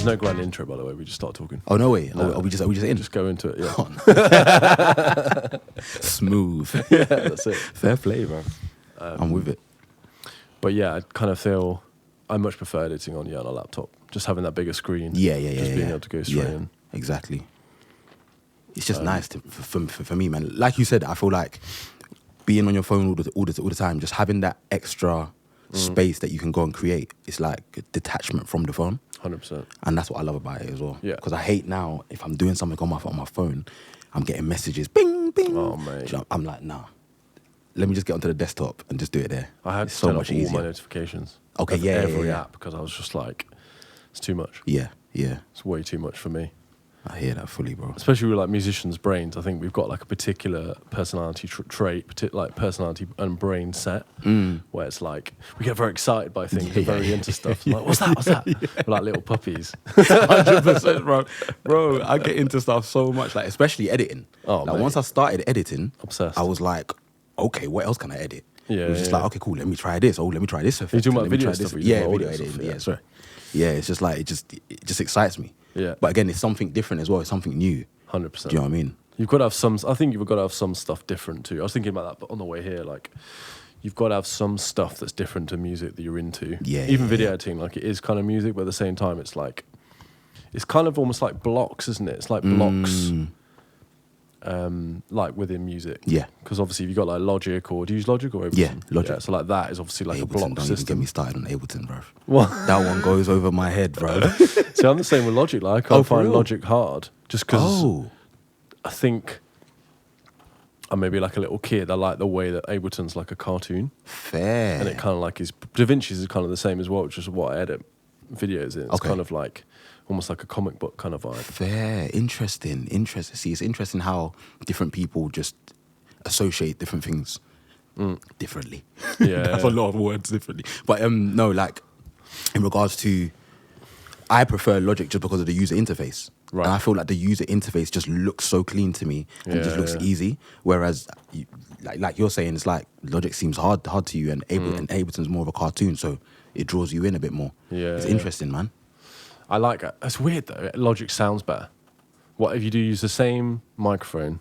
no grand intro, by the way. We just start talking. Oh, no way. No. Are we just in? Just go into it, yeah. Smooth. Yeah, that's it. Fair play, bro. I'm with it. But yeah, I kind of feel I much prefer editing on a laptop. Just having that bigger screen. Yeah. Just being able to go straight in. Exactly. It's just nice for me, man. Like you said, I feel like being on your phone all the time, just having that extra space that you can go and create, it's like a detachment from the phone. 100%. And that's what I love about it as well. Yeah. Because I hate now, if I'm doing something on my phone, I'm getting messages, bing, bing. Oh, mate. I'm like, nah. Let me just get onto the desktop and just do it there. I had it's to so turn much off easier. all my notifications. Okay, of every app, because I was just like, it's too much. Yeah. It's way too much for me. I hear that fully, bro. Especially with like musicians' brains, I think we've got like a particular personality trait, like personality and brain set, where it's like we get very excited by things, we're very into stuff. Like, what's that? We're like little puppies. 100%, bro. Bro, I get into stuff so much, like especially editing. Oh, like mate. once I started editing, Obsessed. I was like, okay, what else can I edit? Yeah, it was just like, okay, cool, let me try this. Oh, let me try this effect. You're talking about Let me video try this. stuff, or you're Yeah, talking video about audio editing. stuff? Yeah, sorry. Yeah, it's just like it just excites me. Yeah. But again, it's something different as well. It's something new. 100%. Do you know what I mean? You've got to have some. I think you've got to have some stuff different too. I was thinking about that on the way here. Like, you've got to have some stuff that's different to music that you're into. Yeah. Even video editing, like it is kind of music, but at the same time, it's like, it's kind of almost like blocks, isn't it? It's like blocks, like within music. Yeah. Because obviously, if you've got like Logic, or do you use Logic or Ableton? Yeah, Logic. Yeah, so like that is obviously like Ableton, a block don't even get system. me started on Ableton, bro. What? That one goes over my head, bro. So I'm the same with Logic. Like I can't for find real? Logic hard, just because Oh. I think I'm maybe like a little kid. I like the way that Ableton's like a cartoon. Fair. And it kind of like is DaVinci's is kind of the same as well, which is what I edit videos in. It's Okay. kind of like almost like a comic book kind of vibe. Fair. Interesting. See, it's interesting how different people just associate different things differently. Yeah. That's a lot of words differently. But no, like in regards to, I prefer Logic just because of the user interface. Right. And I feel like the user interface just looks so clean to me and just looks easy. Whereas, like you're saying, it's like Logic seems hard to you, and Ableton's more of a cartoon, so it draws you in a bit more. Yeah, it's yeah. interesting, man. I like it. It's weird though. Logic sounds better. What if you do use the same microphone,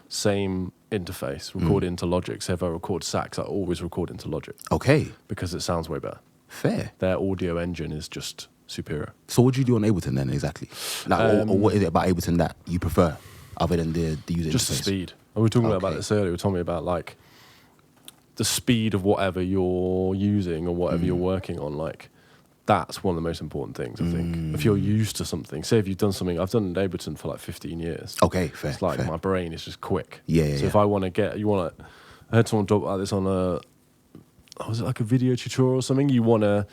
same interface, record into Logic? So if I record sax, I always record into Logic Okay, because it sounds way better. fair. Their audio engine is just superior. So what do you do on Ableton then exactly? Like, or what is it about Ableton that you prefer other than the user Just the interface? speed. And we were talking about Okay. this earlier. We were talking about like the speed of whatever you're using or whatever you're working on. Like that's one of the most important things, I think. If you're used to something, say if you've done something, I've done Ableton for like 15 years. Okay, fair. It's like fair. my brain is just quick. Yeah. So if I want to I heard someone talk about this on was it like a video tutorial or something? You want to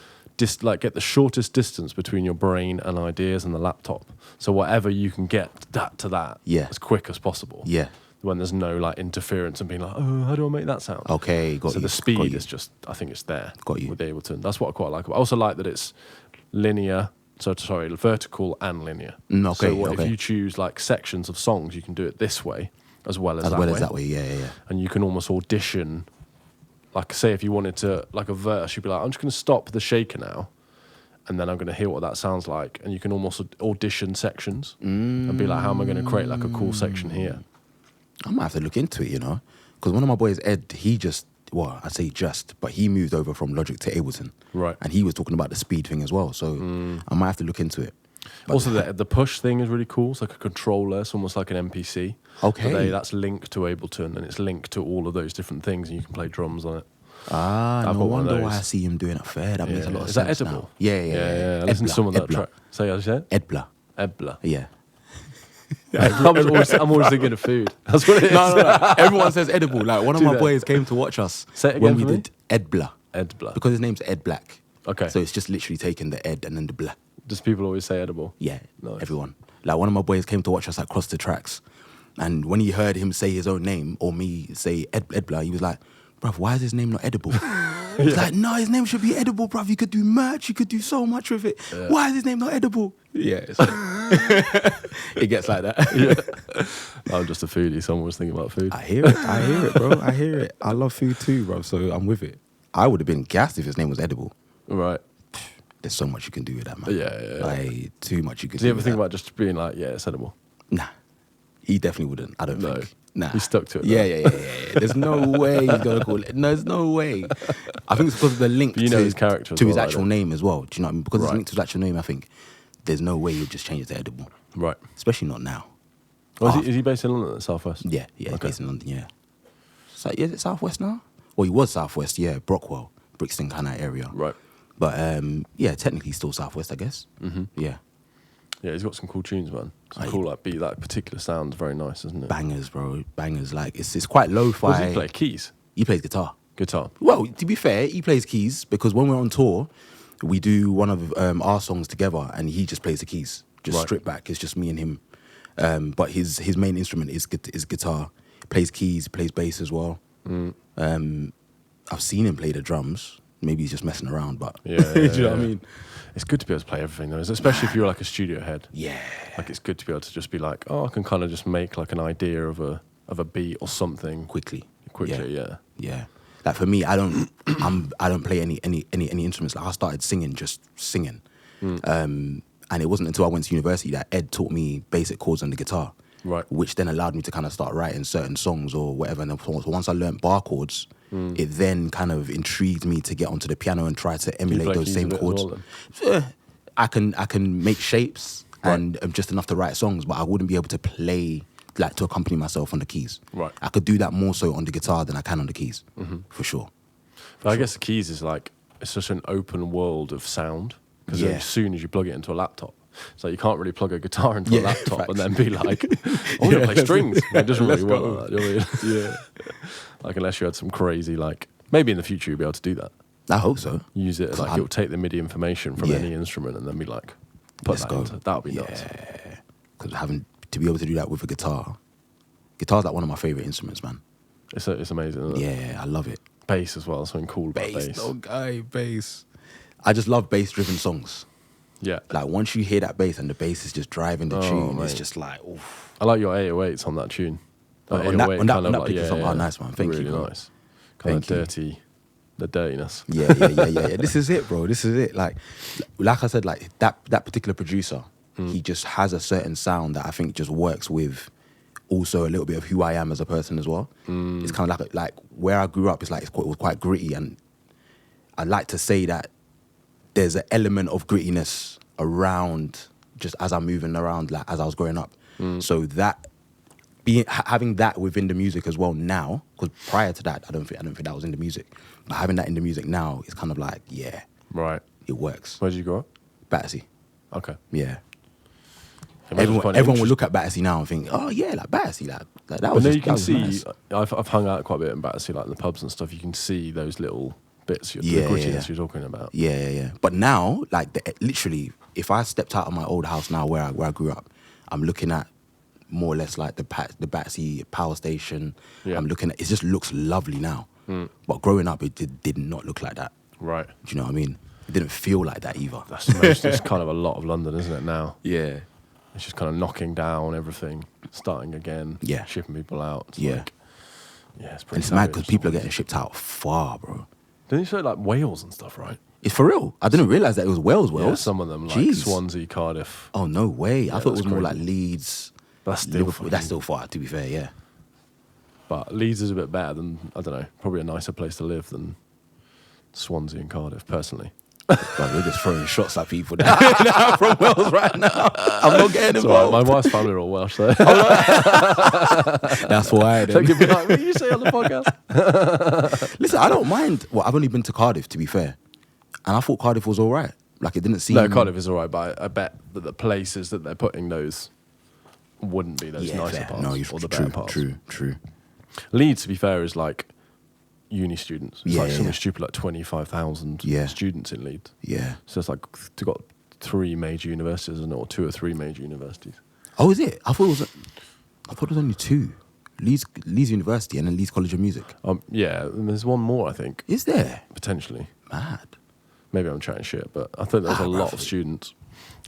get the shortest distance between your brain and ideas and the laptop. So whatever you can get to that as quick as possible. Yeah. When there's no like interference and being like, oh, how do I make that sound? Okay, got So you. the speed got you. is just, I think it's there. Got you. With Ableton. That's what I quite like. I also like that it's linear. Vertical and linear. Okay, So okay. if you choose like sections of songs, you can do it this way as well as as that well way. as that way. Yeah. And you can almost audition. Like say if you wanted to, like a verse, you'd be like, I'm just going to stop the shaker now. And then I'm going to hear what that sounds like. And you can almost audition sections and be like, how am I going to create like a cool section here? I might have to look into it, because one of my boys, Ed, but he moved over from Logic to Ableton. Right. And he was talking about the speed thing as well, so I might have to look into it. But Also, the push thing is really cool. It's like a controller. It's almost like an MPC. Okay. So that's linked to Ableton, and it's linked to all of those different things, and you can play drums on it. Ah, I've no got one of wonder why those. I see him doing it fair. That makes a lot of Is sense that edible? now. Yeah. I listened to some of that Edbla. track. Say how you said? Edbla. Ebla. Yeah. I'm always thinking of food. That's what it is. No. Everyone says edible. Like one of Do my that. boys came to watch us Say it when again we for me. did Edbla. Edbla. Because his name's Ed Black. Okay. So it's just literally taking the Ed and then the blah. Does people always say edible? Yeah, Nice. everyone. Like one of my boys came to watch us Cross the Tracks, and when he heard him say his own name or me say Edbla, he was like, "Bruv, why is his name not edible?" He's like, "No, his name should be edible, bruv. You could do merch, you could do so much with it. Why is his name not edible?" Yeah, it gets like that. Yeah. I'm just a foodie, so I'm always thinking about food. I hear it, bro. I hear it. I love food too, bro. So I'm with it. I would have been gassed if his name was edible. Right. There's so much you can do with that, man. Yeah. Like, too much you can Does do he ever with think that. about just being like, yeah, it's edible? Nah. He definitely wouldn't. I don't No. think. Nah. He's stuck to it. Yeah. There's no way he's going to call it. No, there's no way. I think it's because of the link But you know his character as to his well, actual like name as well. Do you know what I mean? Because it's Right. linked to his actual name, I think there's no way he'll just change it to edible. Right. Especially not now. Well, is he based in London at South West? Yeah, he's Okay. based in London, yeah. So, is it Southwest now? Well, he was Southwest, yeah, Brockwell, Brixton kind of area. Right. But, yeah, technically still Southwest, I guess. Mm-hmm. Yeah. Yeah, he's got some cool tunes, man. Some cool, like, beat. That particular sound's very nice, isn't it? Bangers, bro. Bangers. Like, it's quite lo-fi. What does he play? Keys? He plays guitar. Guitar? Well, to be fair, he plays keys because when we're on tour, we do one of our songs together and he just plays the keys. Just Right. stripped back. It's just me and him. But his main instrument is guitar. He plays keys, he plays bass as well. I've seen him play the drums. Maybe he's just messing around, but Yeah. do you know what I mean? It's good to be able to play everything, though, especially if you're like a studio head. Yeah. Like, it's good to be able to just be like, oh, I can kind of just make like an idea of a beat or something Quickly. yeah. Yeah. Like for me, I don't play any instruments. Like I started singing, just singing. And it wasn't until I went to university that Ed taught me basic chords on the guitar. Right. Which then allowed me to kind of start writing certain songs or whatever. And then once I learned bar chords, it then kind of intrigued me to get onto the piano and try to emulate play those keys same a bit as chords. well, then? I can make shapes and just enough to write songs, but I wouldn't be able to play like to accompany myself on the keys. Right. I could do that more so on the guitar than I can on the keys, for sure. But I guess the keys is like, it's such an open world of sound. Because Yeah. as soon as you plug it into a laptop, so you can't really plug a guitar into a Yeah, laptop facts. and then be like, I want to play strings. It doesn't really work go. like that, do you know what I mean? Yeah. Like, unless you had some crazy, like, maybe in the future you'll be able to do that. I hope so. Use it, like, I'm- it'll take the MIDI information from Yeah. any instrument and then be like, put Let's that go. into, that would be nuts. Yeah. Because having to be able to do that with a guitar's like one of my favorite instruments, man. It's amazing, isn't it? Yeah, I love it. Bass as well, something cool about bass. No guy, bass. I just love bass-driven songs. Yeah. Like once you hear that bass and the bass is just driving the Oh, tune, it's mate. just like, oof. I like your 808s on that tune. On that- 808 on that kind of particular song, oh, nice, man. Thank you, really bro. nice. Kind Thank of you. dirty, the dirtiness. Yeah. This is it, bro. This is it. Like I said, like that particular producer, he just has a certain sound that I think just works with also a little bit of who I am as a person as well. It's kind of like where I grew up. It's like it was quite gritty, and I like to say that there's an element of grittiness around just as I'm moving around, like as I was growing up. So that having that within the music as well now, because prior to that, I don't think that was in the music. But having that in the music now is kind of like, yeah, Right. it works. Where did you grow up? Battersea, Okay. yeah. Imagine finding Everyone it will look at Battersea now and think, oh yeah, like Battersea, like that But was. then Just, you can that was see, nice. I've hung out quite a bit in Battersea, like in the pubs and stuff. You can see those little bits, the Yeah, grittiness yeah. you're talking about. Yeah. But now, like literally, if I stepped out of my old house now where I grew up, I'm looking at more or less like the Battersea power station. Yeah. I'm looking at it. Just looks lovely now. But growing up, it did not look like that. Right. Do you know what I mean? It didn't feel like that either. It's kind of a lot of London, isn't it, now? Yeah. It's just kind of knocking down everything, starting again, Yeah. shipping people out. It's Yeah. like, yeah, it's pretty And it's mad savage. because people are getting shipped out far, bro. Didn't you say like Wales and stuff, right? It's for real. I didn't realize that it was Wales. Yeah, some of them, like Jeez. Swansea, Cardiff. Oh no way! I thought it was that's more crazy. like Leeds. That's still Liverpool. fucking- That's still far. To be fair, yeah. But Leeds is a bit better than, I don't know, probably a nicer place to live than Swansea and Cardiff, personally. But we're just throwing shots at people now from Wales right now. I'm not getting It's all right, involved. my wife's family are all Welsh, though. That's why. They Then. could be like, what did you say on the podcast? Listen, I don't mind. Well, I've only been to Cardiff, to be fair, and I thought Cardiff was all right. Like it didn't seem. No, Cardiff is all right, but I bet that the places that they're putting those wouldn't be those Yeah, nicer fair. parts No, or the better parts. True. Leeds, to be fair, is like uni students. It's Yeah, like something yeah. stupid like 25,000 Yeah. students in Leeds. Yeah. So it's like they've got 3 major universities, isn't it? Or 2 or 3 major universities. Oh, is it? I thought it was only 2. Leeds University and then Leeds College of Music. Yeah, and there's one more, I think, Is there? potentially. Mad. Maybe I'm chatting shit, but I think there's a lot of roughly. students.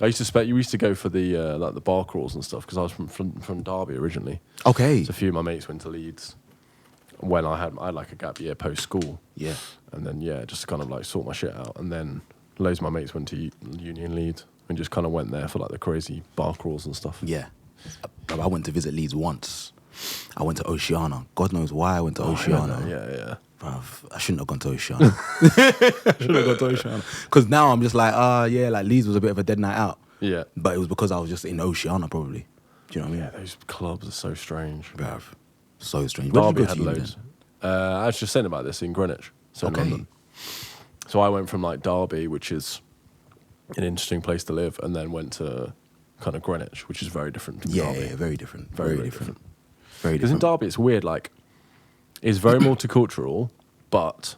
I used to you used to go for the like the bar crawls and stuff because I was from Derby originally. Okay. So a few of my mates went to Leeds when I had like a gap year post school. Yeah. And then just to kind of like sort my shit out, and then loads of my mates went to uni in Leeds and just kind of went there for like the crazy bar crawls and stuff. Yeah. I went to visit Leeds once. I went to Oceana. God knows why I went to Oceana. Yeah. Bruv, I shouldn't have gone to Oceana. Shouldn't have gone to Oceana. Because now I'm just like, like Leeds was a bit of a dead night out. Yeah. But it was because I was just in Oceana, probably. Do you know what I mean? Yeah, those clubs are so strange. Bruv, so strange. Where did Derby you go had to loads. I was just saying about this in Greenwich, so in Okay. London. So I went from like Derby, which is an interesting place to live, and then went to kind of Greenwich, which is very different from Derby. Yeah, very different. Very, Very very different. different. Very Because in different. Derby, it's weird. Like, it's very multicultural, but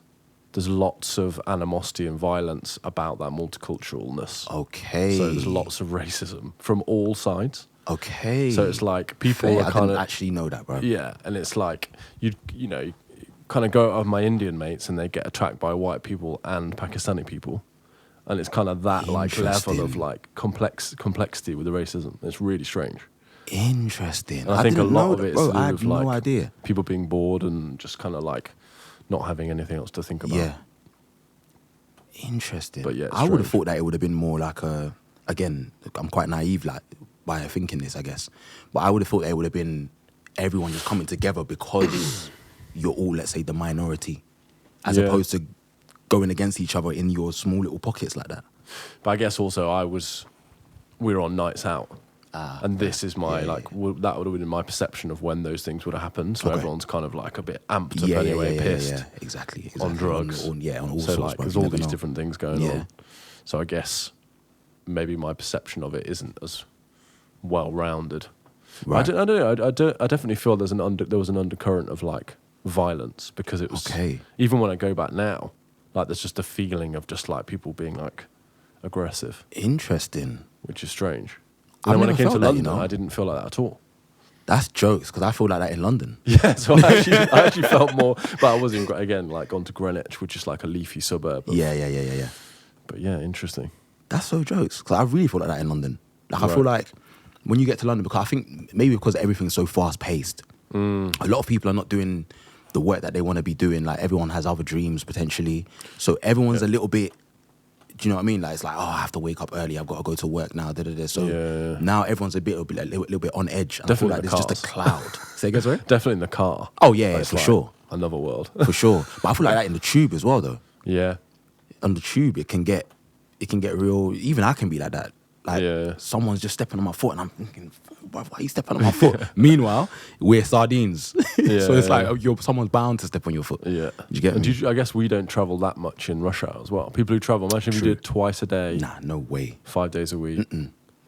there's lots of animosity and violence about that multiculturalness. Okay. So there's lots of racism from all sides. Okay. So it's like people Fair. are I kind didn't of actually know that, bro. yeah, and it's like you know, kind of go out of my Indian mates and they get attacked by white people and Pakistani people, and it's kind of that like level of Interesting. like complexity with the racism. It's really strange. Interesting. And I think a didn't lot know of that, it's bro. to do I had with no like idea. people being bored and just kind of like not having anything else to think about. Yeah. Interesting. But yeah, it's I would have strange. thought that it would have been more like a. Again, I'm quite naive, like by thinking this, I guess. But I would have thought that it would have been everyone just coming together because you're all, let's say, the minority, as Yeah. opposed to going against each other in your small little pockets like that. But I guess also we were on nights out. And this is my, Yeah, like, that would have been my perception of when those things would have happened. So Okay. everyone's kind of like a bit amped up anyway, pissed yeah. Exactly. on drugs. On all so sorts, like, bro. there's You all never these know. different things going Yeah. on. So I guess maybe my perception of it isn't as well-rounded. Right. I don't know. I definitely feel there was an undercurrent of like violence because it was, Okay. even when I go back now, like there's just a feeling of just like people being like aggressive, Interesting. which is strange. I've And then when I never came to felt that, London, you know. I didn't feel like that at all. That's jokes, because I feel like that in London. Yeah, so I actually felt more, but I was again like gone to Greenwich, which is like a leafy suburb. Of, Yeah. But yeah, interesting. That's so jokes, because I really feel like that in London. Like I Right. feel like when you get to London, because I think maybe because everything's so fast paced, a lot of people are not doing the work that they want to be doing. Like everyone has other dreams potentially, so everyone's a little bit. Do you know what I mean? Like it's like, oh, I have to wake up early. I've got to go to work now. So Yeah. now everyone's a little bit on edge. And Definitely I feel the like there's just a cloud. Say again, sorry? Definitely in the car. Oh yeah, It's for like sure, another world. for sure. But I feel like that in the tube as well, though. Yeah, On the tube, it can get real. Even I can be like that. Like Yeah. someone's just stepping on my foot, and I'm thinking, "Bruv, why are you stepping on my foot?" Meanwhile, we're sardines, so it's like someone's bound to step on your foot. yeah. you get and me? I guess we don't travel that much in rush hour as well. People who travel, imagine if True. we did twice a day, Nah, no way. 5 days a week.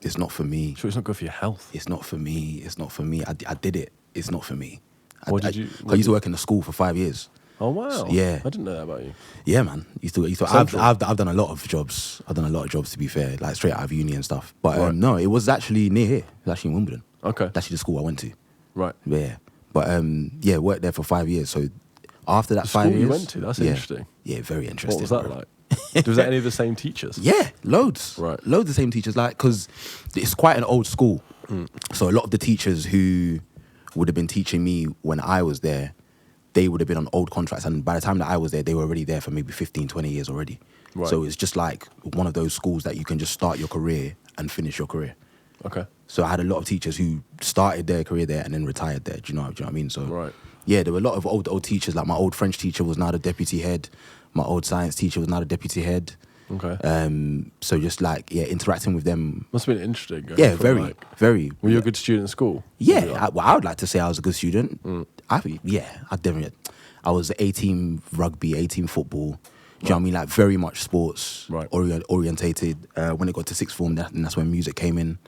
It's not for me. Sure, it's not good for your health. It's not for me. It's not for me. I did it. It's not for me. What I did you- I used to work in the school for 5 years. Oh wow. Yeah. I didn't know that about you. Yeah, man. I've done a lot of jobs. I've done a lot of jobs, to be fair, like straight out of uni and stuff. But Right. no, it was actually near here. It was actually in Wimbledon. Okay. That's actually the school I went to. Right. Yeah. But yeah, worked there for 5 years. So after that The 5 school years. you went to, that's yeah, interesting. Yeah, very interesting. What was that bro. like? Was that any of the same teachers? Yeah, loads. Right. Loads of same teachers, like, because it's quite an old school. So a lot of the teachers who would have been teaching me when I was there, they would have been on old contracts. And by the time that I was there, they were already there for maybe 15, 20 years already. Right. So it's just like one of those schools that you can just start your career and finish your career. Okay. So I had a lot of teachers who started their career there and then retired there. Do you know what I mean? So Right. yeah, there were a lot of old teachers. Like my old French teacher was now the deputy head. My old science teacher was now the deputy head. Okay. So just like interacting with them. Must have been interesting. Going Yeah, from, very, like- very. Were you a good student in school? Yeah, Was you like- I would like to say I was a good student. I definitely. I was A-team rugby, A-team football. Do you know what I mean? Like very much sports Right. orientated. When it got to sixth form, that's when music came in.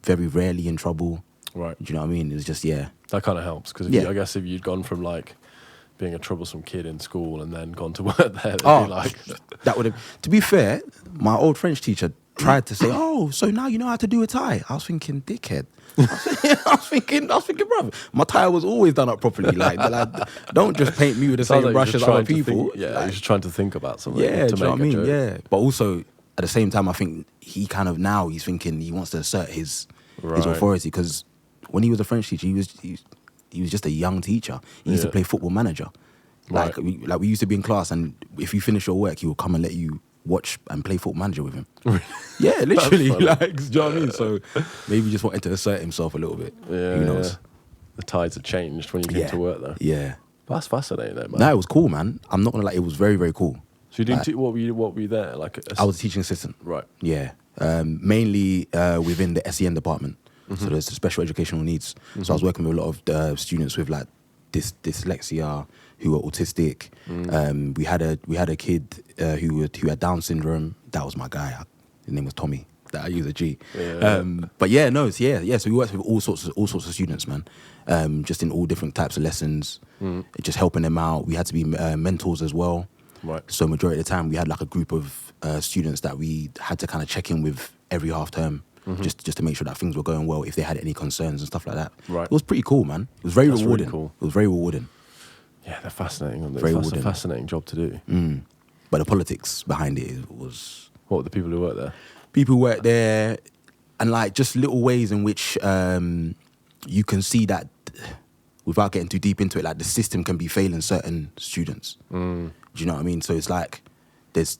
Very rarely in trouble. Right. Do you know what I mean? It was just That kind of helps because Yeah. I guess if you'd gone from like being a troublesome kid in school and then gone to work there, they'd Oh, be like, that would have. To be fair, my old French teacher tried to say, "Oh, so now you know how to do a tie." I was thinking, dickhead. I was thinking, brother, my tie was always done up properly. Like don't just paint me with the sounds same like brush you're as just other trying to people. think- yeah, Like, you're just trying to think about something. yeah, to do you know what I make a mean? joke. Yeah, but also at the same time, I think he kind of now he's thinking he wants to assert his Right. authority because when he was a French teacher, he was just a young teacher. He used to Yeah. play football manager. Like Right. we used to be in class, and if you finish your work, he would come and let you watch and play Football Manager with him. Yeah, literally. Like, do you know what I mean? So maybe he just wanted to assert himself a little bit. Yeah, Who knows? yeah. The tides have changed when you came to work, though. Yeah. That's fascinating, though, man. No, it was cool, man. I'm not gonna lie, it was very, very cool. So you didn't what were you there? Like I was a teaching assistant. right. Yeah. Mainly within the SEN department. So there's the special educational needs. So I was working with a lot of students with like dyslexia, who were autistic. We had a kid who had Down syndrome. That was my guy. His name was Tommy. That I use a G. Yeah. But yeah, no, it's, yeah. So we worked with all sorts of students, man. Just in all different types of lessons, just helping them out. We had to be mentors as well. Right. So majority of the time, we had like a group of students that we had to kind of check in with every half term, just to make sure that things were going well. If they had any concerns and stuff like that, Right. It was pretty cool, man. It was very That's really rewarding. cool. It was very rewarding. Yeah, they're fascinating. Aren't they? Very That's a wooden. fascinating job to do. But the politics behind it was What were the people who work there? people work there, and like just little ways in which you can see that, without getting too deep into it, like the system can be failing certain students. Do you know what I mean? So it's like there's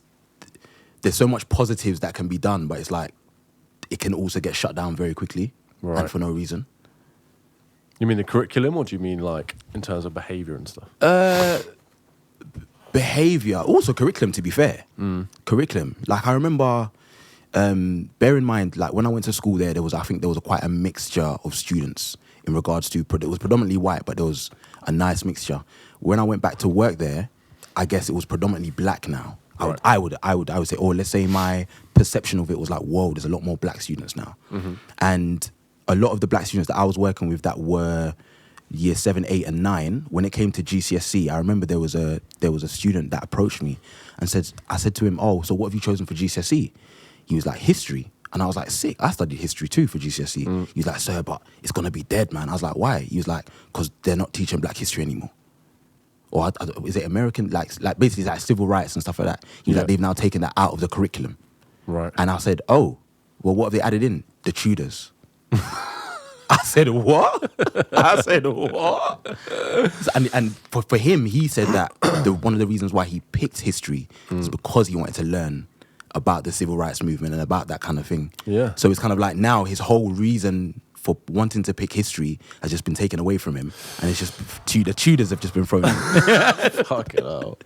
so much positives that can be done, but it's like it can also get shut down very quickly Right. and for no reason. You mean the curriculum, or do you mean like in terms of behaviour and stuff? Behavior, also curriculum, to be fair. Curriculum. Like I remember, bear in mind, like when I went to school there, I think there was quite a mixture of students in regards to, it was predominantly white, but there was a nice mixture. When I went back to work there, I guess it was predominantly black now. Right. I would say, or let's say my perception of it was like, whoa, there's a lot more black students now. And a lot of the black students that I was working with that were year 7, 8, and 9, when it came to GCSE, I remember there was a student that approached me and I said to him, oh, so what have you chosen for GCSE? He was like, history. And I was like, sick, I studied history too for GCSE. He was like, sir, but it's going to be dead, man. I was like, why? He was like, because they're not teaching black history anymore. Or is it American, like basically like civil rights and stuff like that. He was like, they've now taken that out of the curriculum. Right. And I said, oh, well, what have they added in? The Tudors. I said, what? I said, what? And for him, he said that one of the reasons why he picked history is because he wanted to learn about the civil rights movement and about that kind of thing. Yeah. So it's kind of like now his whole reason for wanting to pick history has just been taken away from him. And it's just, the Tudors have just been thrown in. Fucking hell.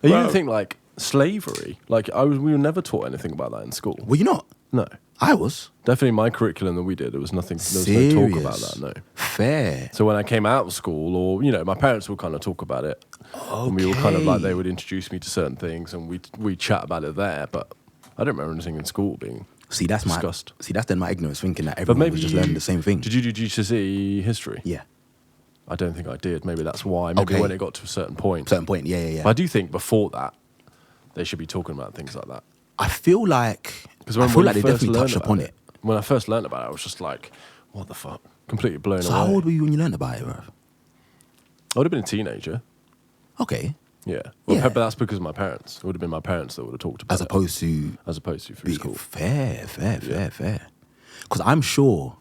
You didn't think like slavery? Like we were never taught anything about that in school. Were you not? No. I was. Definitely my curriculum that we did, there was no talk about that, no. Fair. So when I came out of school, or, you know, my parents would kind of talk about it. And we were kind of like, they would introduce me to certain things and we'd chat about it there, but I don't remember anything in school being discussed. That's then my ignorance, thinking that everyone was just learning the same thing. Did you do GCSE history? Yeah. I don't think I did. Maybe that's why. Maybe when it got to a certain point. Yeah. But I do think before that, they should be talking about things like that. I feel like Because they definitely touched upon it. When I first learned about it, I was just like, what the fuck? Completely blown So away. how old were you when you learned about it, bro? I would have been a teenager. Okay. Yeah. Well, Yeah. but that's because of my parents. It would have been my parents that would have talked about As it. opposed to Through school. Fair. Because I'm sure,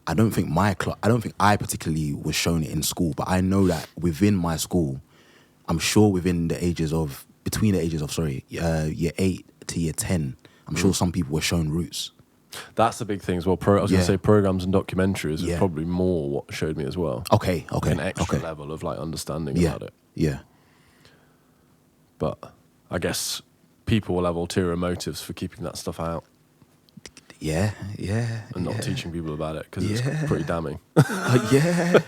I don't think I particularly was shown it in school, but I know that within my school, I'm sure between the ages of year 8 to year 10, I'm sure some people were shown Roots. That's the big thing as well. I was going to say programs and documentaries is probably more what showed me as well. Okay. An extra level of like understanding about it. Yeah. But I guess people will have ulterior motives for keeping that stuff out Yeah. and not teaching people about it because Yeah. it's pretty damning. Yeah.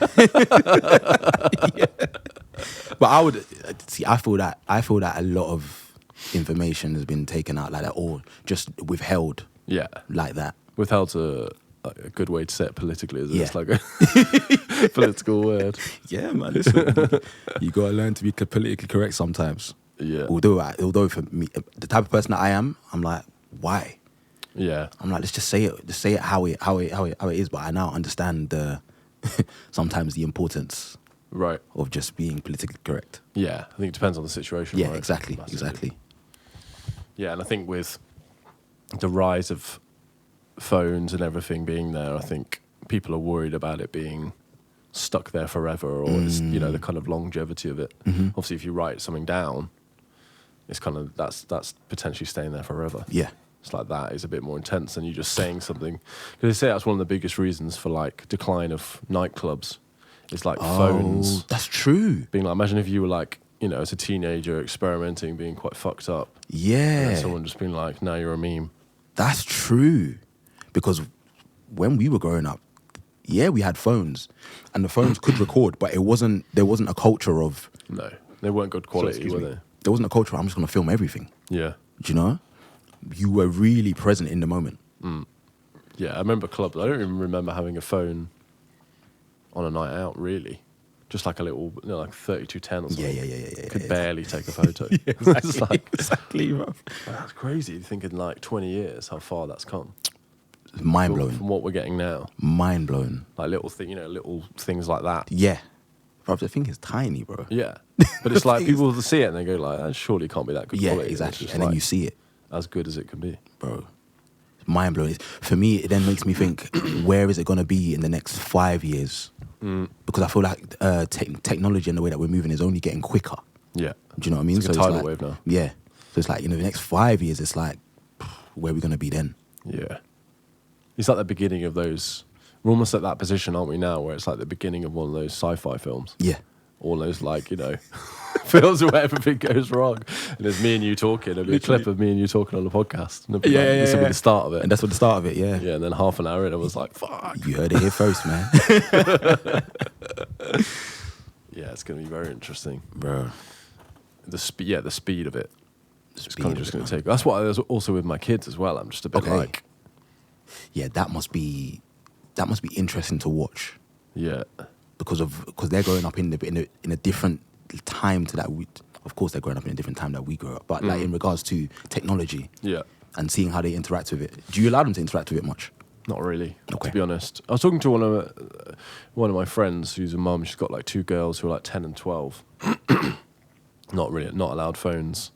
Yeah. But I would see. I feel that a lot of information has been taken out like that, or just withheld Yeah. like that. Withheld's a good way to say it politically, isn't it? Yeah. It's like a political word. Yeah, man. Listen, you gotta learn to be politically correct sometimes. Yeah. Although for me, the type of person that I am, I'm like, why? Yeah. I'm like, let's just say it how it is. But I now understand sometimes the importance Right. of just being politically correct. Yeah. I think it depends on the situation. Yeah, right? exactly. Massively. Yeah, and I think with the rise of phones and everything being there, I think people are worried about it being stuck there forever, or it's, you know, the kind of longevity of it. Obviously, if you write something down, it's kind of that's potentially staying there forever. Yeah. It's like that is a bit more intense than you just saying something. Because they say that's one of the biggest reasons for like decline of nightclubs. It's like phones. That's true. Being like, imagine if you were like, you know, as a teenager experimenting, being quite fucked up. Yeah. And someone just being like, now you're a meme. That's true. Because when we were growing up, yeah, we had phones, and the phones could record, but there wasn't a culture of. No, they weren't good quality, were they? There wasn't a culture of, I'm just going to film everything. Yeah. Do you know? You were really present in the moment. Yeah, I remember clubs. I don't even remember having a phone on a night out, really. Just like a little, you know, like 3210 or something. Yeah. Could barely take a photo. Exactly. Exactly, bro. That's crazy. You think in like 20 years how far that's come. Mind blowing. From what we're getting now. Mind blowing. Like little things like that. Yeah. Bro, the thing is tiny, bro. Yeah. But it's like people will see it and they go like, that surely can't be that good Yeah, quality. exactly. It's And like then you see it. as good as it can be. Bro. Mind blowing. For me, it then makes me think, where is it going to be in the next 5 years? Because I feel like technology and the way that we're moving is only getting quicker. Yeah. Do you know what I mean? It's like a tidal wave now. Yeah. So it's like, the next 5 years, it's like, where are we going to be then? Yeah. It's like the beginning of those. We're almost at that position, aren't we, now, where it's like the beginning of one of those sci-fi films. Yeah. All those, like, you know, films where everything goes wrong. And there's me and you talking. It'll be a clip of me and you talking on the podcast. And this will be the start of it. And that's what the start of it, yeah. Yeah, and then half an hour in, I was like, fuck. You heard it here first, man. Yeah, it's going to be very interesting. Bro. The speed of it. It's kind of just going to man. take. That's what I was also with my kids as well. I'm just a bit Okay. like, Yeah, that must be interesting to watch yeah, because they're growing up in a different time to that. Of course, they're growing up in a different time that we grew up. But like in regards to technology, yeah. and seeing how they interact with it, do you allow them to interact with it much? Not really, Okay. to be honest. I was talking to one of my friends who's a mum. She's got like 2 girls who are like 10 and 12. Not allowed phones,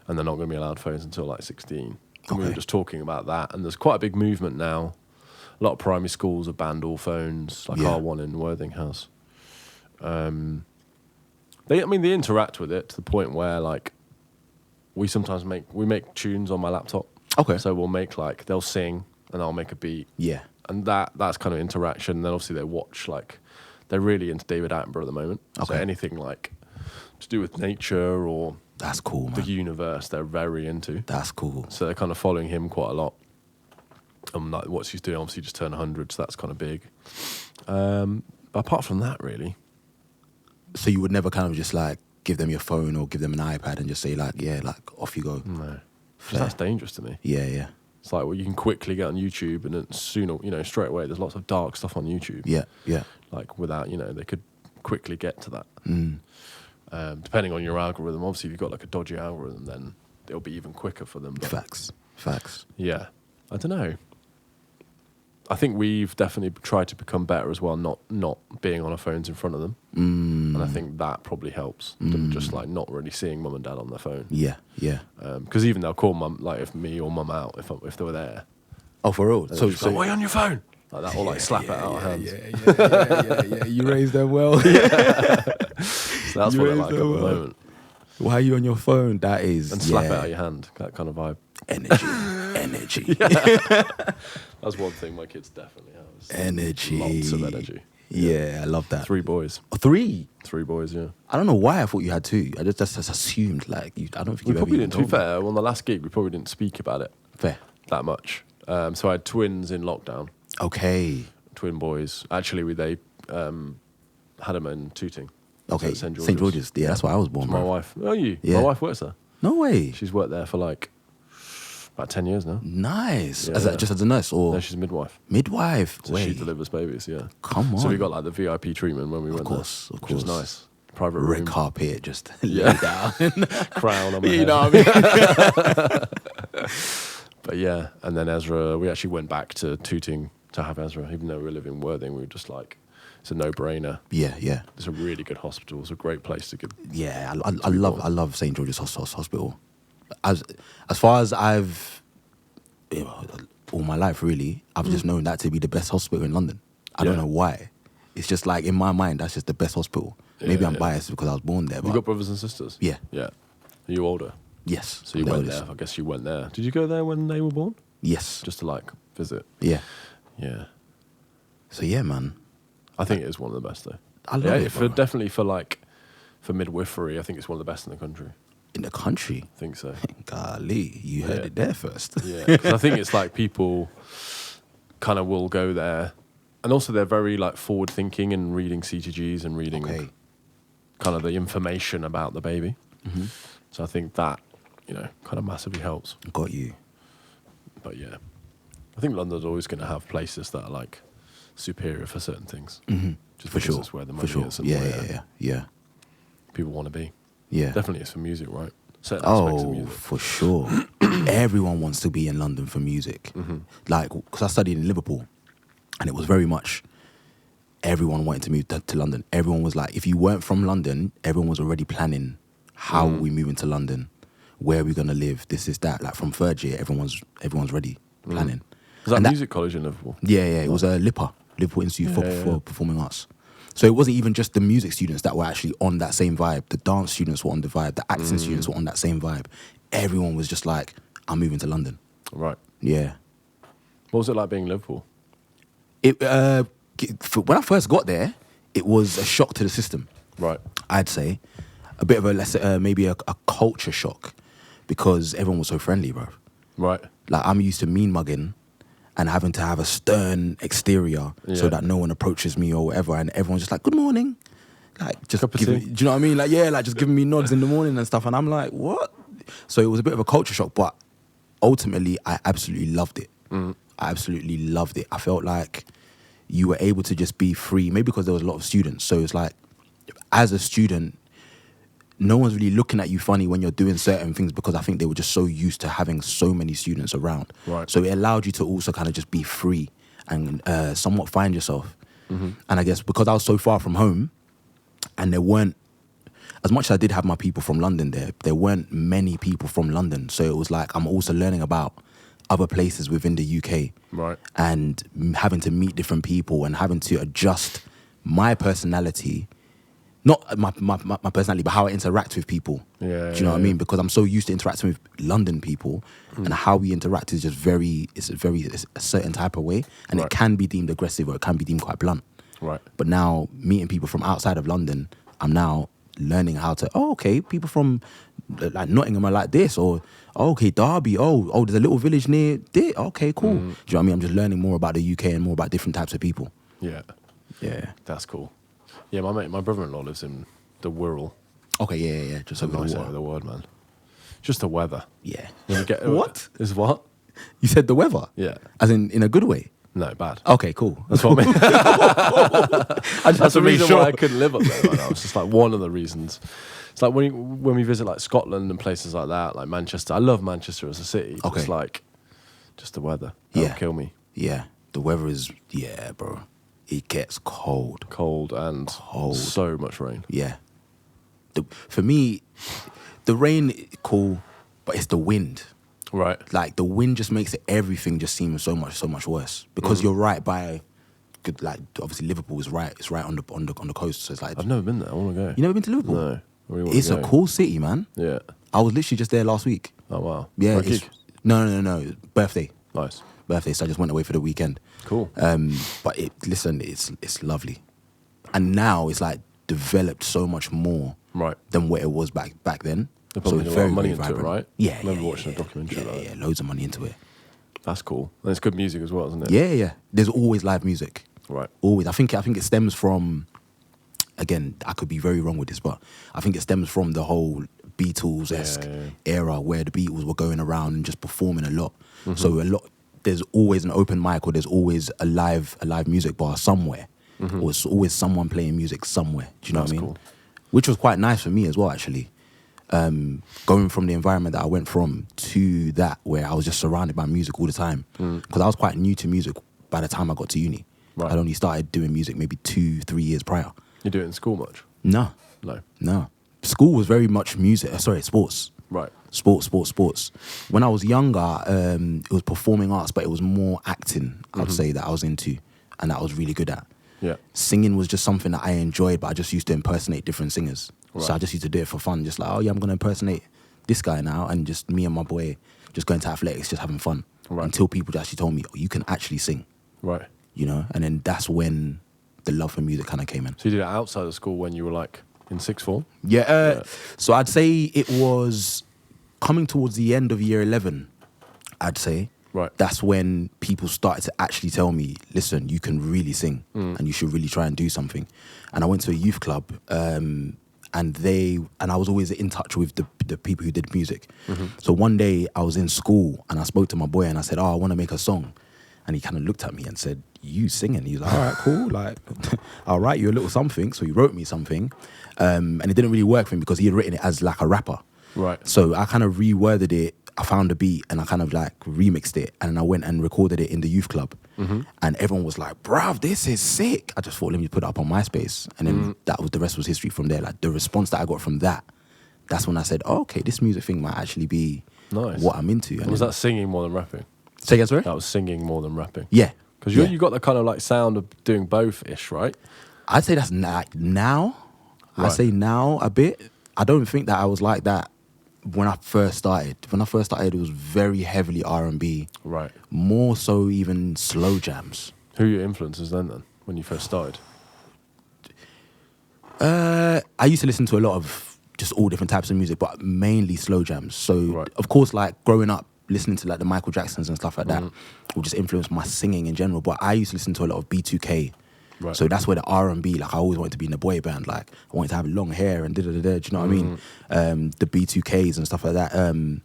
and they're not going to be allowed phones until like 16. And we were just talking about that, and there's quite a big movement now. A lot of primary schools have banned all phones, like Yeah. our one in Worthing House. They interact with it to the point where like we sometimes make tunes on my laptop. Okay. So we'll make like they'll sing and I'll make a beat. Yeah. And that's kind of interaction. And then obviously they watch, like, they're really into David Attenborough at the moment. So Okay. anything like to do with nature or That's cool, the man. universe, they're very into. That's cool. So they're kind of following him quite a lot. Like what he's doing, obviously just turned 100, so that's kind of big. But apart from that, really, So you would never kind of just like give them your phone or give them an iPad and just say like, yeah, like off you go. no. 'Cause Fair. that's dangerous to me. Yeah, yeah. It's like, well, you can quickly get on YouTube and then sooner, straight away, there's lots of dark stuff on YouTube. Yeah, yeah. Like without, they could quickly get to that. Mm. Depending on your algorithm, obviously if you've got like a dodgy algorithm, then it'll be even quicker for them. But Facts. yeah, I don't know. I think we've definitely tried to become better as well, not being on our phones in front of them. And I think that probably helps. Them just like not really seeing mum and dad on their phone. Yeah, yeah. Because even they'll call mum, like if me or mum out, if they were there. Oh, for real? So why are you on your phone? Like that, or like slap it out of hands. Yeah. You raised them well. So that's what they're like at the moment. Why are you on your phone? That is... And slap it out of your hand, that kind of vibe. Energy. That's one thing my kids definitely have. is Energy. Lots of energy. Yeah, I love that. 3 boys. Oh, 3? 3 boys, yeah. I don't know why I thought you had 2. I just assumed, like, I don't think We you probably ever didn't, to be told me. fair, on the last gig, we probably didn't speak about it Fair. that much. So I had twins in lockdown, Okay. twin boys. Actually, they had them in Tooting. Okay. So St. George's. Yeah, that's why I was born, My bro. wife. Oh, you? Yeah. My wife works there. No way. She's worked there for like about 10 years now. Nice. Yeah, As yeah. just as a nurse or No, she's a midwife. midwife? So she delivers babies, yeah. Come on. So we got like the VIP treatment when we went course, there. of Which was course. nice. Private red room. carpet, just Yeah. lay down. Crown on my You head. know what I mean? But yeah, and then Ezra, we actually went back to Tooting to have Ezra, even though we live in Worthing. We were just like, it's a no-brainer. Yeah. It's a really good hospital. It's a great place to give. Yeah, I love St. George's Hospital. As far as I've, all my life really, I've just known that to be the best hospital in London. I don't Yeah. know why. It's just like in my mind, that's just the best hospital. Maybe Yeah, I'm yeah. biased because I was born there. You But got brothers and sisters? yeah, Yeah. Are you older? Yes. So you I'm the went oldest. there. I guess you went there. Did you go there when they were born? Yes. Just to like visit? Yeah. Yeah. So yeah, man. I think it is one of the best though. I love it, bro. Definitely for midwifery. I think it's one of the best in the country. In the country. I think so. Golly, you heard Yeah. it there first. Yeah, 'cause I think it's like people kind of will go there, and also they're very like forward thinking and reading CTGs and reading Okay. kind of the information about the baby. Mm-hmm. So I think that kind of massively helps. Got you. But yeah, I think London's always going to have places that are like superior for certain things. Mm-hmm. Just For because sure. it's where the For money sure. is and Yeah, where yeah. people want to be. Yeah. Definitely, it's for music, right? Certain aspects of Oh, music. for sure. Everyone wants to be in London for music. Mm-hmm. Like, because I studied in Liverpool, and it was very much everyone wanted to move to London. Everyone was like, if you weren't from London, everyone was already planning how are we moving to London, where are we gonna live, this is that. Like from third year, everyone's ready planning. Was that And music college in Liverpool? Yeah, it was a Liverpool Institute for Yeah. Performing Arts. So it wasn't even just the music students that were actually on that same vibe. The dance students were on the vibe. The acting students were on that same vibe. Everyone was just like, I'm moving to London. Right. Yeah. What was it like being in Liverpool? When I first got there, it was a shock to the system. Right. I'd say a bit of maybe a culture shock, because everyone was so friendly, bro. Right. Like I'm used to mean mugging and having to have a stern exterior so Yeah. that no one approaches me or whatever, and everyone's just like, good morning. Like just Cup of giving, tea. do you know what I mean? Like, yeah, like just giving me nods in the morning and stuff. And I'm like, what? So it was a bit of a culture shock, but ultimately I absolutely loved it. I absolutely loved it. I felt like you were able to just be free, maybe because there was a lot of students. So it's like, as a student, no one's really looking at you funny when you're doing certain things, because I think they were just so used to having so many students around. Right. So it allowed you to also kind of just be free and somewhat find yourself. And I guess because I was so far from home, and there weren't, as much as I did have my people from London there weren't many people from London. So it was like I'm also learning about other places within the UK. Right. And having to meet different people and having to adjust my personality, not my personality, but how I interact with people. Yeah, Do you know what I mean? Because I'm so used to interacting with London people, and how we interact is just it's a certain type of way, and Right. it can be deemed aggressive or it can be deemed quite blunt. Right. But now meeting people from outside of London, I'm now learning how to, people from like Nottingham are like this, or okay, Derby, there's a little village near there. Okay, cool. Do you know what I mean? I'm just learning more about the UK and more about different types of people. Yeah. Yeah. That's cool. Yeah, my brother-in-law lives in the Wirral. Okay, yeah. Just It's a over nice the area of water. the world, man. Just the weather. Yeah. When you get, What? Is what? You said the weather? Yeah. As in a good way? No, bad. Okay, cool. That's what I mean. I just That's the have to make reason sure. why I couldn't live up there. Right now. It's just like one of the reasons. It's like when we visit like Scotland and places like that, like Manchester. I love Manchester as a city. But Okay. It's like just the weather. That'll Yeah. kill me. Yeah, the weather is, bro. It gets cold. Cold and Cold. so much rain. Yeah. For me, the rain is cool, but it's the wind. Right. Like the wind just makes everything just seem so much worse, because you're right by, like obviously Liverpool is right. It's right on the coast. So it's like, I've never been there. I want to go. you never been to Liverpool? No. I really wanna It's go. a cool city, man. Yeah. I was literally just there last week. Oh wow. Yeah. For a gig? No. Birthday. Nice. So I just went away for the weekend. Cool. But it's lovely, and now it's like developed so much more Right. than what it was back then. They probably it's put a lot of money very into it, vibrant. right? Yeah. I remember yeah, watching a documentary about it. Yeah, loads of money into it. That's cool. And it's good music as well, isn't it? Yeah. There's always live music. Right. Always. I think it stems from. Again, I could be very wrong with this, but I think it stems from the whole Beatles-esque era where the Beatles were going around and just performing a lot. So there's always an open mic, or there's always a live music bar somewhere, or it's always someone playing music somewhere. Do you know That's what I mean? cool. Which was quite nice for me as well, actually. Going from the environment that I went from to that where I was just surrounded by music all the time, because I was quite new to music by the time I got to uni. Right. I'd only started doing music maybe 2-3 years prior. You do it in school much? No. School was very much sports. Right. Sports. When I was younger, it was performing arts, but it was more acting, I'd say, that I was into and that I was really good at. Yeah. Singing was just something that I enjoyed, but I just used to impersonate different singers. Right. So I just used to do it for fun, just like, I'm going to impersonate this guy now, and just me and my boy just going to athletics, just having fun. Right. Until people actually told me, oh, you can actually sing. Right. You know, and then that's when the love for music kind of came in. So you did it outside of school when you were like in sixth form? Yeah. So I'd say it was coming towards the end of year 11, I'd say. Right. That's when people started to actually tell me, listen, you can really sing and you should really try and do something. And I went to a youth club and I was always in touch with the people who did music. So one day I was in school and I spoke to my boy and I said, I want to make a song. And he kind of looked at me and said, you singing? He was like, all right, cool. Like, I'll write you a little something. So he wrote me something. And it didn't really work for him because he had written it as like a rapper. Right. So I kind of reworded it. I found a beat and I kind of like remixed it. And I went and recorded it in the youth club. And everyone was like, bruv, this is sick. I just thought, let me put it up on MySpace. And then the rest was history from there. Like the response that I got from that, that's when I said, oh, okay, this music thing might actually be what I'm into. And was that singing more than rapping? Say again, sorry? That was singing more than rapping. Yeah. Because you got the kind of like sound of doing both-ish, right? I'd say that's now. Right. I say now a bit. I don't think that I was like that when I first started. When I first started, it was very heavily R&B. Right. More so even slow jams. Who were your influences then, when you first started? I used to listen to a lot of just all different types of music, but mainly slow jams. So, of course, like growing up, listening to like the Michael Jacksons and stuff like that will just influence my singing in general. But I used to listen to a lot of B2K. Right. So that's where the R&B, like I always wanted to be in a boy band. Like I wanted to have long hair and da-da-da-da, do you know what I mean? The B2Ks and stuff like that. The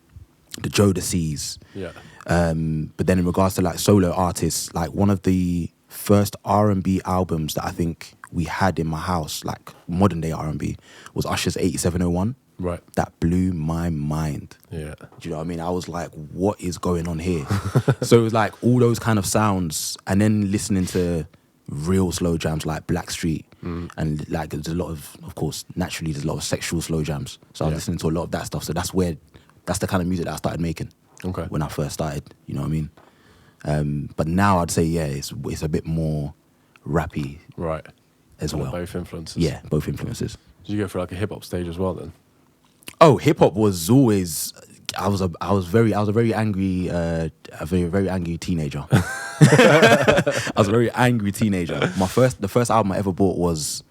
Jodeci's. Yeah. But then in regards to like solo artists, like one of the first R&B albums that I think we had in my house, like modern day R&B, was Usher's 8701. Right. That blew my mind. Yeah. Do you know what I mean? I was like, what is going on here? So it was like all those kind of sounds, and then listening to real slow jams like Blackstreet, and like there's a lot of course, naturally there's a lot of sexual slow jams. So I was listening to a lot of that stuff. So that's the kind of music that I started making. Okay. When I first started, you know what I mean? But now I'd say, yeah, it's a bit more rappy. Right. As well. Both influences. Yeah, both influences. Did you go for like a hip hop stage as well then? Oh, hip hop was always. I was a very angry teenager. I was a very angry teenager. The first album I ever bought was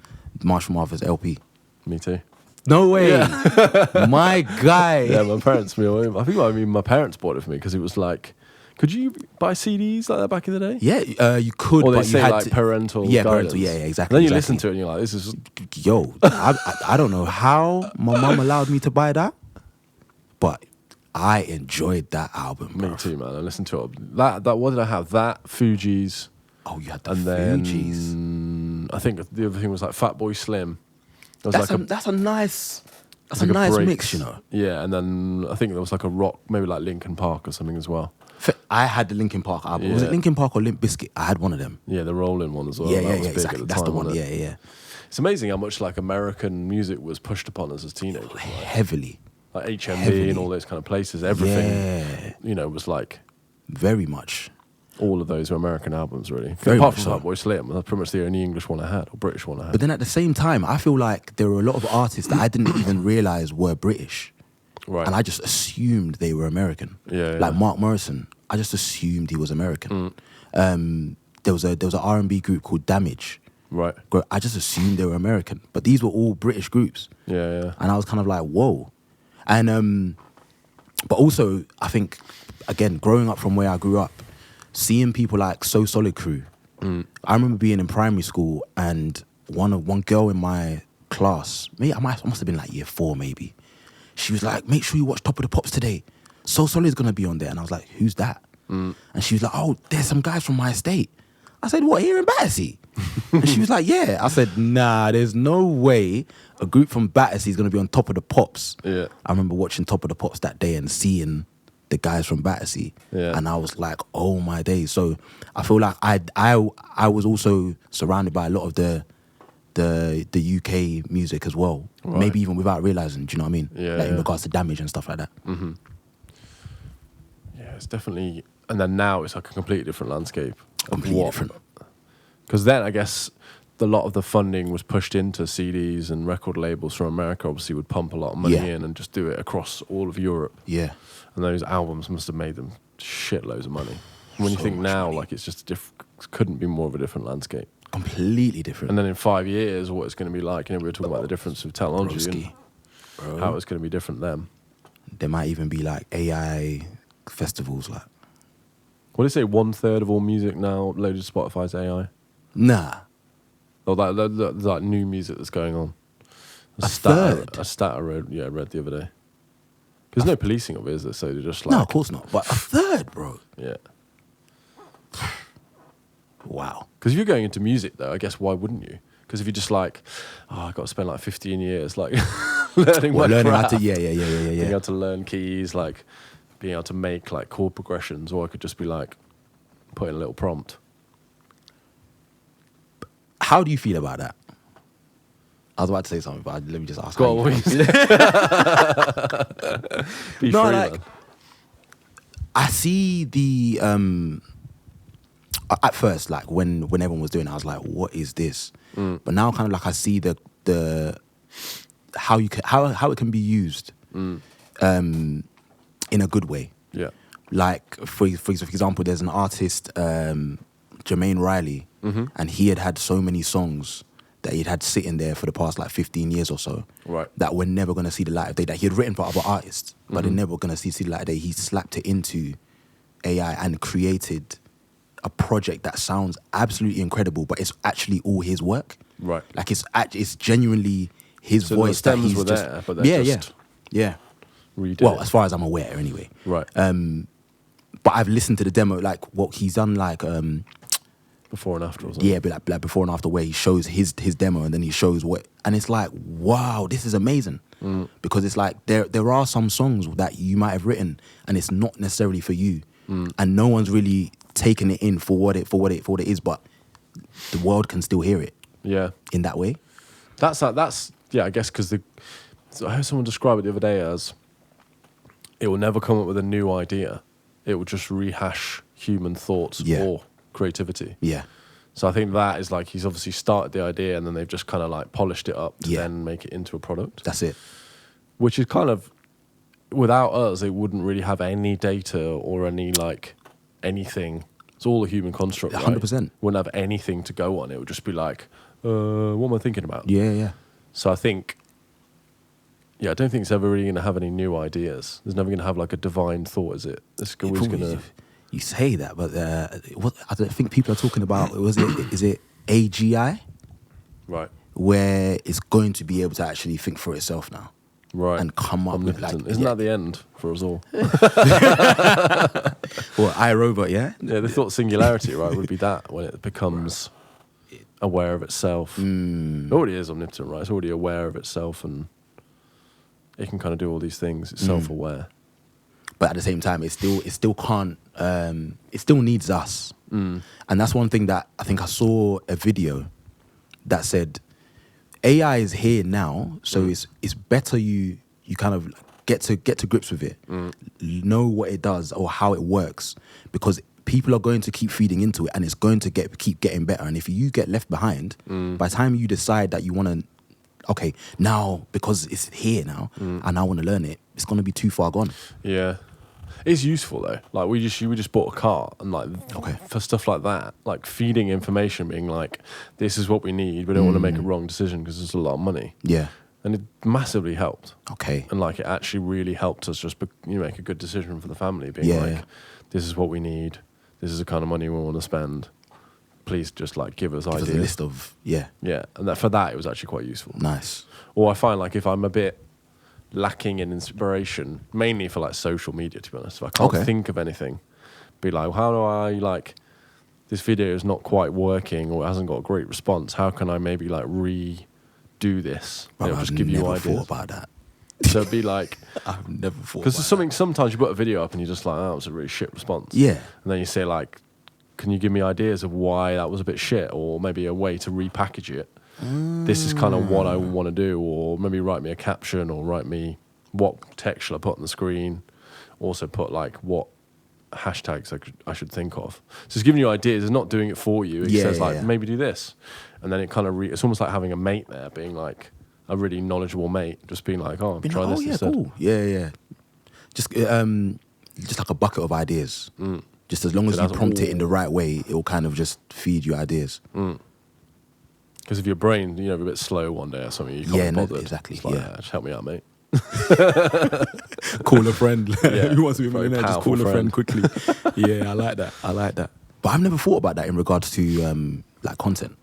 Marshall Mathers LP. Me too. No way, yeah. My guy. Yeah, my parents. My parents bought it for me because it was like. Could you buy CDs like that back in the day? Yeah, you could. Or they but say you had like parental. Yeah, guidance. parental. Yeah, exactly. And then you exactly. listen to it and you're like, this is. Yo, I don't know how my mum allowed me to buy that, but I enjoyed that album. Me bruv. too, man. I listened to it. That. What did I have? That Fugees. Oh, you had the And Fugees. then I think the other thing was like Fatboy Slim. It was That's a nice like mix, breaks. you know. Yeah, and then I think there was like a rock, maybe like Linkin Park or something as well. I had the Linkin Park album. Was Yeah. it Linkin Park or Limp Bizkit? I had one of them. Yeah, the Rolling one as well. Yeah, That yeah, was yeah, big exactly. At the That's time, the one. wasn't it? Yeah, yeah. It's amazing how much like American music was pushed upon us as teenagers. Like, Heavily. like HMV Heavily. and all those kind of places. Everything, Yeah. was like Very much. all of those were American albums, really. Very Apart much from so. Fatboy Slim, that's pretty much the only English one I had, or British one I had. But then at the same time, I feel like there were a lot of artists that I didn't even realize were British. Right. And I just assumed they were American. Yeah, Like yeah. Mark Morrison, I just assumed he was American. There was an R&B group called Damage. Right. I just assumed they were American. But these were all British groups. Yeah, yeah. And I was kind of like, whoa. And but also, I think, again, growing up from where I grew up, seeing people like So Solid Crew. I remember being in primary school and one girl in my class, maybe I must have been like year 4 maybe. She was like, make sure you watch Top of the Pops today. So Solid's gonna be on there. And I was like, who's that? And she was like, oh, there's some guys from my estate. I said, what, here in Battersea? And she was like, yeah. I said, nah, there's no way a group from Battersea is gonna be on Top of the Pops. Yeah. I remember watching Top of the Pops that day and seeing the guys from Battersea. Yeah. And I was like, oh my days. So I feel like I was also surrounded by a lot of the UK music as well. Right. Maybe even without realising, do you know what I mean? Yeah, Like in yeah. regards to Damage and stuff like that. Yeah, it's definitely, and then now it's like a completely different landscape. Completely different. Because then I guess a lot of the funding was pushed into CDs, and record labels from America obviously would pump a lot of money in and just do it across all of Europe. Yeah. And those albums must have made them shitloads of money. And when you think now, money. like it's just couldn't be more of a different landscape. Completely different. And then in 5 years, what it's going to be like, we were talking about the difference of technology and how it's going to be different then. There might even be like AI festivals, like. What do they say? 1/3 of all music now loaded to Spotify is AI. Nah. Or that new music that's going on. A third? A stat I read the other day. There's no policing of it, is there? So they're just like... No, of course not. But a third, bro. Yeah. Wow. Because if you're going into music, though, I guess why wouldn't you? Because if you're just like, I've got to spend like 15 years like learning how to... being Yeah. able to learn keys, like being able to make like chord progressions, or I could just be like putting a little prompt. How do you feel about that? I was about to say something, but let me just ask. Go on, how you feel. Be No, free, like man. I see the at first, like when everyone was doing it, I was like, what is this? But now kind of like I see the how it can be used in a good way. Yeah. Like for example, there's an artist, Jermaine Riley, and he had so many songs that he'd had sitting there for the past like 15 years or so, Right. that we're never going to see the light of day, that he had written for other artists, but they're never going to see the light of day. He slapped it into AI and created a project that sounds absolutely incredible, but it's actually all his work. Right. Like it's genuinely his So voice the that stems he's were just... there, but they're just yeah. redid Well, it. as far as I'm aware, anyway. Right. But I've listened to the demo, like what he's done, like Before and after or something. yeah, but like before and after, where he shows his demo and then he shows what, and it's like, wow, this is amazing. Because it's like there are some songs that you might have written and it's not necessarily for you, and no one's really taken it in for what it is, but the world can still hear it. Yeah. In that way. That's I guess because I heard someone describe it the other day as it will never come up with a new idea. It will just rehash human thoughts or creativity. Yeah. So I think that is like he's obviously started the idea and then they've just kind of like polished it up to then make it into a product. That's it. Which is kind of, without us, it wouldn't really have any data or any like anything. It's all a human construct, right? 100%. Wouldn't have anything to go on. It would just be like, what am I thinking about? Yeah. So I think, I don't think it's ever really going to have any new ideas. There's never going to have like a divine thought, is it? It's always going to... You say that, but what I don't think people are talking about, is it AGI? Right. Where it's going to be able to actually think for itself now. Right. And come up with like... Isn't that the end for us all? Well, iRobot, yeah? Yeah, they thought singularity, right, would be that when it becomes aware of itself. It already is omnipotent, right? It's already aware of itself and it can kind of do all these things. It's self-aware. But at the same time, it still can't... it still needs us. And that's one thing that I think I saw a video that said AI is here now, so it's better you kind of get to grips with it, know what it does or how it works, because people are going to keep feeding into it and it's going to keep getting better. And if you get left behind, by the time you decide that you want to, okay, now because it's here now and I want to learn it, it's going to be too far gone. Yeah. It's useful though. Like we just bought a car and like for stuff like that, like feeding information, being like, this is what we need. We don't want to make a wrong decision because it's a lot of money. Yeah. And it massively helped. Okay. And like it actually really helped us just make a good decision for the family, being this is what we need. This is the kind of money we want to spend. Please just like give us ideas. Give us a list of Yeah. And for that it was actually quite useful. Nice. Or I find like if I'm a bit lacking in inspiration, mainly for like social media, to be honest. If I can't think of anything, be like, well, how do I like this video is not quite working or it hasn't got a great response? How can I maybe like redo this? Bro, Just give you ideas. I've never thought about that. So it'd be like, I've never thought because there's something. Sometimes you put a video up and you're just like, oh, that was a really shit response. Yeah. And then you say like, can you give me ideas of why that was a bit shit, or maybe a way to repackage it? This is kind of what I want to do, or maybe write me a caption, or write me what text shall I put on the screen. Also put like what hashtags I should think of. So it's giving you ideas. It's not doing it for you. It says like, maybe do this. And then it kind of, it's almost like having a mate there, being like a really knowledgeable mate, just being like, oh, try this instead. Cool. Yeah. Just like a bucket of ideas. Just as long as you prompt it in the right way, it will kind of just feed you ideas. Because if your brain, a bit slow one day or something, you can't be bothered. Exactly. It's like, just help me out, mate. Call a friend. Who wants to be a millionaire? Just call a friend quickly. Yeah, I like that. But I've never thought about that in regards to like content.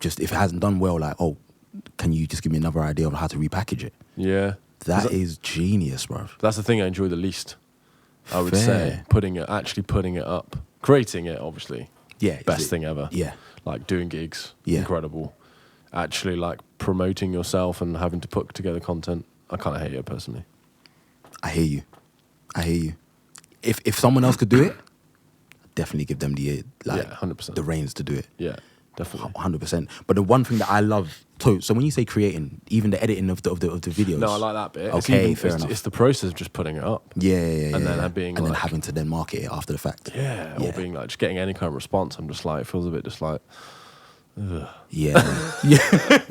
Just if it hasn't done well, like, oh, can you just give me another idea on how to repackage it? Yeah. That is genius, bro. That's the thing I enjoy the least, I would say. Actually putting it up. Creating it, obviously. Yeah. Best thing ever. Yeah. Like doing gigs. Yeah. Incredible. Actually, like promoting yourself and having to put together content. I kind of hate it personally. I hear you. If someone else could do it, I'd definitely give them the 100%. the reins to do it. Yeah, definitely. 100%. But the one thing that I love, so when you say creating, even the editing of the videos. No, I like that bit. Okay, fair enough. It's the process of just putting it up. Yeah. And then then having to then market it after the fact. Yeah, or being like just getting any kind of response. I'm just like, it feels a bit just like, ugh. Yeah.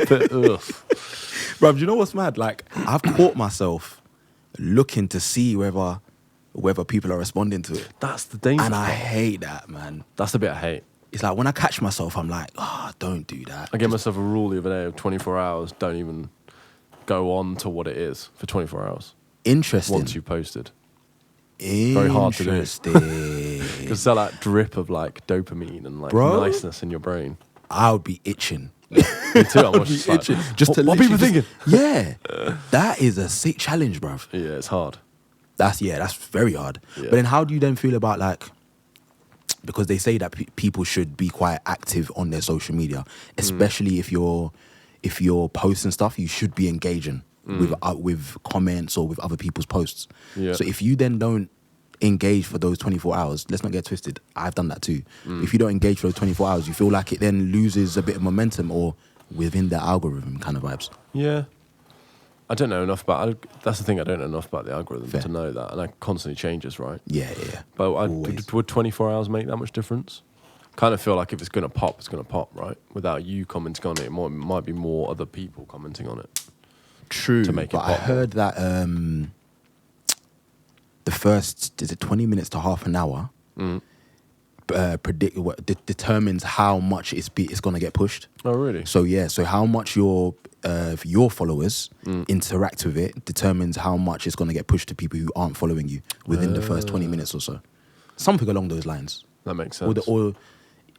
But, ugh. Bro, do you know what's mad? Like, I've caught myself looking to see whether people are responding to it. That's the danger. And I hate that, man. That's the bit I hate. It's like when I catch myself, I'm like, don't do that. I gave myself a rule the other day of 24 hours. Don't even go on to what it is for 24 hours. Interesting. Once you've posted. Very hard to do. Interesting. Because it's that drip of like dopamine and like niceness in your brain. I would be itching. Me too. I'm just like, itching. Just what people thinking? Yeah. That is a sick challenge, bruv. Yeah, it's hard. That's very hard. Yeah. But then how do you then feel about like, because they say that people should be quite active on their social media, especially if you're posting stuff, you should be engaging with comments or with other people's posts. Yeah. So if you then don't engage for those 24 hours, let's not get twisted, I've done that too. If you don't engage for those 24 hours, you feel like it then loses a bit of momentum or within the algorithm kind of vibes. Yeah. I don't know enough about that's the thing, I don't know enough about the algorithm to know that, and that constantly changes, right? Yeah. But would 24 hours make that much difference? Kind of feel like if it's going to pop, it's going to pop, right? Without you commenting on it, it might be more other people commenting on it. True, to make it pop. I heard that the first, is it 20 minutes to half an hour, determines how much it's going to get pushed. Oh, really? So how much your followers interact with it determines how much it's going to get pushed to people who aren't following you within the first 20 minutes or so. Something along those lines. That makes sense. Or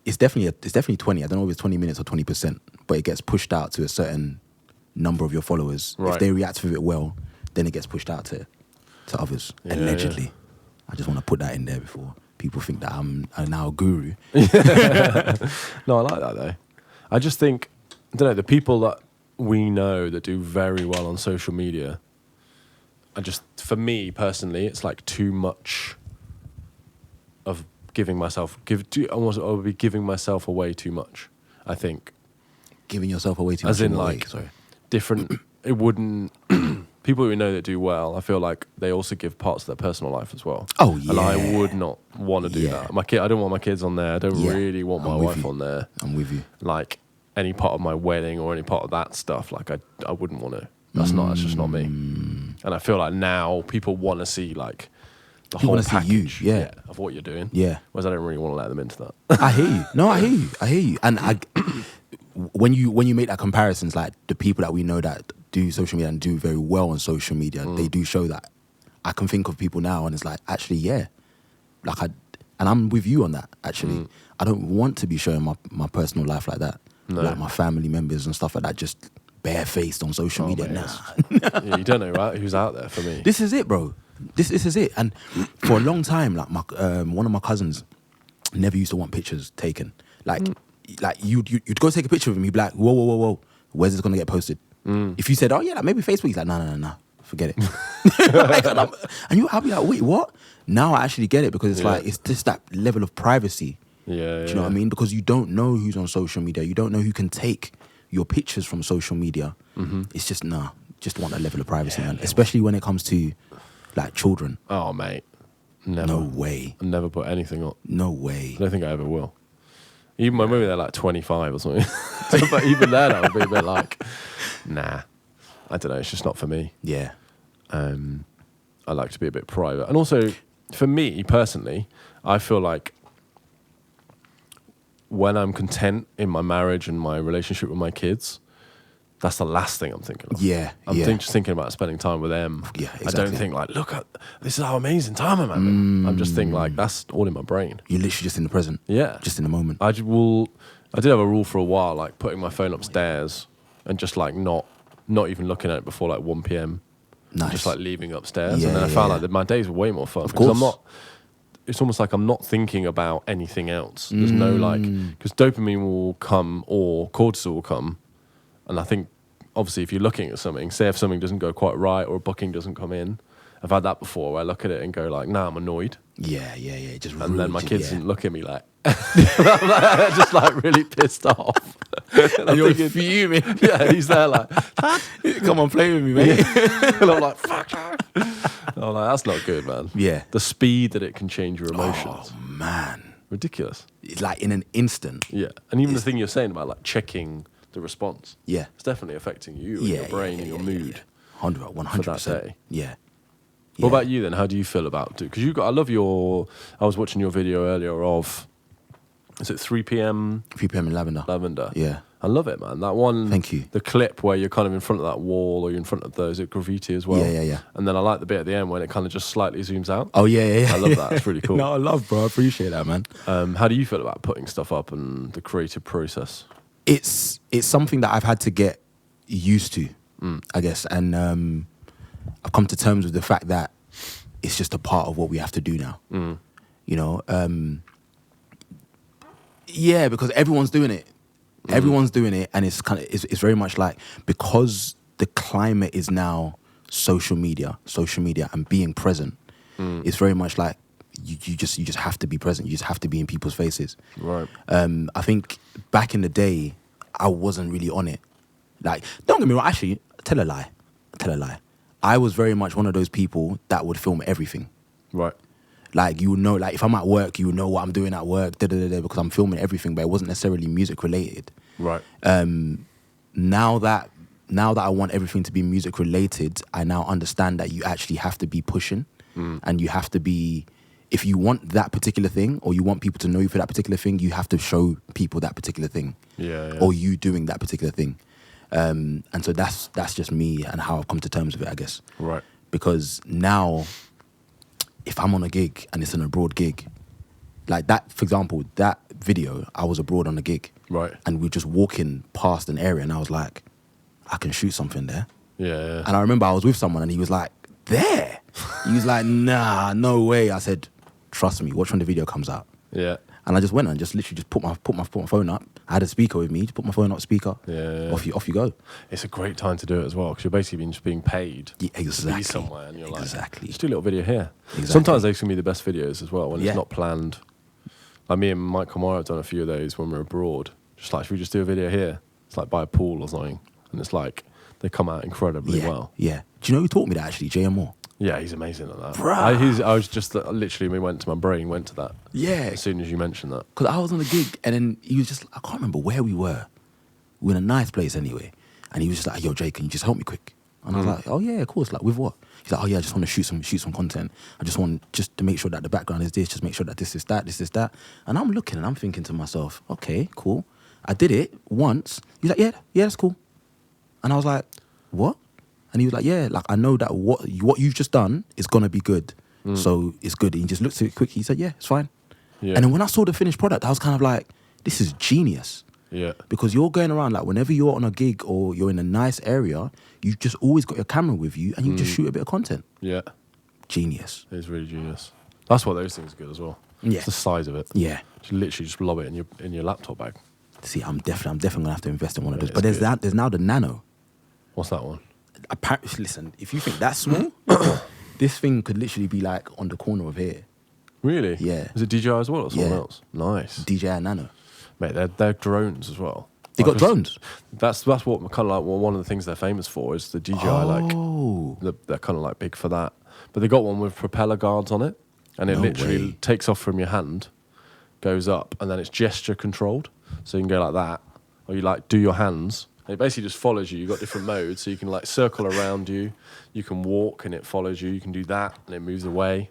it's definitely 20. I don't know if it's 20 minutes or 20%, but it gets pushed out to a certain number of your followers. Right. If they react with it well, then it gets pushed out to others, allegedly. Yeah. I just want to put that in there before people think that I'm now a guru. No, I like that though. I just think, I don't know, the people that we know that do very well on social media, for me personally, it's like too much of giving myself, I would be giving myself away too much, I think. Giving yourself away too much? As in like, different, it wouldn't, people we know that do well, I feel like they also give parts of their personal life as well. Oh, yeah. And I would not want to do that. I don't want my kids on there. I don't really want my wife on there. I'm with you. Like, any part of my wedding or any part of that stuff, like, I wouldn't want to. That's just not me. And I feel like now people want to see, like, the whole package of what you're doing. Yeah. Whereas I don't really want to let them into that. I hear you. No, I hear you. And when you make that comparisons, like the people that we know that do social media and do very well on social media, they do show that. I can think of people now and it's like, actually, yeah. Like and I'm with you on that, actually. I don't want to be showing my personal life like that. No. Like my family members and stuff like that, just barefaced on social media. Nah. Yeah, you don't know, right? Who's out there for me? This is it, bro. This is it. And for a long time, like one of my cousins never used to want pictures taken. Like you'd go take a picture of him, he'd be like, whoa, where's this gonna get posted? If you said, oh yeah, like maybe Facebook, he's like, no, forget it. I'll be like, wait, what? Now I actually get it, because it's like, it's just that level of privacy. Yeah. Do you know what I mean? Because you don't know who's on social media. You don't know who can take your pictures from social media. It's just, just want a level of privacy, man. Especially when it comes to like children. Oh, mate. Never. No way. I never put anything up. No way. I don't think I ever will. Even when maybe they're like 25 or something. But even then, I would be a bit like, nah. I don't know. It's just not for me. Yeah. I like to be a bit private. And also, for me personally, I feel like when I'm content in my marriage and my relationship with my kids, that's the last thing I'm thinking of. Yeah. I'm just thinking about spending time with them. Yeah, I exactly. don't think like, look at this is how amazing time I'm having. I'm just thinking like, that's all in my brain. You're literally just in the present. Yeah. Just in the moment. I did have a rule for a while, like putting my phone upstairs and just like not even looking at it before like 1 p.m. Nice. Just like leaving upstairs. Yeah, and then I yeah, found yeah. like that my days were way more fun. Of Because course. it's almost like I'm not thinking about anything else. There's no like, because dopamine will come or cortisol will come. And I think, obviously, if you're looking at something, say if something doesn't go quite right or a booking doesn't come in, I've had that before where I look at it and go like, nah, I'm annoyed. Yeah. Just And then my kids yeah. didn't look at me like, I'm just like really pissed off. And I'm you're thinking, fuming. yeah, he's there like, Come on, play with me, mate. and I'm like, fuck. I'm like, that's not good, man. Yeah. The speed that it can change your emotions. Oh, man. Ridiculous. It's like in an instant. Yeah. And even the thing you're saying about like checking the response. Yeah. It's definitely affecting you and your brain and your mood. 100%. For that day. Yeah. What about you then? How do you feel about it? Because I love I was watching your video earlier of, is it 3 p.m. 3 p.m. in Lavender? Yeah. I love it, man. That one. Thank you. The clip where you're kind of in front of that wall or you're in front of those graffiti as well. Yeah. And then I like the bit at the end when it kind of just slightly zooms out. Oh, yeah. I love that. It's really cool. No, I love, bro. I appreciate that, man. How do you feel about putting stuff up and the creative process? It's something that I've had to get used to, I guess. And I've come to terms with the fact that it's just a part of what we have to do now. You know? Yeah, because everyone's doing it. Everyone's doing it, and it's kind of it's very much like, because the climate is now social media, and being present. It's very much like you just have to be present. You just have to be in people's faces. Right. I think back in the day, I wasn't really on it. Like, don't get me wrong. Actually, tell a lie. I was very much one of those people that would film everything. Right. Like, you know, like if I'm at work, you know what I'm doing at work, because I'm filming everything, but it wasn't necessarily music related. Right. Now that I want everything to be music related, I now understand that you actually have to be pushing, and you have to be, if you want that particular thing, or you want people to know you for that particular thing, you have to show people that particular thing. Yeah. Or you doing that particular thing. And so that's just me and how I've come to terms with it, I guess. Right. Because now, if I'm on a gig and it's an abroad gig, like that, for example, that video, I was abroad on a gig. Right. And we're just walking past an area and I was like, I can shoot something there. Yeah. And I remember I was with someone and he was like, there? He was like, nah, no way. I said, trust me, watch when the video comes out. Yeah. And I just went and just literally just put my phone up. I had a speaker with me, just put my phone up, speaker. Yeah. Off you go. It's a great time to do it as well, because you're basically just being paid Yeah, exactly. to be somewhere, and you're Exactly. like, just do a little video here. Exactly. Sometimes those can be the best videos as well when Yeah. it's not planned. Like me and Mike Kamara have done a few of those when we're abroad. Just like, should we just do a video here? It's like by a pool or something, and it's like they come out incredibly well. Yeah. Do you know who taught me that actually? JM Moore. Yeah, he's amazing at that. Bruh. I was just literally, my brain went to that. Yeah. As soon as you mentioned that. Because I was on the gig and then he was just, I can't remember where we were. We were in a nice place anyway. And he was just like, yo, Jay, can you just help me quick? And I was like, oh yeah, of course. Like, with what? He's like, oh yeah, I just want to shoot some content. I just want to make sure that the background is this, just make sure that this is that. And I'm looking and I'm thinking to myself, okay, cool. I did it once. He's like, yeah, that's cool. And I was like, what? And he was like, yeah, like, I know that what you've just done is going to be good. So it's good. And he just looked at it quick. He said, yeah, it's fine. Yeah. And then when I saw the finished product, I was kind of like, this is genius. Yeah. Because you're going around, like, whenever you're on a gig or you're in a nice area, you've just always got your camera with you and you just shoot a bit of content. Yeah. Genius. It's really genius. That's why those things are good as well. Yeah. It's the size of it. Yeah. Just literally just lob it in your laptop bag. See, I'm definitely gonna have to invest in one of those. It's But there's good. there's now the Nano. What's that one? Apparently, listen, if you think that's small, this thing could literally be like on the corner of here. Really? Yeah. Is it DJI as well or someone Yeah. else? Nice. DJI Nano. Mate, they're drones as well. They got drones? That's what kind of like one of the things they're famous for is the DJI. Oh. They're kind of like big for that. But they got one with propeller guards on it. and it No literally way. takes off from your hand, goes up, and then it's gesture controlled. So you can go like that, or you like do your hands. And it basically just follows you. You've got different modes, so you can like circle around you. You can walk, and it follows you. You can do that, and it moves away.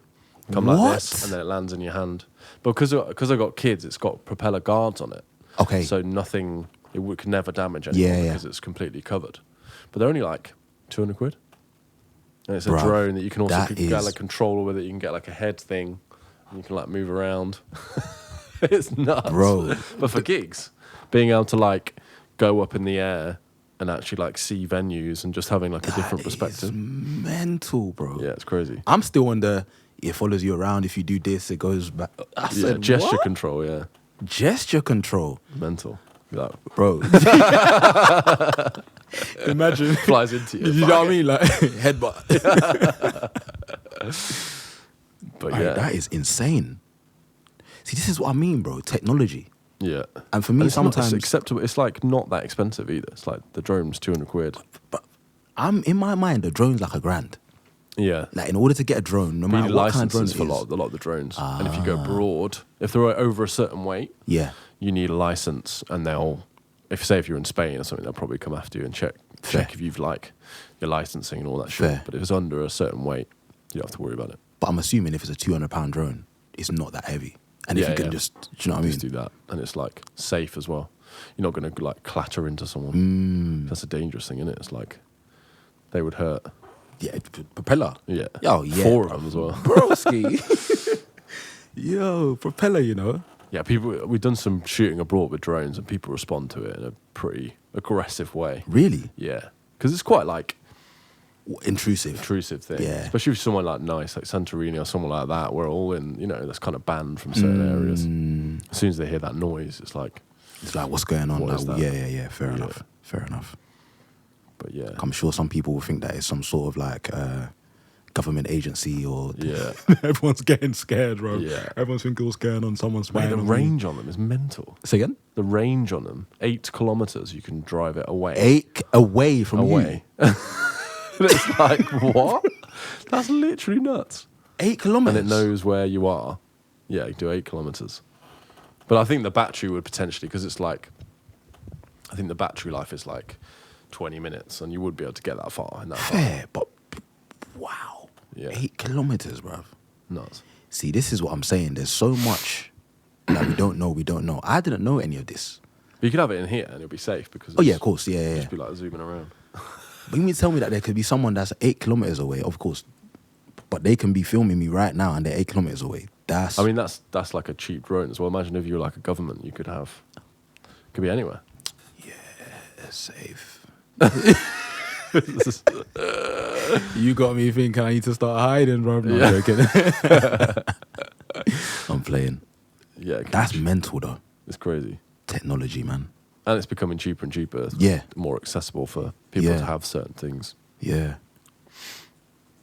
Come like this, What? and then it lands in your hand. But because I've got kids, it's got propeller guards on it. Okay. So nothing, could never damage anyone Yeah, because it's completely covered. But they're only like 200 quid. And it's a Bruv, drone that you can also that get is- like a controller with it. You can get like a head thing, and you can like move around. It's nuts, Bro. But for gigs, being able to like go up in the air and actually like see venues and just having like a different That is perspective. mental, bro. Yeah, it's crazy. I'm still on the, it follows you around. If you do this, it goes back. I Yeah, said, gesture what? control. Yeah, Gesture control. mental. Like, Bro. Imagine. flies into you. You know what I mean? Like, headbutt. But Like, yeah, that is insane. See, this is what I mean, bro. Technology. yeah. And for me, it's not- sometimes. it's acceptable. It's like not that expensive either. It's like the drone's 200 quid. But I'm in my mind, a drone's like $1,000. Yeah. Like, in order to get a drone, no You matter need what kind of drone licenses it for is, a lot of the drones. And if you go abroad, if they're over a certain weight, yeah, you need a license, and they'll, if you're in Spain or something, they'll probably come after you and check Fair. if you've like your licensing and all that Fair. shit. But if it's under a certain weight, you don't have to worry about it. but I'm assuming if it's a £200 drone, it's not that heavy. And if Yeah, you can yeah. just, do you know what I mean? Just do that, and it's like safe as well. You're not going to like clatter into someone. That's a dangerous thing, isn't it? It's like they would hurt. Yeah, propeller. Yeah. Oh, yeah. 4 of bro. them as well. Broski. Yo, propeller, you know. Yeah, we've done some shooting abroad with drones, and people respond to it in a pretty aggressive way. Really? Yeah, because it's quite like Intrusive. intrusive thing, Yeah. especially if someone like nice, like Santorini or someone like that, we're all in, that's kind of banned from certain areas. As soon as they hear that noise, it's like, It's like, what's going on? What Like, is that? yeah. Fair Yeah. enough. Fair enough. but yeah, I'm sure some people will think that it's some sort of like government agency or yeah, everyone's getting scared, bro. Yeah. Everyone's thinking what's going on. Someone's Mate, spying the on range on them is mental. Say again? The range on them, 8 kilometers, you can drive it away. 8 away from away. And it's like, what? That's literally nuts. you. 8 kilometers. And it knows where you are. Yeah, you do 8 kilometers. But I think the battery would potentially, because it's like, I think the battery life is like 20 minutes, and you would be able to get that far in that far. Fair, but wow. Yeah. 8 kilometers, bruv. Nuts. See, this is what I'm saying. There's so much that we don't know. I didn't know any of this. But you could have it in here, and it'll be safe because Oh, yeah, it's of course. Yeah. just be like zooming around. But you mean to tell me that there could be someone that's 8 kilometers away, of course, but they can be filming me right now and they're 8 kilometers away. That's I mean, that's like a cheap drone as well. Imagine if you were like a government, you could have, could be anywhere. safe. You got me thinking I need to start hiding, bro. No, I'm joking. I'm playing. Yeah, it could That's be- mental, though. it's crazy. Technology, man. And it's becoming cheaper and cheaper. Yeah. More accessible for people Yeah. to have certain things. Yeah.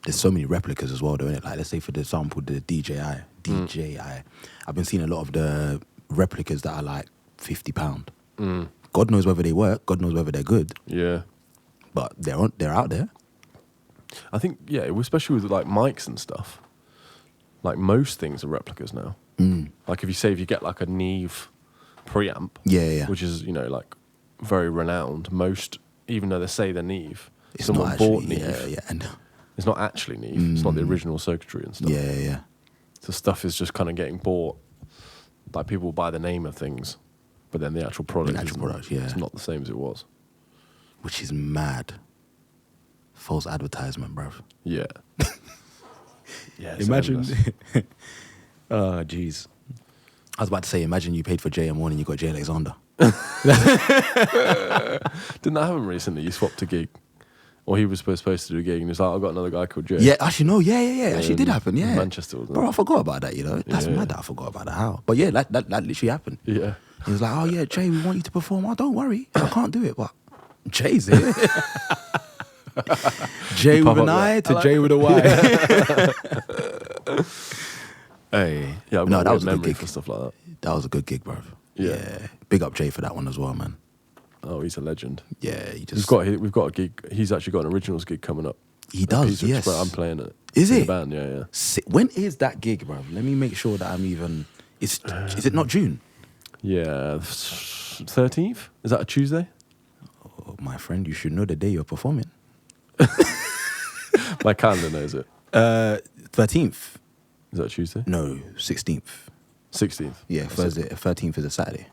There's so many replicas as well, don't it? Like, let's say, for example, the DJI. I've been seeing a lot of the replicas that are like £50. God knows whether they work. God knows whether they're good. Yeah. But they're out there. I think, yeah, especially with like mics and stuff, like most things are replicas now. Like if you get like a Neve preamp, Yeah. which is, like very renowned, most, even though they say they're Neve, It's someone not bought actually, Neve. yeah. And It's not actually Neve. It's not the original circuitry and stuff. yeah. So stuff is just kind of getting bought. Like people buy the name of things, but then the actual product, it's not the same as it was. Which is mad. False advertisement, bruv. Yeah. Yeah. it's Imagine. endless. Oh, jeez. I was about to say, imagine you paid for JM1 and you got J Alexzander. Didn't that happen recently? You swapped a gig, or he was supposed to do a gig, and he was like, "I've got another guy called Jay." Yeah, actually, no, yeah. Actually, did happen, yeah. Manchester, wasn't Bro, it? I forgot about that, That's Yeah. mad that I forgot about that. How? But yeah, that literally happened. Yeah. He was like, oh, yeah, Jay, we want you to perform. Oh, don't worry. I can't do it, but Jay's here. Jay Pop with an up I like, to hello. Jay with a Y. Hey. Yeah. I've No, got that a was a good memory gig. for stuff like that. That was a good gig, bruv. Yeah. Big up Jay for that one as well, man. Oh, he's a legend. Yeah, he We've just... got a gig. He's actually got an originals gig coming up He does, Pizza yes. Express, I'm playing it. Is in it? the band, yeah. When is that gig, bro? Let me make sure that I'm even. Is it not June? Yeah, 13th? Is that a Tuesday? Oh, my friend, you should know the day you're performing. My calendar knows it. 13th. Is that a Tuesday? No, 16th. 16th. Yeah, Thursday. 13th is a Saturday.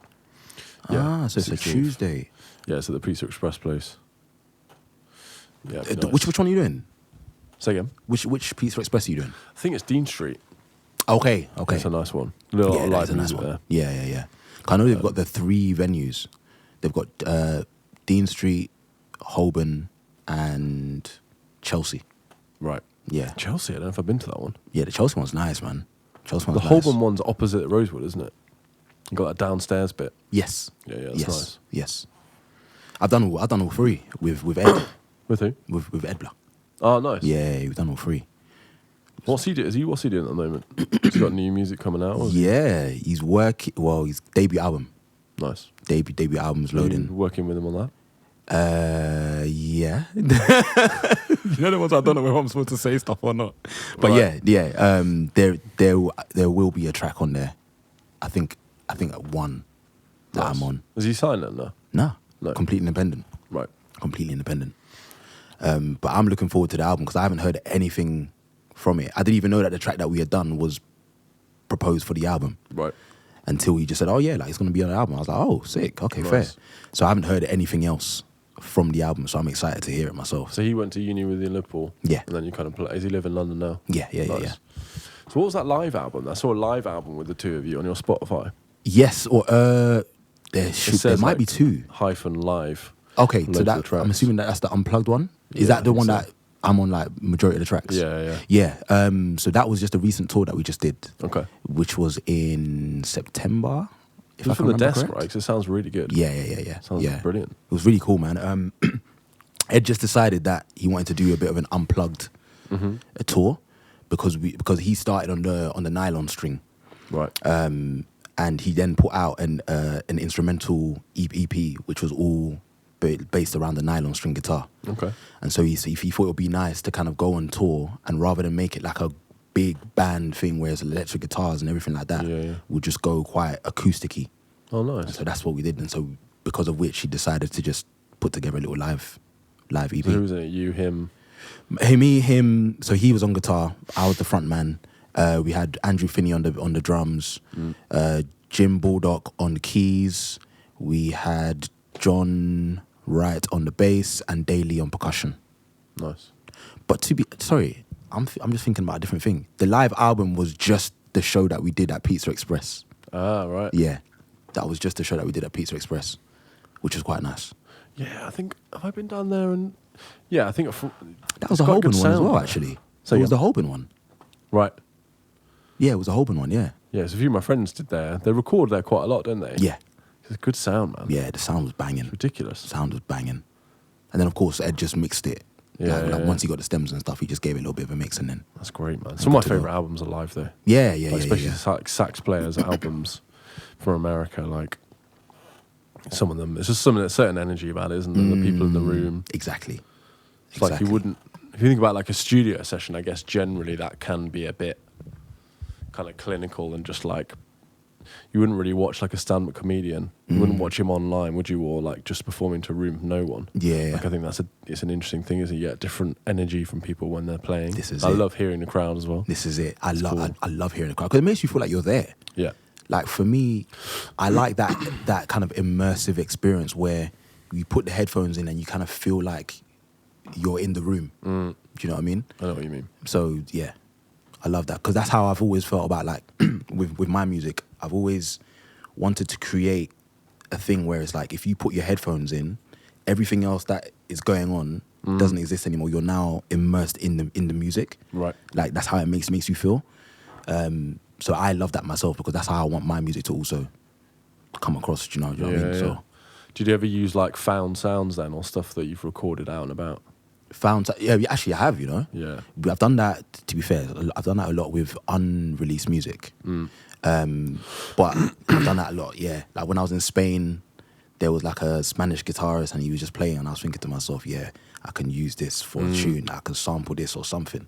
Yeah, So it's a 16th. Tuesday. Yeah, it's at the Pizza Express place. Yeah, it'd be nice. Which one are you doing? Say again? Which Pizza Express are you doing? I think it's Dean Street. Okay. That's a nice one. A little Yeah, live that's a nice music one. there. Yeah. I know they've got the 3 venues. They've got Dean Street, Holborn, and Chelsea. Right. Yeah. Chelsea, I don't know if I've been to that one. Yeah, the Chelsea one's nice, man. The Holborn one's opposite Rosewood, isn't it? You got that downstairs bit. Yes. Yeah, that's nice. Yes. I've done all 3 with Ed. With who? with Edbler. Oh, nice. Yeah, we've done all 3. What's he doing? What's he doing at the moment? He's got new music coming out. Yeah, he's working. Well, his debut album. Nice. Debut album's Are you loading. working with him on that? Yeah. You know the ones I don't know if I'm supposed to say stuff or not. But Right. yeah. There will be a track on there. I think one that Nice. I'm on. Is he signed then? No. Nah, No. completely independent. Right. Completely independent. But I'm looking forward to the album because I haven't heard anything from it. I didn't even know that the track that we had done was proposed for the album Right. until he just said, "Oh yeah, like it's gonna be on the album." I was like, "Oh, sick. Okay, Nice. fair." So I haven't heard anything else from the album, so I'm excited to hear it myself. So he went to uni with you in Liverpool. Yeah. And then you kind of play. Does he live in London now? Yeah. Nice. So what was that live album? I saw a live album with the 2 of you on your Spotify. Yes, or there says, might like, be 2. Hyphen live. Okay, loads so of the that tracks. I'm assuming that that's the unplugged one. Is Yeah, that the I think one so. that I'm on like majority of the tracks? Yeah. Yeah. So that was just a recent tour that we just did, Okay. which was in September. If It was I from can the remember desk, correct. right? 'Cause it sounds really good. Yeah. Sounds brilliant. It was really cool, man. Ed just decided that he wanted to do a bit of an unplugged a tour because he started on the nylon string, Right. and he then put out an instrumental EP which was all based around the nylon string guitar. Okay. And so he thought it would be nice to kind of go on tour and rather than make it like a big band thing where it's electric guitars and everything like that, Yeah. we'll just go quite acousticy. Oh, And nice. so that's what we did. And so because of which he decided to just put together a little live EP. So who was in it? You, him? Him. So he was on guitar. I was the front man. We had Andrew Finney on the drums. Jim Baldock on the keys. We had John Wright on the bass and Daly on percussion. Nice. But I'm just thinking about a different thing. The live album was just the show that we did at Pizza Express. Ah, right. Yeah, that was just the show that we did at Pizza Express, which was quite nice. Yeah, I think, have I been down there and... Yeah, I think... That was the Holborn one as well, actually. So It was the Holborn one. Right. Yeah, it was the Holborn one, yeah. Yeah, so a few of my friends did there. They record there quite a lot, don't they? Yeah. It's a good sound, man. Yeah, the sound was banging. Ridiculous. Sound was banging. And then, of course, Ed just mixed it. Yeah. Once he got the stems and stuff, he just gave it a little bit of a mix and then... That's great, man. Some of my to go. favourite albums are live, though. Yeah. Especially like sax players' albums from America, like some of them. It's just a certain energy about it, isn't there? The people in the room. Exactly. It's like you wouldn't... If you think about like a studio session, I guess generally that can be a bit kind of clinical and just like... You wouldn't really watch like a stand-up comedian. You wouldn't watch him online, would you? Or like just performing to a room with no one. Yeah. Like I think it's an interesting thing, is you get different energy from people when they're playing. This is I it. love hearing the crowd as well. This is it. I cool. love hearing the crowd because it makes you feel like you're there. Yeah. Like for me, I like that kind of immersive experience where you put the headphones in and you kind of feel like you're in the room. Do you know what I mean? I know what you mean. So yeah, I love that because that's how I've always felt about like with my music. I've always wanted to create a thing where it's like if you put your headphones in, everything else that is going on doesn't exist anymore. You're now immersed in the music. Right. Like that's how it makes you feel. So I love that myself because that's how I want my music to also come across. Do you know what I mean? Yeah. So Did you ever use like found sounds then, or stuff that you've recorded out and about? actually I have, you know. Yeah. But I've done that, to be fair, I've done that a lot with unreleased music. But I've done that a lot, yeah. Like when I was in Spain, there was like a Spanish guitarist and he was just playing and I was thinking to myself, yeah, I can use this for a tune, I can sample this or something.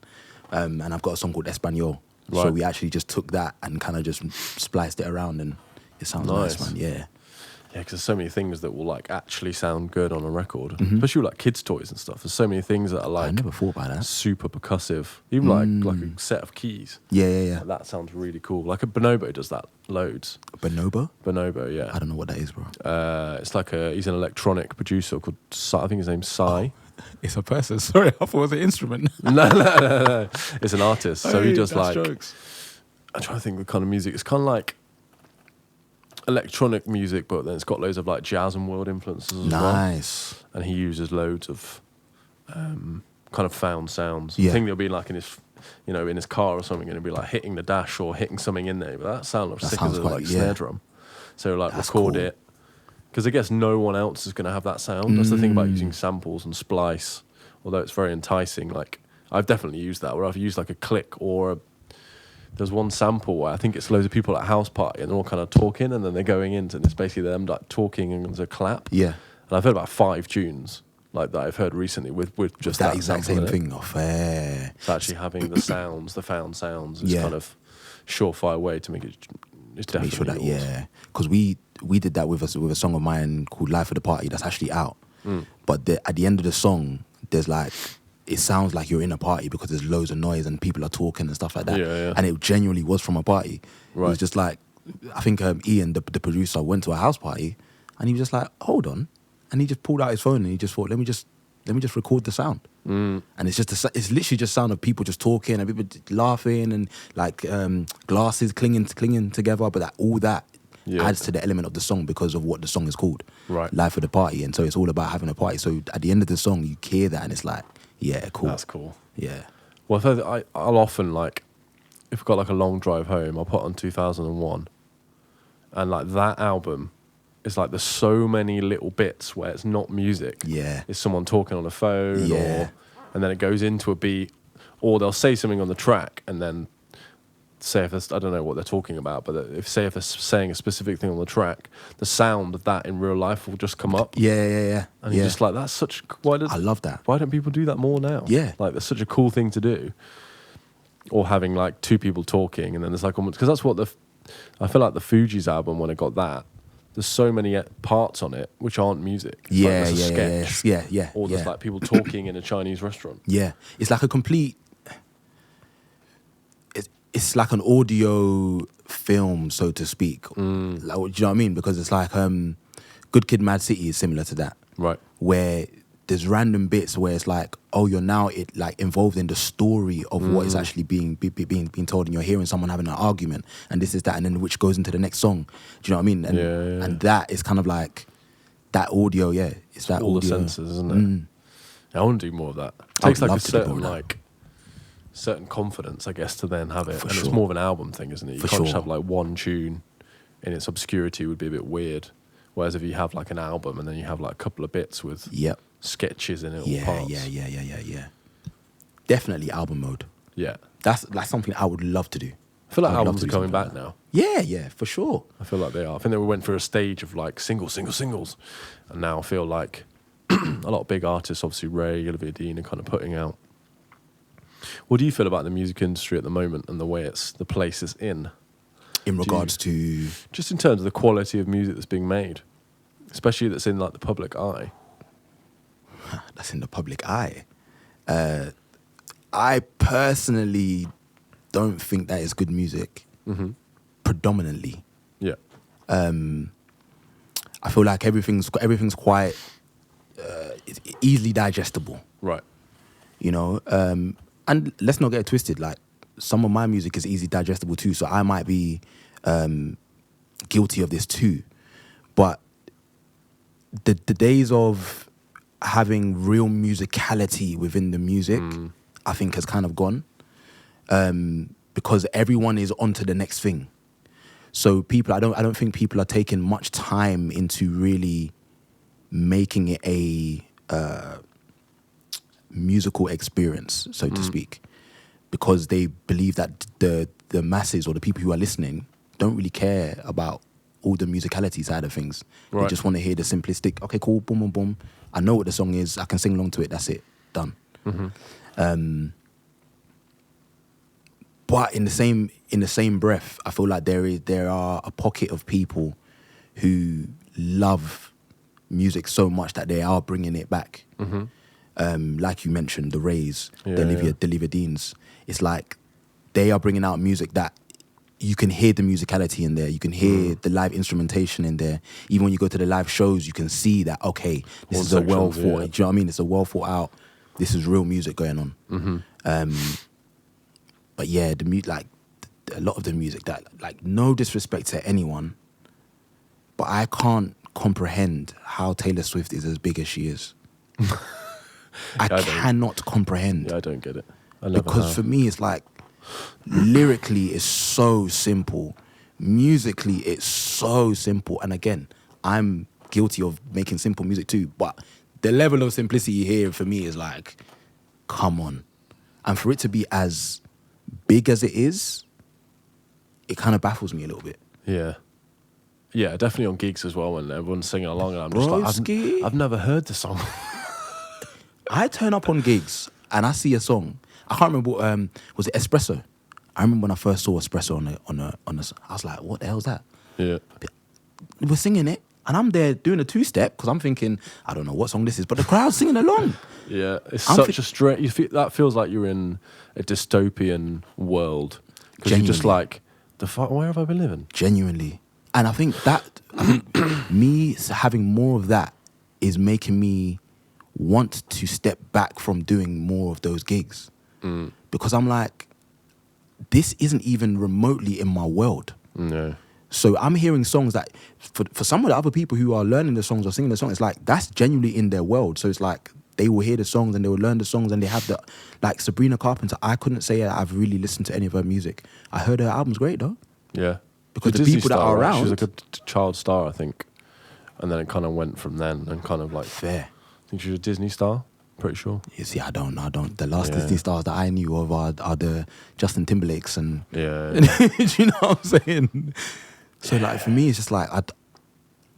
And I've got a song called Espanol. So Right. we actually just took that and kind of just spliced it around, and it sounds nice, man. Yeah. Yeah, because there's so many things that will like actually sound good on a record, especially with like kids' toys and stuff. There's so many things that are I like never thought about that. super percussive, even like a set of keys. Yeah. Like, that sounds really cool. Like a bonobo does that loads. Bonobo? Bonobo, yeah. I don't know what that is, bro. It's like he's an electronic producer called I think his name's Sai. It's a person. Sorry, I thought it was an instrument. No. It's an artist. So he does that's like jokes. I'm trying to think of the kind of music. It's kind of like electronic music, but then it's got loads of like jazz and world influences as well. Nice. And he uses loads of kind of found sounds. Yeah. I think they'll be like in his, in his car or something, and it'll be like hitting the dash or hitting something in there. But that sounds That sick sounds as a quite- like yeah. snare drum. So like That's record cool. it, because I guess no one else is going to have that sound. That's the thing about using samples and splice. Although it's very enticing, like I've definitely used that, where I've used like a click or there's one sample where I think it's loads of people at a house party and they're all kind of talking, and then they're going in and it's basically them like talking and there's a clap. Yeah. And I've heard about 5 tunes like that I've heard recently with just That that exact sample same in it. thing. Oh, fair. So actually having the sounds, the found sounds, is Yeah. kind of surefire way to make it. It's definitely Make sure that, yours. yeah. Because we did that with a song of mine called Life of the Party that's actually out. But at the end of the song, there's like, it sounds like you're in a party because there's loads of noise and people are talking and stuff like that. Yeah. And it genuinely was from a party. It Right. was just like, I think Ian, the producer, went to a house party and he was just like, hold on. And he just pulled out his phone and he just thought, let me just record the sound. And it's just it's literally just sound of people just talking and people laughing and like glasses clinging together. But all that Yeah. adds to the element of the song because of what the song is called. Right. Life of the Party. And so it's all about having a party. So at the end of the song, you hear that and it's like, yeah, cool. That's cool. Yeah. Well, I'll often like, if I've got like a long drive home, I'll put on 2001, and like that album is like there's so many little bits where it's not music. Yeah. It's someone talking on a phone, Yeah. and then it goes into a beat, or they'll say something on the track, and then say if I don't know what they're talking about, but if they're saying a specific thing on the track, the sound of that in real life will just come up. Yeah. And you're just like, that's such. I love that. Why don't people do that more now? Yeah. Like, that's such a cool thing to do. Or having like 2 people talking, and then there's like almost, because that's what I feel like the Fugees album, when it got that, there's so many parts on it which aren't music. It's like Yeah, there's a sketch. yeah. Or there's like people talking in a Chinese restaurant. Yeah, it's like a complete. It's like an audio film, so to speak. Like, do you know what I mean? Because it's like Good Kid, Mad City is similar to that, Right. where there's random bits where it's like, oh, you're now involved in the story of what is actually being told, and you're hearing someone having an argument, and this is that, and then which goes into the next song. Do you know what I mean? And, Yeah. and that is kind of like that audio. Yeah, it's that All audio. the senses, isn't it? I want to do more of that. It I takes would like a love to do more certain of that. like certain confidence, I guess, to then have it. For and sure. it's more of an album thing, isn't it? You For can't just sure. have like one tune in its obscurity, would be a bit weird. Whereas if you have like an album and then you have like a couple of bits with Yep. sketches in it or Yeah, parts. yeah. Definitely album mode. Yeah. That's something I would love to do. I feel like I'd love albums to are do coming something back like now. Yeah, for sure. I feel like they are. I think they went through a stage of like singles. And now I feel like a lot of big artists, obviously Ray, Olivia Dean, are kind of putting out. What do you feel about the music industry at the moment and the way the place it's in? In regards to Just in terms of the quality of music that's being made, especially that's in like the public eye. that's in the public eye. I personally don't think that is good music. Predominantly, Yeah. I feel like everything's quite it's easily digestible. Right. You know, and let's not get it twisted. Like, some of my music is easy digestible too, so I might be guilty of this too. But the days of having real musicality within the music, I think, has kind of gone, because everyone is onto the next thing. So I don't think people are taking much time into really making it a musical experience, so to speak, because they believe that the masses or the people who are listening don't really care about all the musicality side of things. They Right. just want to hear the simplistic. Okay, cool, boom, boom, boom. I know what the song is. I can sing along to it. That's it. Done. But in the same breath, I feel like there are a pocket of people who love music so much that they are bringing it back. Like you mentioned, the Rays, the Olivia Deans. It's like they are bringing out music that you can hear the musicality in there. You can hear the live instrumentation in there. Even when you go to the live shows, you can see that, okay, this All is a well sections, thought. Do you know what I mean? It's a well thought out. This is real music going on. But yeah, a lot of the music that, like, no disrespect to anyone, but I can't comprehend how Taylor Swift is as big as she is. I cannot comprehend. Yeah, I don't get it. I never Because have. for me, it's like, lyrically, it's so simple. Musically, it's so simple. And again, I'm guilty of making simple music too, but the level of simplicity here for me is like, come on. And for it to be as big as it is, it kind of baffles me a little bit. Yeah. Yeah, definitely on gigs as well when everyone's singing along and I'm just Broski. like, I've never heard the song. I turn up on gigs and I see a song. I can't remember what, was it Espresso? I remember when I first saw Espresso on a, I was like, what the hell's that? Yeah. We're singing it and I'm there doing a two-step because I'm thinking, I don't know what song this is, but the crowd's singing along. Yeah, it's such a strange. That feels like you're in a dystopian world because you're just Genuinely. like, the fuck. Where have I been living? Genuinely. And I think me having more of that is making me want to step back from doing more of those gigs. Because I'm like, this isn't even remotely in my world. No. So I'm hearing songs that, for some of the other people who are learning the songs or singing the songs, it's like, that's genuinely in their world. So it's like, they will hear the songs and they will learn the songs and they have the, like Sabrina Carpenter, I couldn't say that I've really listened to any of her music. I heard her album's great though. Yeah. Because the Disney people that star, are right? around. She was like a child star, I think. And then it kind of went from then and kind of like, Fair. I think she was a Disney star, pretty sure. You see, I don't. The last Yeah. Disney stars that I knew of are the Justin Timberlakes and Yeah. do you know what I'm saying? So like for me, it's just like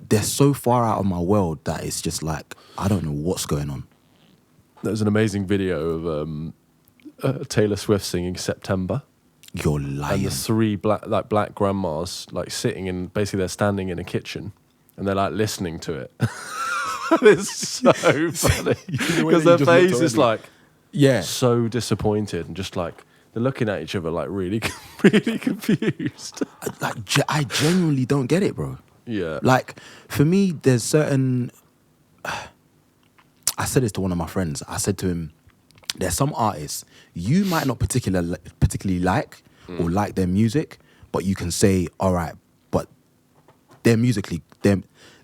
they're so far out of my world that it's just like I don't know what's going on. There's an amazing video of Taylor Swift singing September. You're And lying. the three black grandmas like sitting in, basically they're standing in a kitchen and they're like listening to it. It's so funny because their face is like Yeah, so disappointed and just like they're looking at each other like really really confused. I genuinely don't get it, bro. Yeah. Like for me, there's certain. I said this to one of my friends. I said to him, "There's some artists you might not particularly like or like their music, but you can say, all right, but they're musically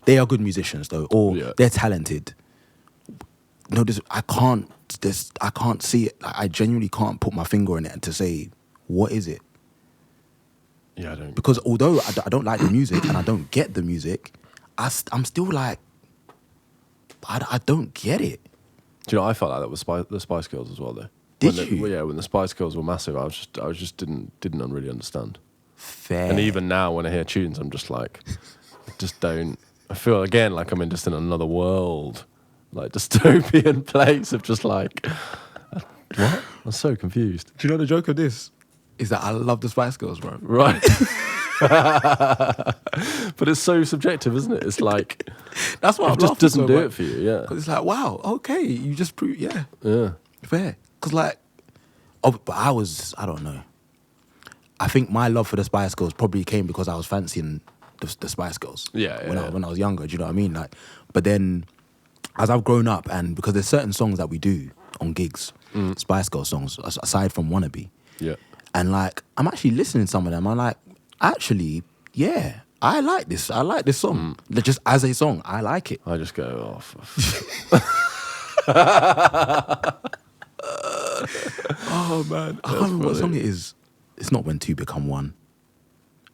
they are good musicians though, or they're talented." No, I can't see it. Like, I genuinely can't put my finger on it to say what is it. Yeah, I don't. Because although I don't like the music and I don't get the music, I'm still like, I don't get it. Do you know, I felt like that with the Spice Girls as well, though. Did when you? Yeah, when the Spice Girls were massive, I just didn't really understand. Fair. And even now, when I hear tunes, I'm just like, just don't. I feel again like I'm just in another world, like dystopian place of just like, what? I'm so confused. Do you know the joke of this? Is that I love the Spice Girls, bro. Right. But it's so subjective, isn't it? It's like That's why it just doesn't do it for you. Yeah. Because it's like, wow, okay, you just prove, yeah, Yeah. fair. Because like, but I don't know. I think my love for the Spice Girls probably came because I was fancying the Spice Girls. Yeah, When I was younger, do you know what I mean? Like, but then as I've grown up, and because there's certain songs that we do on gigs, Spice Girls songs, aside from Wannabe. Yeah. And like, I'm actually listening to some of them. I'm like, actually, yeah, I like this. I like this song. Just as a song, I like it. I just go off. Oh man, I can't remember what song it is. It's not When Two Become One.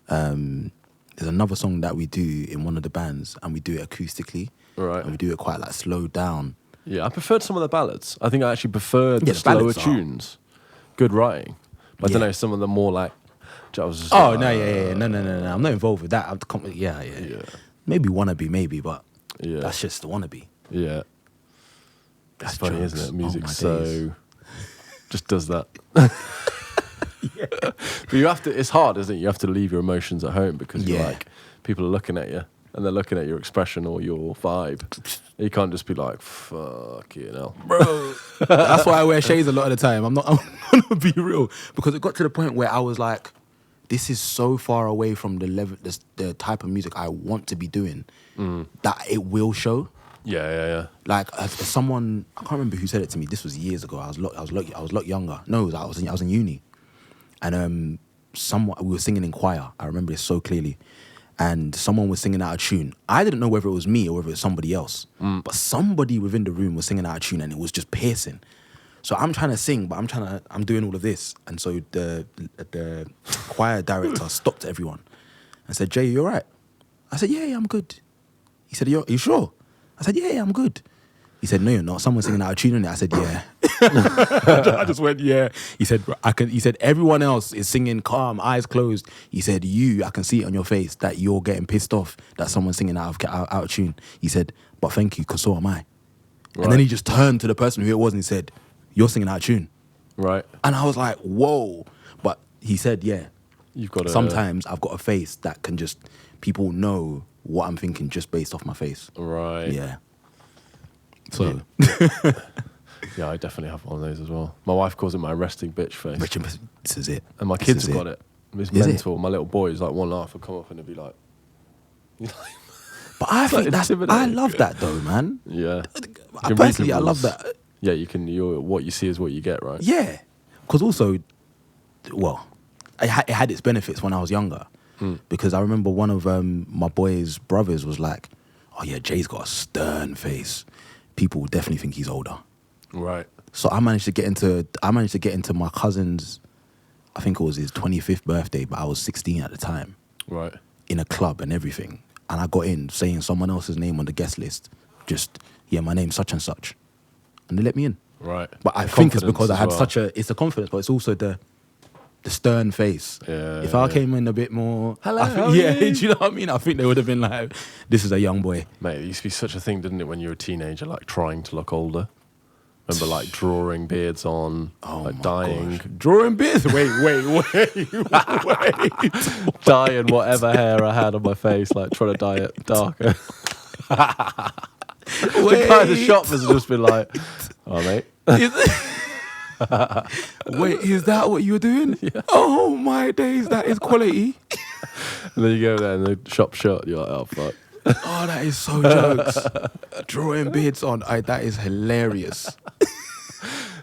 There's another song that we do in one of the bands, and we do it acoustically. Right. And we do it quite like slowed down. Yeah, I preferred some of the ballads. I think I actually preferred Yeah, the the ballads slower are- tunes. Good writing. But I don't Yeah. know, some of the more like I was just Oh like, no, yeah. No. I'm not involved with that. Yeah. Maybe wannabe, maybe, but that's just the wannabe. Yeah. It's That's funny, jokes. isn't it? Oh, Music my so days. just does that. But you have to. It's hard, isn't it? You have to leave your emotions at home because you're like, people are looking at you and they're looking at your expression or your vibe. You can't just be like, "Fuck you know, Bro. That's why I wear shades a lot of the time. I'm gonna be real, because it got to the point where I was like, this is so far away from the level, the type of music I want to be doing, that it will show. Yeah. Like someone, I can't remember who said it to me. This was years ago. I was a lot younger. No, I was in uni, and we were singing in choir. I remember this so clearly, and someone was singing out of tune. I didn't know whether it was me or whether it was somebody else, but somebody within the room was singing out of tune, and it was just piercing. So I'm trying to sing, but I'm doing all of this, and so the choir director stopped everyone and said, "Jay, you all right?" I said, "Yeah, I'm good." He said, "You sure?" I said, "Yeah, I'm good." He said, "No, you're not. Someone's singing out of tune on it." I said, "Yeah." I just went, "Yeah." He said, He said, "Everyone else is singing calm, eyes closed." He said, I can see it on your face that you're getting pissed off that someone's singing out of tune." He said, "But thank you, because so am I." Right. And then he just turned to the person who it was and he said, "You're singing out of tune." Right. And I was like, "Whoa!" But he said, "Yeah, You've got sometimes I've got a face that can just people know what I'm thinking just based off my face." Right. Yeah. So. Yeah, I definitely have one of those as well. My wife calls it my resting bitch face. This is it. And my kids have got it. It's mental. My little boy is like, one laugh will come up and he'll be like... But I think I love that though, man. Yeah. Personally, I love that. Yeah, what you see is what you get, right? Yeah. Because also, well, it had its benefits when I was younger. Because I remember one of my boy's brothers was like, "Oh yeah, Jay's got a stern face. People will definitely think he's older." Right. So I managed to get into my cousin's, I think it was his 25th birthday, but I was 16 at the time. Right. In a club and everything. And I got in saying someone else's name on the guest list. Just, "Yeah, my name's such and such." And they let me in. Right. But I think it's because I had it's the confidence, but it's also the stern face. Yeah. If I came in a bit more... Hello, do you know what I mean? I think they would have been like, "This is a young boy." Mate, it used to be such a thing, didn't it, when you were a teenager, like trying to look older? Remember, like, drawing beards on, like dyeing. Gosh. Drawing beards? Wait. Dyeing whatever hair I had on my face, like trying to dye it darker. The guy at the shop has just been like, "Oh, mate." Wait, is that what you were doing? Yeah. Oh my days, that is quality. And then you go there and the shop's shut. You're like, "Oh, fuck." Oh, that is so jokes. Drawing beards on, that is hilarious.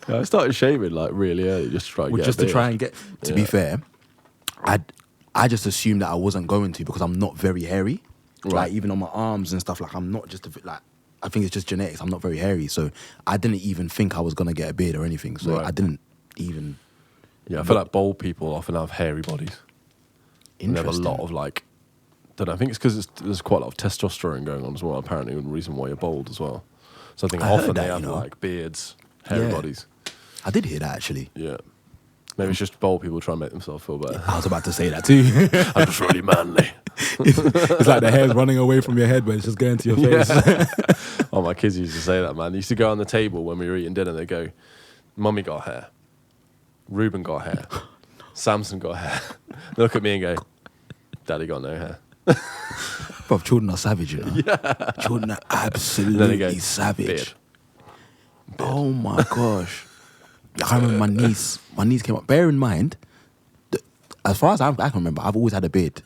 Yeah, I started shaving like really early just to try and get To be fair, I just assumed that I wasn't going to because I'm not very hairy. Right. Like even on my arms and stuff, like I'm not just I think it's just genetics. I'm not very hairy, so I didn't even think I was gonna get a beard or anything. So I didn't even. Yeah, I feel like bald people often have hairy bodies. And they have a lot of like, don't know. I think it's because there's quite a lot of testosterone going on as well. Apparently, the reason why you're bald as well. So I think often they have like beards, hairy bodies. I did hear that actually. Yeah. Maybe it's just bald people trying to make themselves feel better. I was about to say that too. I'm just really manly. It's like the hair's running away from your head, but it's just going to your face. Yeah. Oh, my kids used to say that, man. They used to go on the table when we were eating dinner. They go, "Mummy got hair. Ruben got hair. Samson got hair." They look at me and go, "Daddy got no hair." Bro, children are savage, you know. Yeah. Children are absolutely savage. Beard. Oh my gosh. I remember my niece came up. Bear in mind, as far as I can remember, I've always had a beard.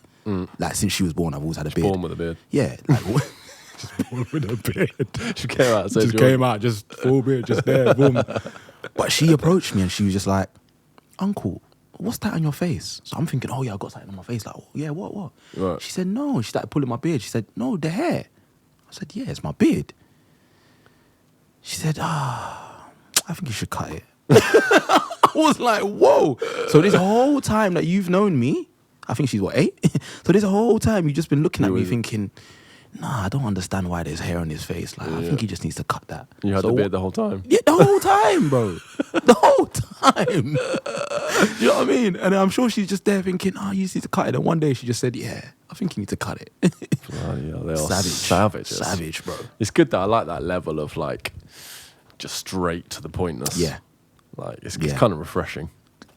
Like since she was born, I've always had a beard. Born with a beard. Yeah. Like, just born with a beard. She came out. Just full beard, just there, boom. But she approached me and she was just like, "Uncle, what's that on your face?" So I'm thinking, "Oh yeah, I got something on my face." Like, "Oh yeah, what?" Right. She said, "No." She started pulling my beard. She said, "No, the hair." I said, "Yeah, it's my beard." She said, I think you should cut it. I was like, whoa. So this whole time that you've known me, I think she's what, 8? So this whole time you've just been looking at me thinking, nah, I don't understand why there's hair on his face. Like, I think he just needs to cut that. You had So the beard the whole time. Yeah, the whole time, bro. The whole time. You know what I mean? And I'm sure she's just there thinking, oh, you just need to cut it. And one day she just said, yeah, I think you need to cut it. Bloody hell, they are savages. Savage, bro. It's good that I like that level of like just straight to the pointness. Yeah. Like it's kind of refreshing.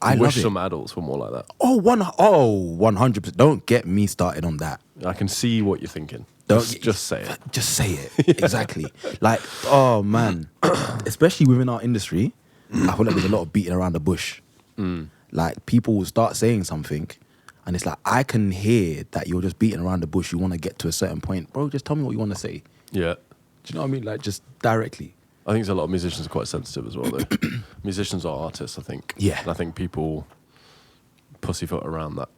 I wish love it. some adults were more like that. 100%. Don't get me started on that. I can see what you're thinking. Just say it. Just say it. Exactly. Like, oh man. Especially within our industry, I feel like there's a lot of beating around the bush. Like, people will start saying something, and it's like, I can hear that you're just beating around the bush. You want to get to a certain point. Bro, just tell me what you want to say. Yeah. Do you know what I mean? Like, just directly. I think there's a lot of musicians are quite sensitive as well, though. Musicians are artists, I think. Yeah. And I think people pussyfoot around that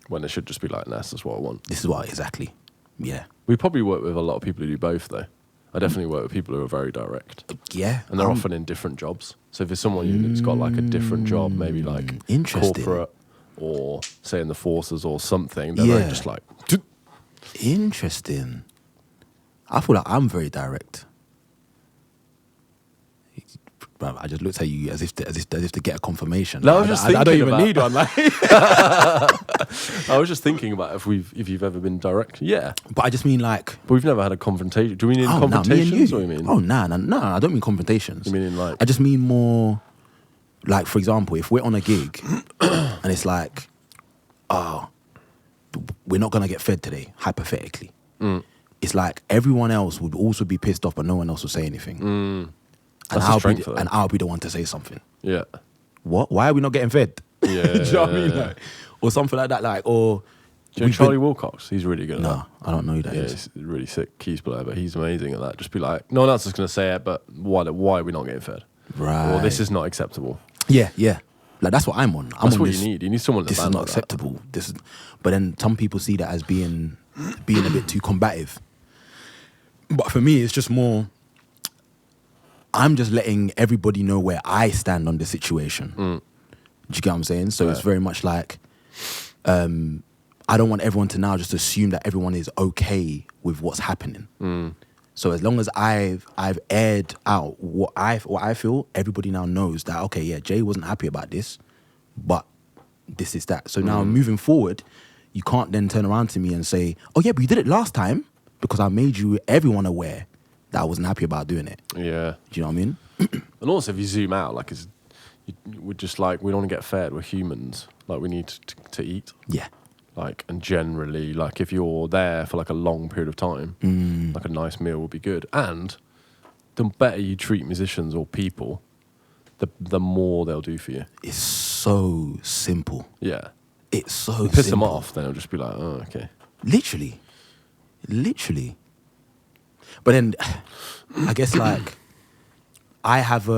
when it should just be like, nah, this is what I want. This is what, exactly. Yeah. We probably work with a lot of people who do both, though. I definitely work with people who are very direct. Yeah. And they're often in different jobs. So if there's someone who's got like a different job, maybe like Interesting. corporate or say in the forces or something, they're very just like... Interesting. I feel like I'm very direct. Bruv, I just looked at you as if to get a confirmation. No, I was just thinking I don't even about- need one. Like. I was just thinking about if you've ever been direct. Yeah. But I just mean like... But we've never had a confrontation. Do we mean Nah, me and confrontations you. or you mean? Oh, nah, I don't mean confrontations. You mean in like... I just mean more... Like, for example, if we're on a gig and it's like, oh, we're not going to get fed today, hypothetically. It's like everyone else would also be pissed off, but no one else would say anything. That's a strength, though. And I'll be the one to say something. Yeah. What? Why are we not getting fed? Yeah. Do you know what I mean? Like, or something like that. Like, or... Do you know Charlie Wilcox? He's really good at that. No, I don't know who that Yeah, is. he's a really sick keys player, but he's amazing at that. Just be like, no one else is going to say it, but why are we not getting fed? Right. Or this is not acceptable. Yeah. Like, that's what I'm on. That's on what this, you need. You need someone in the This is band not like that. acceptable. This is... But then some people see that as being a bit too combative. But for me, it's just more... I'm just letting everybody know where I stand on the situation. Do you get what I'm saying? So it's very much like, I don't want everyone to now just assume that everyone is okay with what's happening. So as long as I've aired out what I feel, everybody now knows that, okay, yeah, Jay wasn't happy about this, but this is that. So now moving forward, you can't then turn around to me and say, oh yeah, but you did it last time because I made everyone aware that I wasn't happy about doing it. Yeah. Do you know what I mean? And also, if you zoom out, like, we're just like, we don't want to get fed. We're humans. Like, we need to eat. Yeah. Like, and generally, like, if you're there for like a long period of time, like a nice meal will be good. And the better you treat musicians or people, the more they'll do for you. It's so simple. Yeah. It's so simple. You piss them off, then it'll just be like, oh, okay. Literally. But then, I guess, like, I have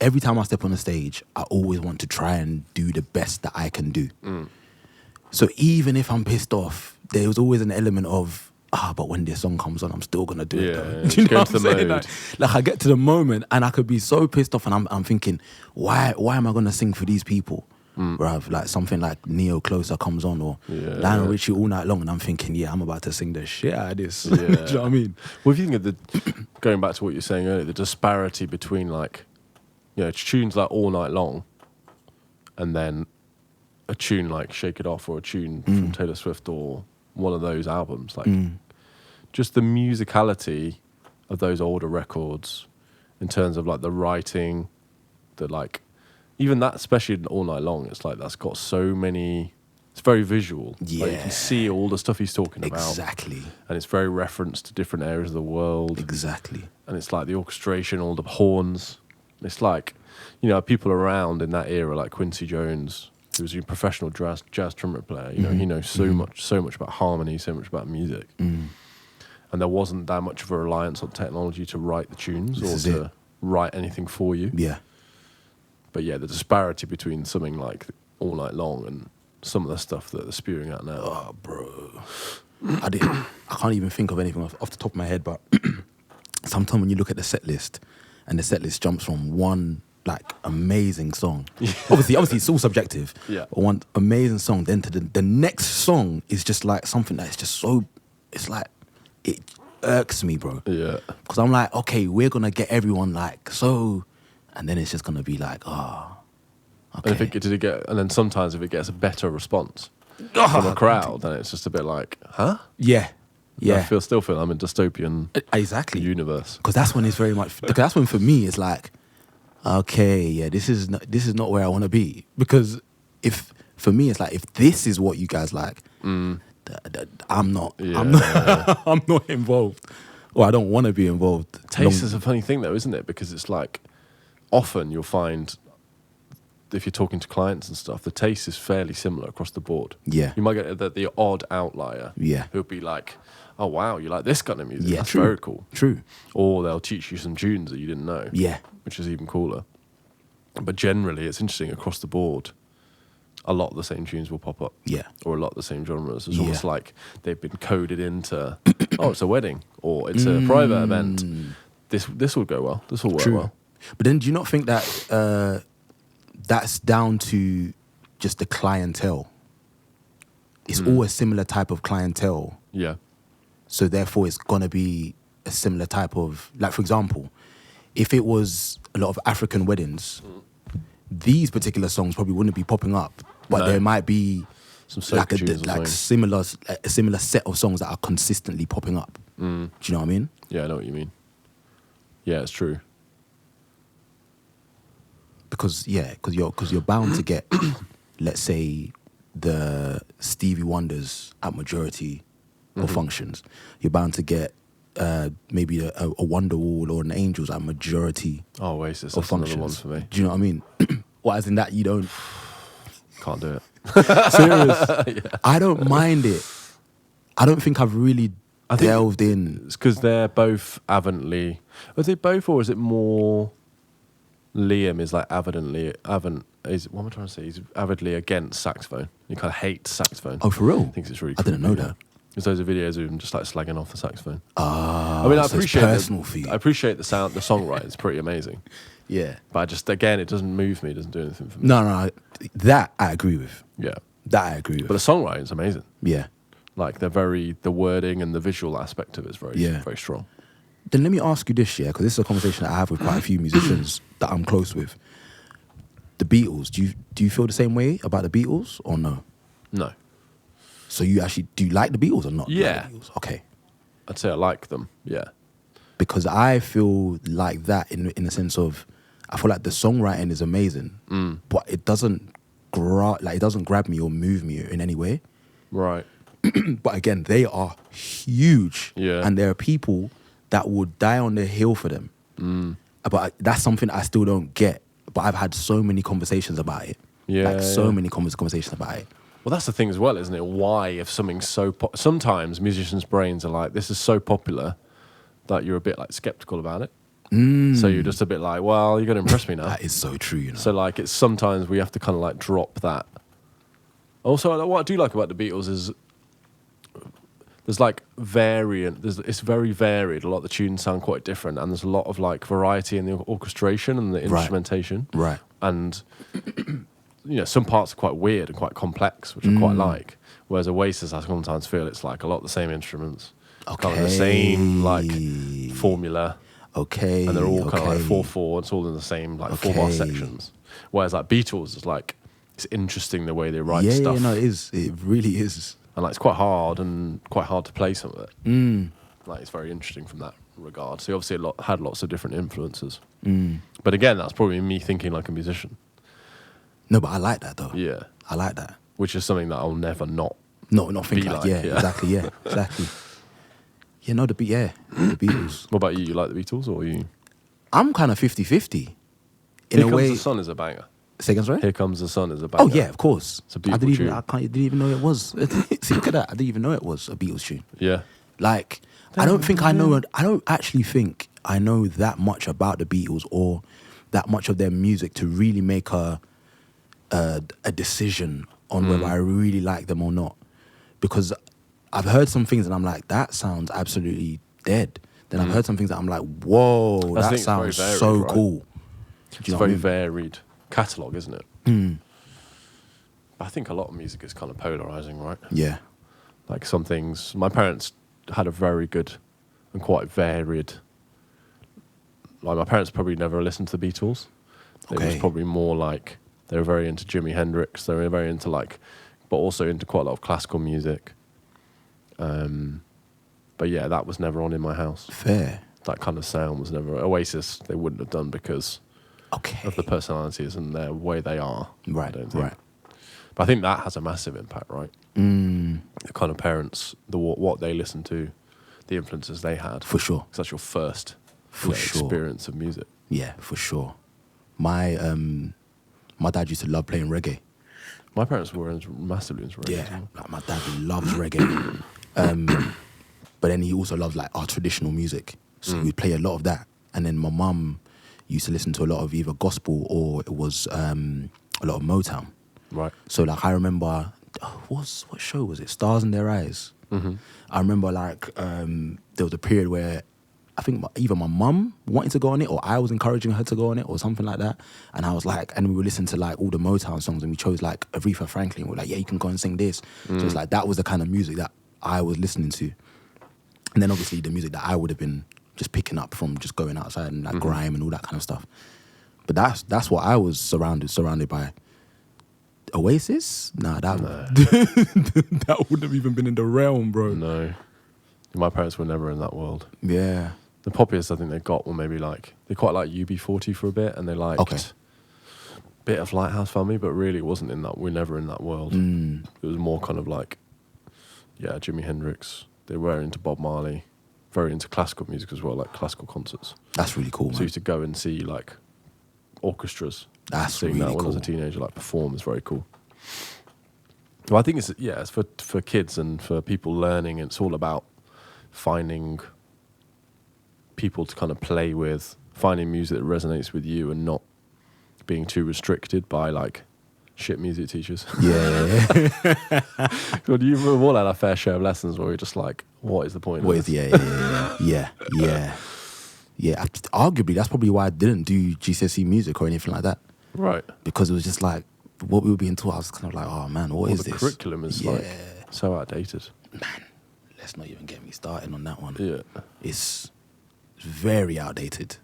every time I step on the stage, I always want to try and do the best that I can do. So even if I'm pissed off, there was always an element of, but when this song comes on, I'm still going to do it, though. Yeah, Do you know go what to I'm the saying? mode. Like, I get to the moment, and I could be so pissed off, and I'm thinking, why am I going to sing for these people? Bruv, like something like Neo Closer comes on, or Lionel Richie All Night Long, and I'm thinking, yeah, I'm about to sing the shit out of this. Yeah. Do you know what I mean? Well, if you think of going back to what you were saying earlier, the disparity between like, you know, tunes like All Night Long and then a tune like Shake It Off or a tune from Taylor Swift or one of those albums, like just the musicality of those older records in terms of like the writing, the like, even that, especially in All Night Long, it's like that's got so many. It's very visual. Yeah, like you can see all the stuff he's talking about. Exactly. And it's very referenced to different areas of the world. Exactly. And it's like the orchestration, all the horns. It's like, you know, people around in that era, like Quincy Jones, who was a professional jazz trumpet player. You know, he knows so much about harmony, so much about music. And there wasn't that much of a reliance on technology to write the tunes or to write anything for you. Yeah. But yeah, the disparity between something like All Night Long and some of the stuff that they're spewing out now. Oh, bro. I can't even think of anything off the top of my head, but sometimes when you look at the set list and the set list jumps from one like amazing song, obviously it's all subjective, Yeah. but one amazing song, then to the next song is just like something that's just so it's like, it irks me, bro. Yeah. Because I'm like, okay, we're going to get everyone like, so, and then it's just going to be like, oh, okay. And then sometimes if it gets a better response from a crowd, then it's just a bit like, huh? Yeah. Yeah. Still feel I'm in dystopian exactly. universe. Because that's when it's very much, because that's when for me it's like, okay, yeah, this is not where I want to be. Because for me, it's like, if this is what you guys like, I'm not, I'm not involved. Or I don't want to be involved. Taste is a funny thing though, isn't it? Because it's like, often you'll find, if you're talking to clients and stuff, the taste is fairly similar across the board. Yeah. You might get the odd outlier. Yeah. Who'll be like, oh wow, you like this kind of music. Yeah, That's true. very cool. True. Or they'll teach you some tunes that you didn't know. Yeah. Which is even cooler. But generally, it's interesting across the board. A lot of the same tunes will pop up. Yeah. Or a lot of the same genres. It's almost like they've been coded into, oh, it's a wedding or it's a private event. This will go well. This will work well. But then do you not think that that's down to just the clientele? It's all a similar type of clientele. Yeah. So therefore it's going to be a similar type of, like for example, if it was a lot of African weddings, these particular songs probably wouldn't be popping up, but there might be some like a similar set of songs that are consistently popping up. Do you know what I mean? Yeah, I know what you mean. Yeah, it's true. Because you're bound to get, let's say, the Stevie Wonders at majority of functions. You're bound to get maybe a Wonderwall or an Angels at majority Oasis, of that's another functions. one for me. Do you know what I mean? Or as in that you don't... Can't do it. Serious. Yeah. I don't mind it. I don't think I've really delved in. It's because they're both avantly... Are they both, or is it more... Liam is like what am I trying to say? He's avidly against saxophone. He kind of hates saxophone. Oh, for real? Thinks it's really cool. I didn't know that. There's loads of videos of him just like slagging off the saxophone. I mean, I appreciate the sound, the songwriting is pretty amazing. Yeah. But again, it doesn't move me, it doesn't do anything for me. No, that I agree with. Yeah. That I agree with. But the songwriting is amazing. Yeah. Like the wording and the visual aspect of it is very strong. Then let me ask you this, because this is a conversation that I have with quite a few musicians that I'm close with. The Beatles, do you feel the same way about the Beatles or no? No. So do you like the Beatles or not? Yeah. Like the Beatles? Okay. I'd say I like them, yeah. Because I feel like that in the sense of, I feel like the songwriting is amazing, but it doesn't grab me or move me in any way. Right. But again, they are huge. Yeah. And there are people that would die on the hill for them. But that's something I still don't get. But I've had so many conversations about it. Yeah. Like so many conversations about it. Well, that's the thing as well, isn't it? Why, if something's so... sometimes musicians' brains are like, this is so popular that you're a bit like skeptical about it. So you're just a bit like, well, you're going to impress me now. That is so true, you know. So like, it's sometimes we have to kind of like drop that. Also, what I do like about the Beatles is there's like it's very varied. A lot of the tunes sound quite different, and there's a lot of like variety in the orchestration and the instrumentation. Right. And some parts are quite weird and quite complex, which I quite like. Whereas Oasis, I sometimes feel it's like a lot of the same instruments, kind of the same like formula. Okay. And they're all kind of like 4/4. It's all in the same like 4-bar sections. Whereas like Beatles is like, it's interesting the way they write stuff. Yeah, no, it is. It really is. And like, it's quite hard to play some of it. Like, it's very interesting from that regard. So obviously had lots of different influences. But again, that's probably me thinking like a musician. No, but I like that though. Yeah. I like that. Which is something that I'll never not think like. Yeah, exactly. Yeah, exactly. Yeah, no, the Beatles. What about you? You like the Beatles or you? I'm kind of 50-50. Here Comes the Sun is a banger. Say again, sorry? Here Comes the Sun is a banger. Oh yeah, of course. It's a beautiful tune. I didn't even know it was. See, look at that. I didn't even know it was a Beatles tune. Yeah. Like, I don't actually think I know that much about the Beatles or that much of their music to really make a decision on whether I really like them or not. Because I've heard some things and I'm like, that sounds absolutely dead. Then I've heard some things that I'm like, whoa, that sounds so cool. It's a very varied catalogue, isn't it? But I think a lot of music is kind of polarising, right? Yeah. Like some things, my parents had a very good and quite varied. Like my parents probably never listened to the Beatles. It was Okay. probably more like they were very into Jimi Hendrix. They were very into like, but also into quite a lot of classical music. But yeah, that was never on in my house. Fair. That kind of sound was never. Oasis, they wouldn't have done because Okay. of the personalities and their way they are. Right. I don't think. Right. But I think that has a massive impact, right? Mm, The kind of parents, what they listened to, the influences they had. for sure. 'Cause that's your first For sure. experience of music. Yeah, for sure. My dad used to love playing reggae. My parents were massively into reggae. as Yeah, well. like my dad loves reggae. But then he also loves like our traditional music. So we'd play a lot of that. And then my mum used to listen to a lot of either gospel or it was a lot of Motown. Right. So like I remember, what show was it? Stars in Their Eyes. Mm-hmm. I remember like there was a period where I think either my mum wanted to go on it or I was encouraging her to go on it or something like that. And I was like, and we were listening to like all the Motown songs and we chose like Aretha Franklin. We were like, yeah, you can go and sing this. So it's like that was the kind of music that I was listening to. And then obviously the music that I would have been just picking up from just going outside and like grime and all that kind of stuff. But that's what I was surrounded by. Oasis? Nah, that that wouldn't have even been in the realm, bro. No. My parents were never in that world. Yeah. The poppiest I think they got were maybe like, they quite liked UB40 for a bit and they liked Okay. a bit of Lighthouse Family, but really it wasn't in that, we're never in that world. It was more kind of like, yeah, Jimi Hendrix. They were into Bob Marley, very into classical music as well, like classical concerts. That's really cool, So I man. used to go and see like orchestras. That's Seeing really that when I was a cool. teenager, like perform is very cool. Well, I think it's for kids and for people learning. It's all about finding people to kind of play with, finding music that resonates with you, and not being too restricted by like shit music teachers. Yeah. Well, you've all had our fair share of lessons where we're just like, what is the point? What of is this? Yeah. Arguably, that's probably why I didn't do GCSE music or anything like that, Right. because it was just like what we were being taught. I was kind of like, oh man, what Well, is the this? curriculum is like so outdated. Let's not even get me started on that one. Yeah. It's very outdated.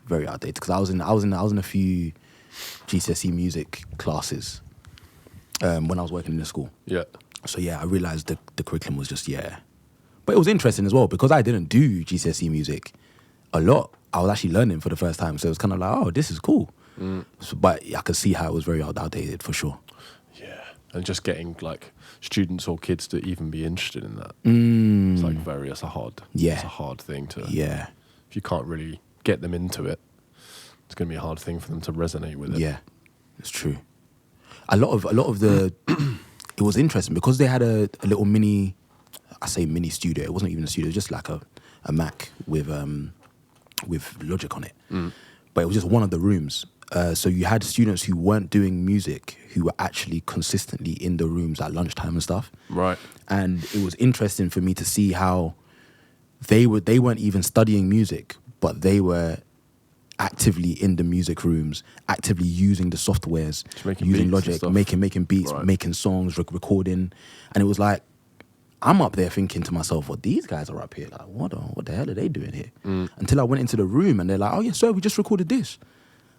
Very outdated. Because I was in a few GCSE music classes when I was working in the school. Yeah. So yeah, I realized the curriculum was just but it was interesting as well because I didn't do GCSE music a lot. I was actually learning for the first time, so it was kind of like, oh, this is cool. So, but I could see how it was very outdated for sure. Yeah. And just getting like students or kids to even be interested in that. It's like it's a hard thing to. Yeah, If you can't really get them into it, it's going to be a hard thing for them to resonate with it. yeah, it's true. A lot of the it was interesting because they had a little mini. I say mini studio. It wasn't even a studio. It was just like a Mac with Logic on it. But it was just one of the rooms. So you had students who weren't doing music who were actually consistently in the rooms at lunchtime and stuff. Right. And it was interesting for me to see how they weren't even studying music, but they were actively in the music rooms, actively using the softwares, Just making using beats and Logic, stuff. making beats, Right. making songs, recording. And it was like, I'm up there thinking to myself, well, these guys are up here. Like, what the hell are they doing here? Until I went into the room and they're like, oh, yeah, sir, we just recorded this.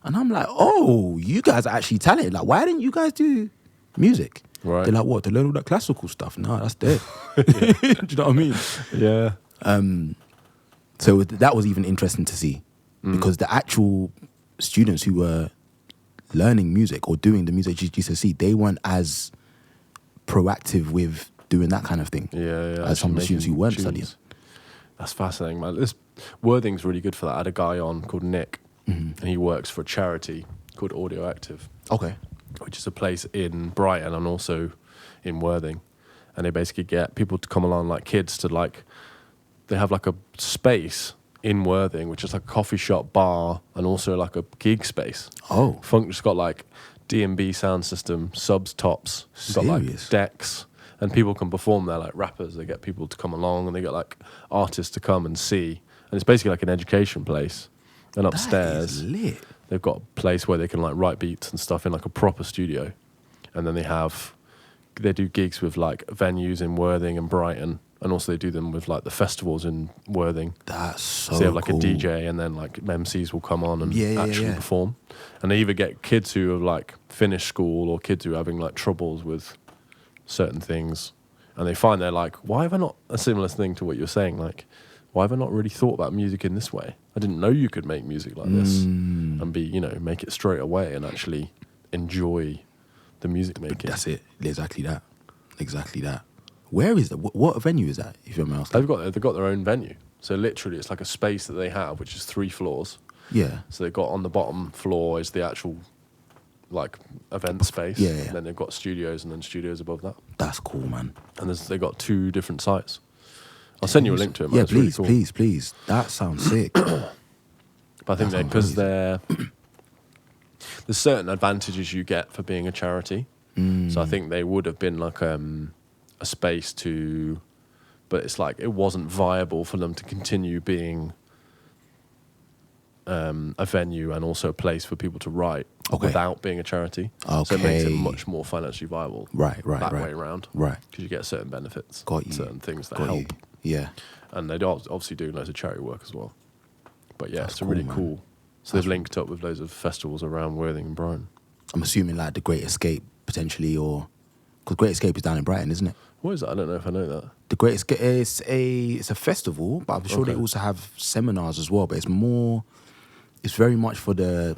And I'm like, oh, you guys are actually talented. Like, why didn't you guys do music? Right. They're like, what, to learn all that classical stuff? No, that's dead. Do you know what I mean? Yeah. So that was even interesting to see because the actual students who were learning music or doing the music at GCSE, they weren't as proactive with doing that kind of thing Yeah. as some of the students who Making weren't tunes. studying. That's fascinating, man. Worthing's really good for that. I had a guy on called Nick, and he works for a charity called Audio Active, Okay. which is a place in Brighton and also in Worthing. And they basically get people to come along, like kids, to like, they have like a space in Worthing, which is like a coffee shop, bar, and also like a gig space. Oh, It's got like D&B sound system, subs, tops. It's got like Serious? decks, and people can perform there, like rappers. They get people to come along, and they get like artists to come and see. And it's basically like an education place. And that upstairs, is lit. they've got a place where they can like write beats and stuff in like a proper studio. And then they do gigs with like venues in Worthing and Brighton And also they do them with like the festivals in Worthing. That's so So they have like cool. a DJ, and then like MCs will come on and Yeah, actually perform. And they either get kids who have like finished school or kids who are having like troubles with certain things, and they find they're like, why have I not, a similar thing to what you're saying, like, why have I not really thought about music in this way? I didn't know you could make music like this and be, you know, make it straight away and actually enjoy the music making. That's it. Exactly that. Exactly that. Where is that? What venue is that? If you're asking. They've got their own venue. So literally, it's like a space that they have, which is 3 floors. Yeah. So they've got on the bottom floor is the actual like event space. Yeah. And then they've got studios and then studios above that. That's cool, man. And they've got 2 different sites. I'll send you a link to it. Man. Yeah, It's really please, cool. please. That sounds sick. But I think That because sounds there's certain advantages you get for being a charity. So I think they would have been like a space to, but it's like it wasn't viable for them to continue being a venue and also a place for people to write without being a charity. So it makes it much more financially viable. Right. That way around. Right. Because you get certain benefits. Got you. Certain things that Got help. you. Yeah. And they do obviously do loads of charity work as well. But yeah, That's it's really cool, man. cool. So they've linked up with loads of festivals around Worthing and Brighton. I'm assuming like the Great Escape potentially, or because Great Escape is down in Brighton, isn't it? What is that? I don't know if I know that. The Great Escape it's a festival, but I'm sure they Okay. also have seminars as well. But it's very much for the.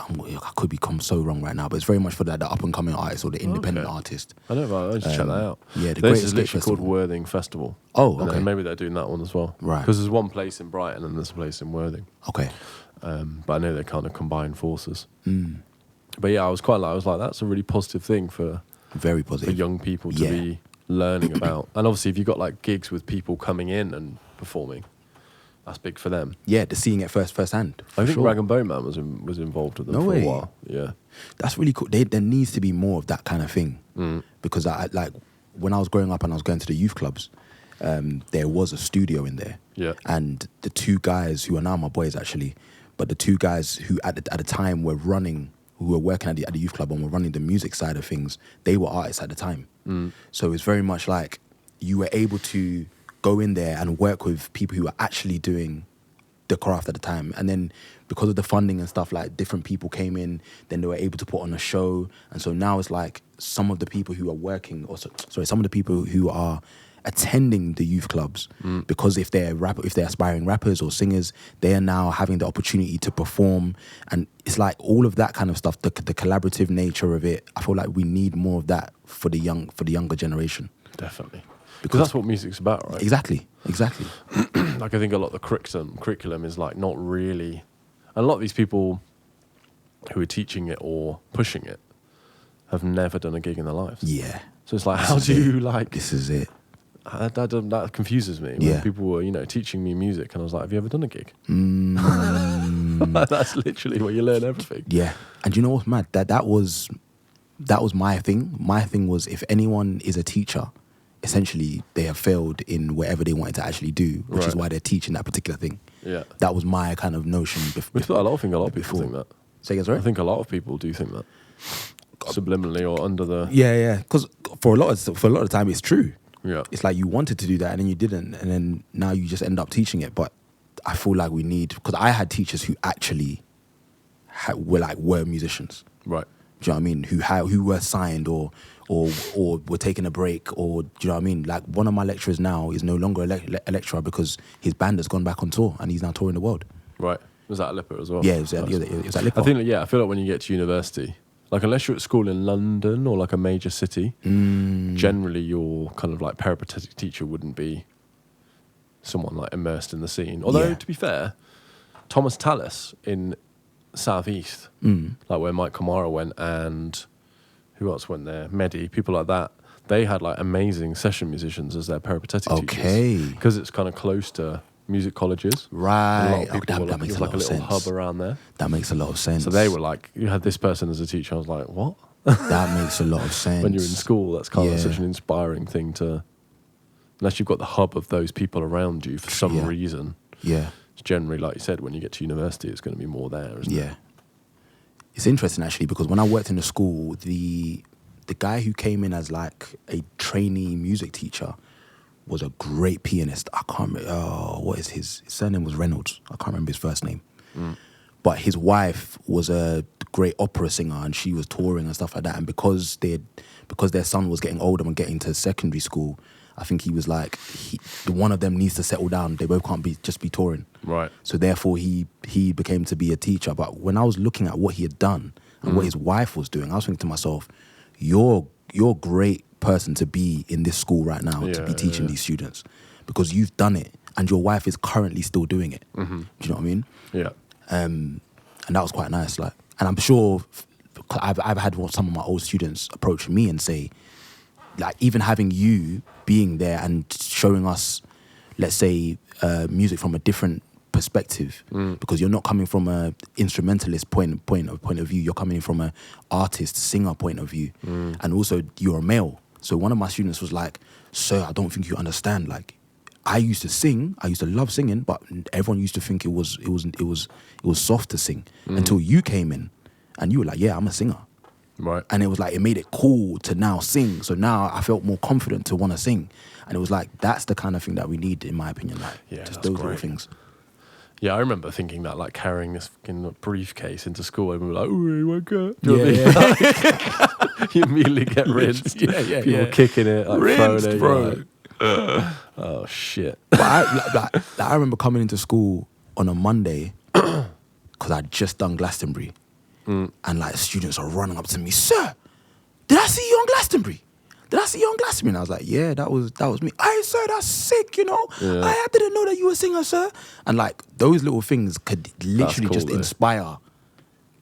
I could become so wrong right now, but it's very much for the up and coming artist or the independent Okay. artist. I don't know. I'll just check that out. yeah, the This Great is Escape literally called Festival. Worthing Festival. Oh, And okay. then maybe they're doing that one as well. Right. Because there's one place in Brighton and there's a place in Worthing. Okay. But I know they kind of combine forces. Mm. But yeah, I was like, that's a really positive thing for Very positive. young people to Yeah. be learning about. And obviously, if you've got like gigs with people coming in and performing, that's big for them. Yeah, they're seeing it firsthand. I think sure. Rag and Bone Man was involved with them No for way. a while. Yeah. That's really cool. There needs to be more of that kind of thing. Because I like when I was growing up and I was going to the youth clubs, there was a studio in there. Yeah. And the 2 guys who are now my boys actually, but the 2 guys who at the time were working at the youth club and were running the music side of things, they were artists at the time. So it's very much like you were able to go in there and work with people who are actually doing the craft at the time. And then because of the funding and stuff, like different people came in, then they were able to put on a show. And so now it's like some of the people who are working, some of the people who are attending the youth clubs, because if they're aspiring rappers or singers, they are now having the opportunity to perform. And it's like all of that kind of stuff, the collaborative nature of it. I feel like we need more of that for the younger generation. Definitely. Because that's what music's about, right? Exactly. Like I think a lot of the curriculum is like not really, and a lot of these people who are teaching it or pushing it have never done a gig in their lives. Yeah. So it's like, This how is do you it. like? This is it. That confuses me. Yeah. When people were, teaching me music, and I was like, have you ever done a gig? That's literally where you learn everything. Yeah. And you know what's mad? That was my thing. My thing was, if anyone is a teacher, essentially they have failed in whatever they wanted to actually do, which is Right. why they're teaching that particular thing. Yeah. That was my kind of notion. Which I think a lot of people before. think that. Say again, I sorry? think a lot of people do think that. Subliminally or under the... Yeah. Because for a lot of the time, it's true. Yeah. It's like you wanted to do that and then you didn't, and then now you just end up teaching it. But I feel like we need, because I had teachers who actually were musicians. Right. Do you know what I mean? Who were signed or were taking a break, or do you know what I mean? Like one of my lecturers now is no longer a lecturer because his band has gone back on tour and he's now touring the world. Right. Was that a Lipper as well? Yeah, it was at Liverpool. I think, I feel like when you get to university, like unless you're at school in London or like a major city, generally your kind of like peripatetic teacher wouldn't be someone like immersed in the scene. Although, Yeah. to be fair, Thomas Tallis in South East, like where Mike Kamara went, and who else went there? Mehdi, people like that. They had like amazing session musicians as their peripatetic Okay. teachers. Because it's kind of close to music colleges. Right. And a lot of Oh, people that makes there's a like lot a of little sense. hub around there. That makes a lot of sense. So they were like, you had this person as a teacher. I was like, what? That makes a lot of sense. When you're in school, that's kind of Yeah. such an inspiring thing to, unless you've got the hub of those people around you for some Yeah. reason. Yeah. It's generally, like you said, when you get to university, it's going to be more there, isn't it? Yeah. It's interesting actually, because when I worked in the school, the guy who came in as like a trainee music teacher was a great pianist. I can't remember, what is his surname was Reynolds. I can't remember his first name. But his wife was a great opera singer, and she was touring and stuff like that. And because their son was getting older and getting to secondary school, I think he was like, one of them needs to settle down. They both can't just be touring. Right. So therefore, he became to be a teacher. But when I was looking at what he had done and what his wife was doing, I was thinking to myself, you're a great person to be in this school right now, to be teaching these students, because you've done it and your wife is currently still doing it. Do you know what I mean? Yeah. And that was quite nice. Like, and I'm sure I've had some of my old students approach me and say, like, even having you being there and showing us, let's say, music from a different perspective, because you're not coming from a instrumentalist point of view. You're coming from a artist, singer point of view, and also you're a male. So one of my students was like, "Sir, I don't think you understand. Like, I used to sing. I used to love singing, but everyone used to think it was soft to sing until you came in, and you were like, yeah, I'm a singer." Right. And it was like, it made it cool to now sing. So now I felt more confident to want to sing. And it was like, that's the kind of thing that we need, in my opinion. Like, just those little things. Yeah, I remember thinking that, like, carrying this fucking briefcase into school, and we were like, "Oh, you won't go." You immediately get rinsed. People kicking it, like, rinsed, throwing it, bro. Like, oh shit. But I remember coming into school on a Monday because I'd just done Glastonbury. And like students are running up to me, "Sir, did I see you on Glastonbury? Did I see you on Glastonbury?" And I was like, "Yeah, that was me." "Hey, sir, that's sick, you know. I didn't know that you were a singer, sir." And like those little things could literally just inspire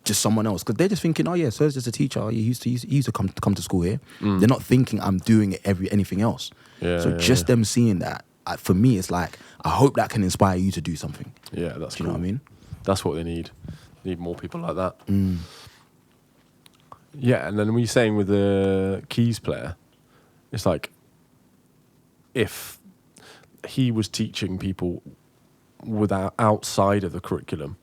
just someone else, because they're just thinking, "Oh yeah, sir's just a teacher. He used to come to school here." They're not thinking I'm doing anything else. Just them seeing that, for me, it's like, I hope that can inspire you to do something. Yeah, that's Do you know what I mean? That's what they need. Need more people like that. Yeah, and then when you're saying with the keys player, it's like, if he was teaching people outside of the curriculum,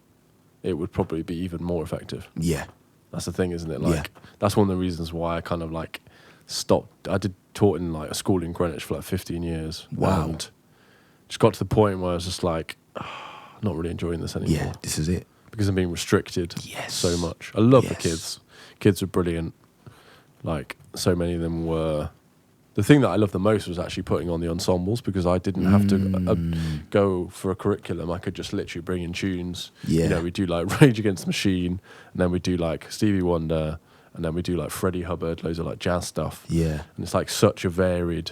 it would probably be even more effective. Yeah. That's the thing, isn't it? Like, that's one of the reasons why I kind of like stopped. I taught in like a school in Greenwich for like 15 years. Wow. And just got to the point where I was just like, not really enjoying this anymore. Yeah, this is it. Because I'm being restricted so much. I love the kids. Kids are brilliant. Like, so many of them were... The thing that I loved the most was actually putting on the ensembles, because I didn't have to go for a curriculum. I could just literally bring in tunes. Yeah. You know, we do like Rage Against the Machine, and then we do like Stevie Wonder, and then we do like Freddie Hubbard, loads of like jazz stuff. Yeah. And it's like such a varied...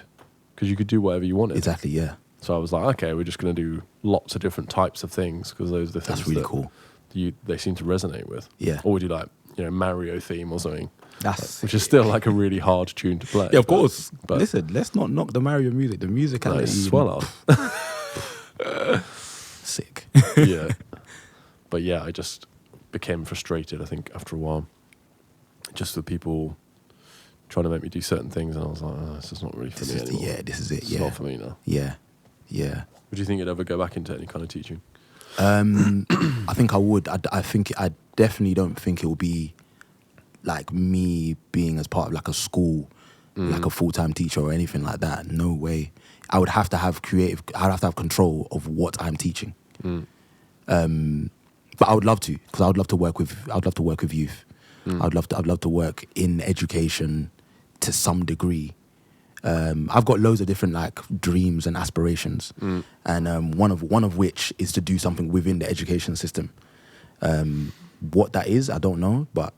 Because you could do whatever you wanted. Exactly, yeah. So I was like, okay, we're just going to do lots of different types of things, because those are the things that's really cool. They seem to resonate with. Yeah. Or we do like, you know, Mario theme or something. That's which is still like a really hard tune to play. Yeah, of course. But listen, let's not knock the Mario music. The music is swell off. Sick. Yeah. But yeah, I just became frustrated, I think, after a while. Just with people trying to make me do certain things, and I was like, oh, this is not really for me anymore. This is it. It's not for me now. Yeah. Yeah. Would you think you'd ever go back into any kind of teaching? I think I would. I definitely don't think it will be like me being as part of like a school, like a full-time teacher or anything like that. No way. I would have to have I'd have to have control of what I'm teaching. But I would love to, because I would love to work with youth. I'd love to work in education to some degree. I've got loads of different like dreams and aspirations, and one of which is to do something within the education system. What that is, I don't know, but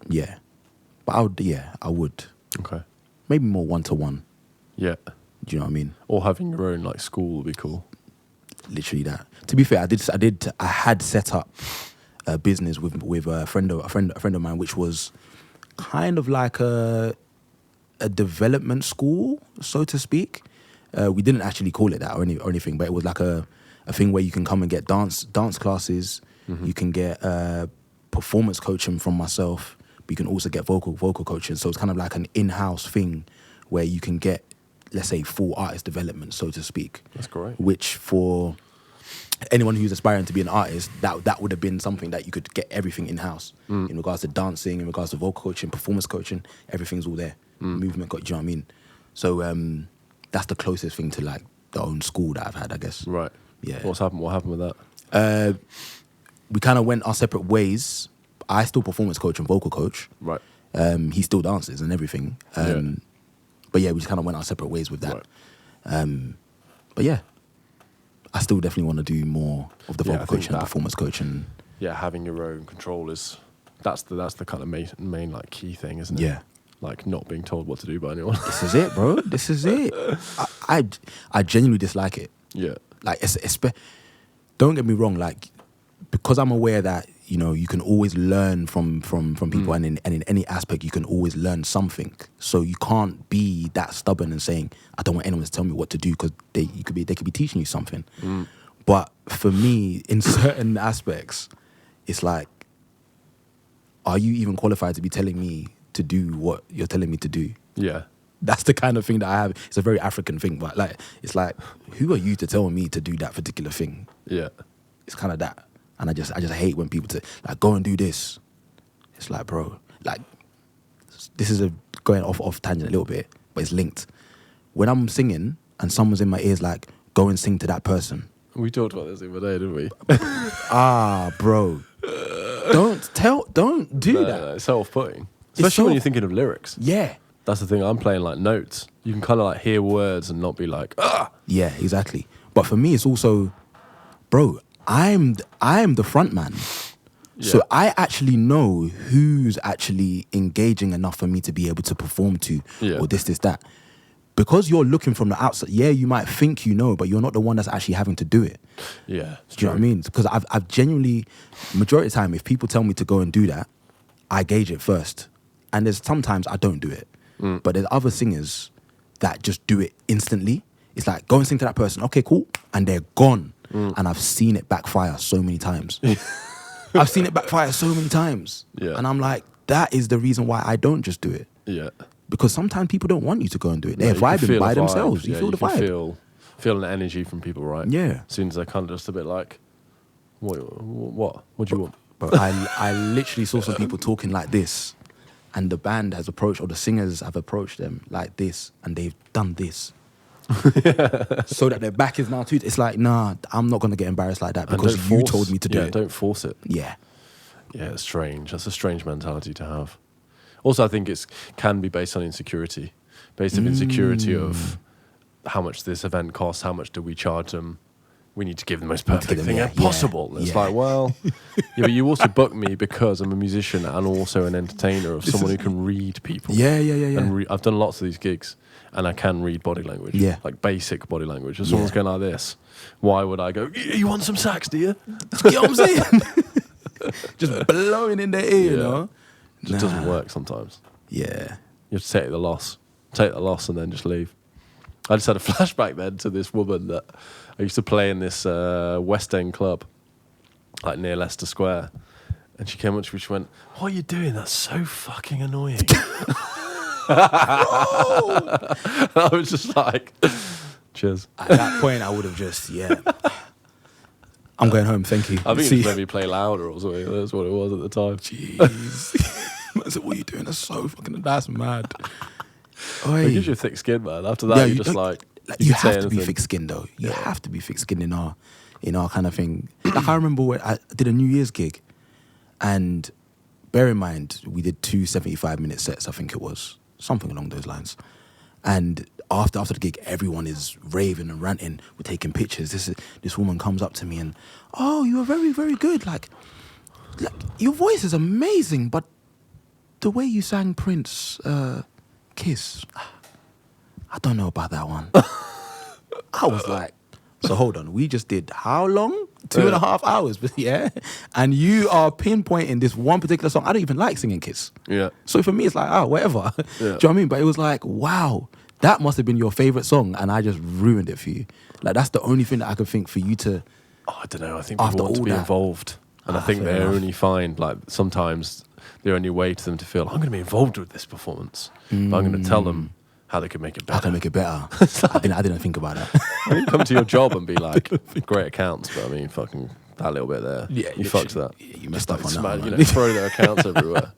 yeah. But I would. Okay. Maybe more one-to-one. Yeah. Do you know what I mean? Or having your own like school would be cool. Literally that. To be fair, I had set up a business with a friend of mine, which was kind of like a development school, so to speak. We didn't actually call it that or anything, but it was like a thing where you can come and get dance classes. You can get performance coaching from myself, but you can also get vocal coaching. So it's kind of like an in-house thing where you can get, let's say, full artist development, so to speak. That's great. Which for anyone who's aspiring to be an artist, that would have been something that you could get everything in-house. In regards to dancing, in regards to vocal coaching, performance coaching, everything's all there. Movement, do you know what I mean? So that's the closest thing to like the own school that I've had, I guess. Right. Yeah. What happened with that? We kind of went our separate ways. I still performance coach and vocal coach. Right. He still dances and everything. But yeah, we just kind of went our separate ways with that. Right. But yeah, I still definitely want to do more of the Yeah, I vocal think coaching and that- performance coaching. Yeah, having your own control that's the kind of main like key thing, isn't it? Yeah. Like not being told what to do by anyone. This is it, bro. This is it. I genuinely dislike it. Yeah. Like, don't get me wrong. Like, because I'm aware that you can always learn from people, and in any aspect you can always learn something. So you can't be that stubborn and saying I don't want anyone to tell me what to do, because they could be teaching you something. But for me, in certain aspects, it's like, are you even qualified to be telling me to do what you're telling me to do? Yeah. That's the kind of thing that I have. It's a very African thing, but like, it's like, who are you to tell me to do that particular thing? Yeah. It's kind of that. And I just hate when people like, go and do this. It's like, bro, like, this is going off tangent a little bit, but it's linked. When I'm singing and someone's in my ears like, go and sing to that person. We talked about this the other day, didn't we? Bro. Don't do that. No, it's so off-putting. Especially when you're thinking of lyrics. Yeah. That's the thing. I'm playing like notes. You can kind of like hear words and not be like, ah. Yeah, exactly. But for me, it's also, bro, I'm the front man. Yeah. So I actually know who's actually engaging enough for me to be able to perform to, or this, that. Because you're looking from the outside, yeah, you might think you know, but you're not the one that's actually having to do it. Yeah. Do you know what I mean? Because I've genuinely, majority of the time, if people tell me to go and do that, I gauge it first. And there's sometimes I don't do it. But there's other singers that just do it instantly. It's like, go and sing to that person. Okay, cool. And they're gone. And I've seen it backfire so many times. I've seen it backfire so many times. Yeah. And I'm like, that is the reason why I don't just do it. Yeah. Because sometimes people don't want you to go and do it. They're You can vibing feel by the vibe. themselves. You feel the can vibe. Feel an energy from people, right? Yeah. As soon as they're kind of just a bit like, what do you want? But I literally saw some people talking like this, and the band has approached, or the singers have approached them like this, and they've done this. So that their back is now too. It's like, nah, I'm not going to get embarrassed like that because you told me to do it. Don't force it. Yeah. Yeah, it's strange. That's a strange mentality to have. Also, I think it can be based on insecurity. Based on insecurity of how much this event costs, how much do we charge them? We need to give the most perfect thing possible. It's like, well, but you also book me because I'm a musician and also an entertainer of someone who can read people. Yeah. And I've done lots of these gigs and I can read body language. Yeah. Like basic body language. If someone's going like this, why would I go, you want some sax, do you? You know what I'm saying? Just blowing in their ear, you know? It just doesn't work sometimes. Yeah. You have to take the loss. Take the loss and then just leave. I just had a flashback then to this woman that I used to play in this West End club, like near Leicester Square. And she came up to me, she went, what are you doing? That's so fucking annoying. I was just like, cheers. At that point, I would have just, I'm going home, thank you. I think it just made me play louder or something. That's what it was at the time. Jeez. I said, what are you doing? That's mad. It gives you a thick skin, man. After that, you're just like you have to be thick-skinned, though. You have to be thick-skinned in our kind of thing. Like, I remember when I did a New Year's gig, and bear in mind, we did 2 75-minute sets, I think it was. Something along those lines. And after the gig, everyone is raving and ranting. We're taking pictures. This woman comes up to me and, oh, you were very, very good. Like your voice is amazing, but the way you sang Prince, Kiss, I don't know about that one. I was like, so hold on, we just did how long? 2.5 hours, yeah? And you are pinpointing this one particular song. I don't even like singing Kiss. Yeah. So for me, it's like, oh, whatever. Yeah. Do you know what I mean? But it was like, wow, that must have been your favorite song, and I just ruined it for you. Like, that's the only thing that I could think for you to... Oh, I don't know. I think people want to be involved. And I think they only find, like, sometimes the only way to them to feel, I'm going to be involved with this performance. But I'm going to tell them how they can make it better. How can make it better? I didn't think about that. I mean, come to your job and be like, great accounts, but I mean, fucking that little bit there. Yeah, you fucked that. Yeah, you messed up on that one, you know, throw their accounts everywhere.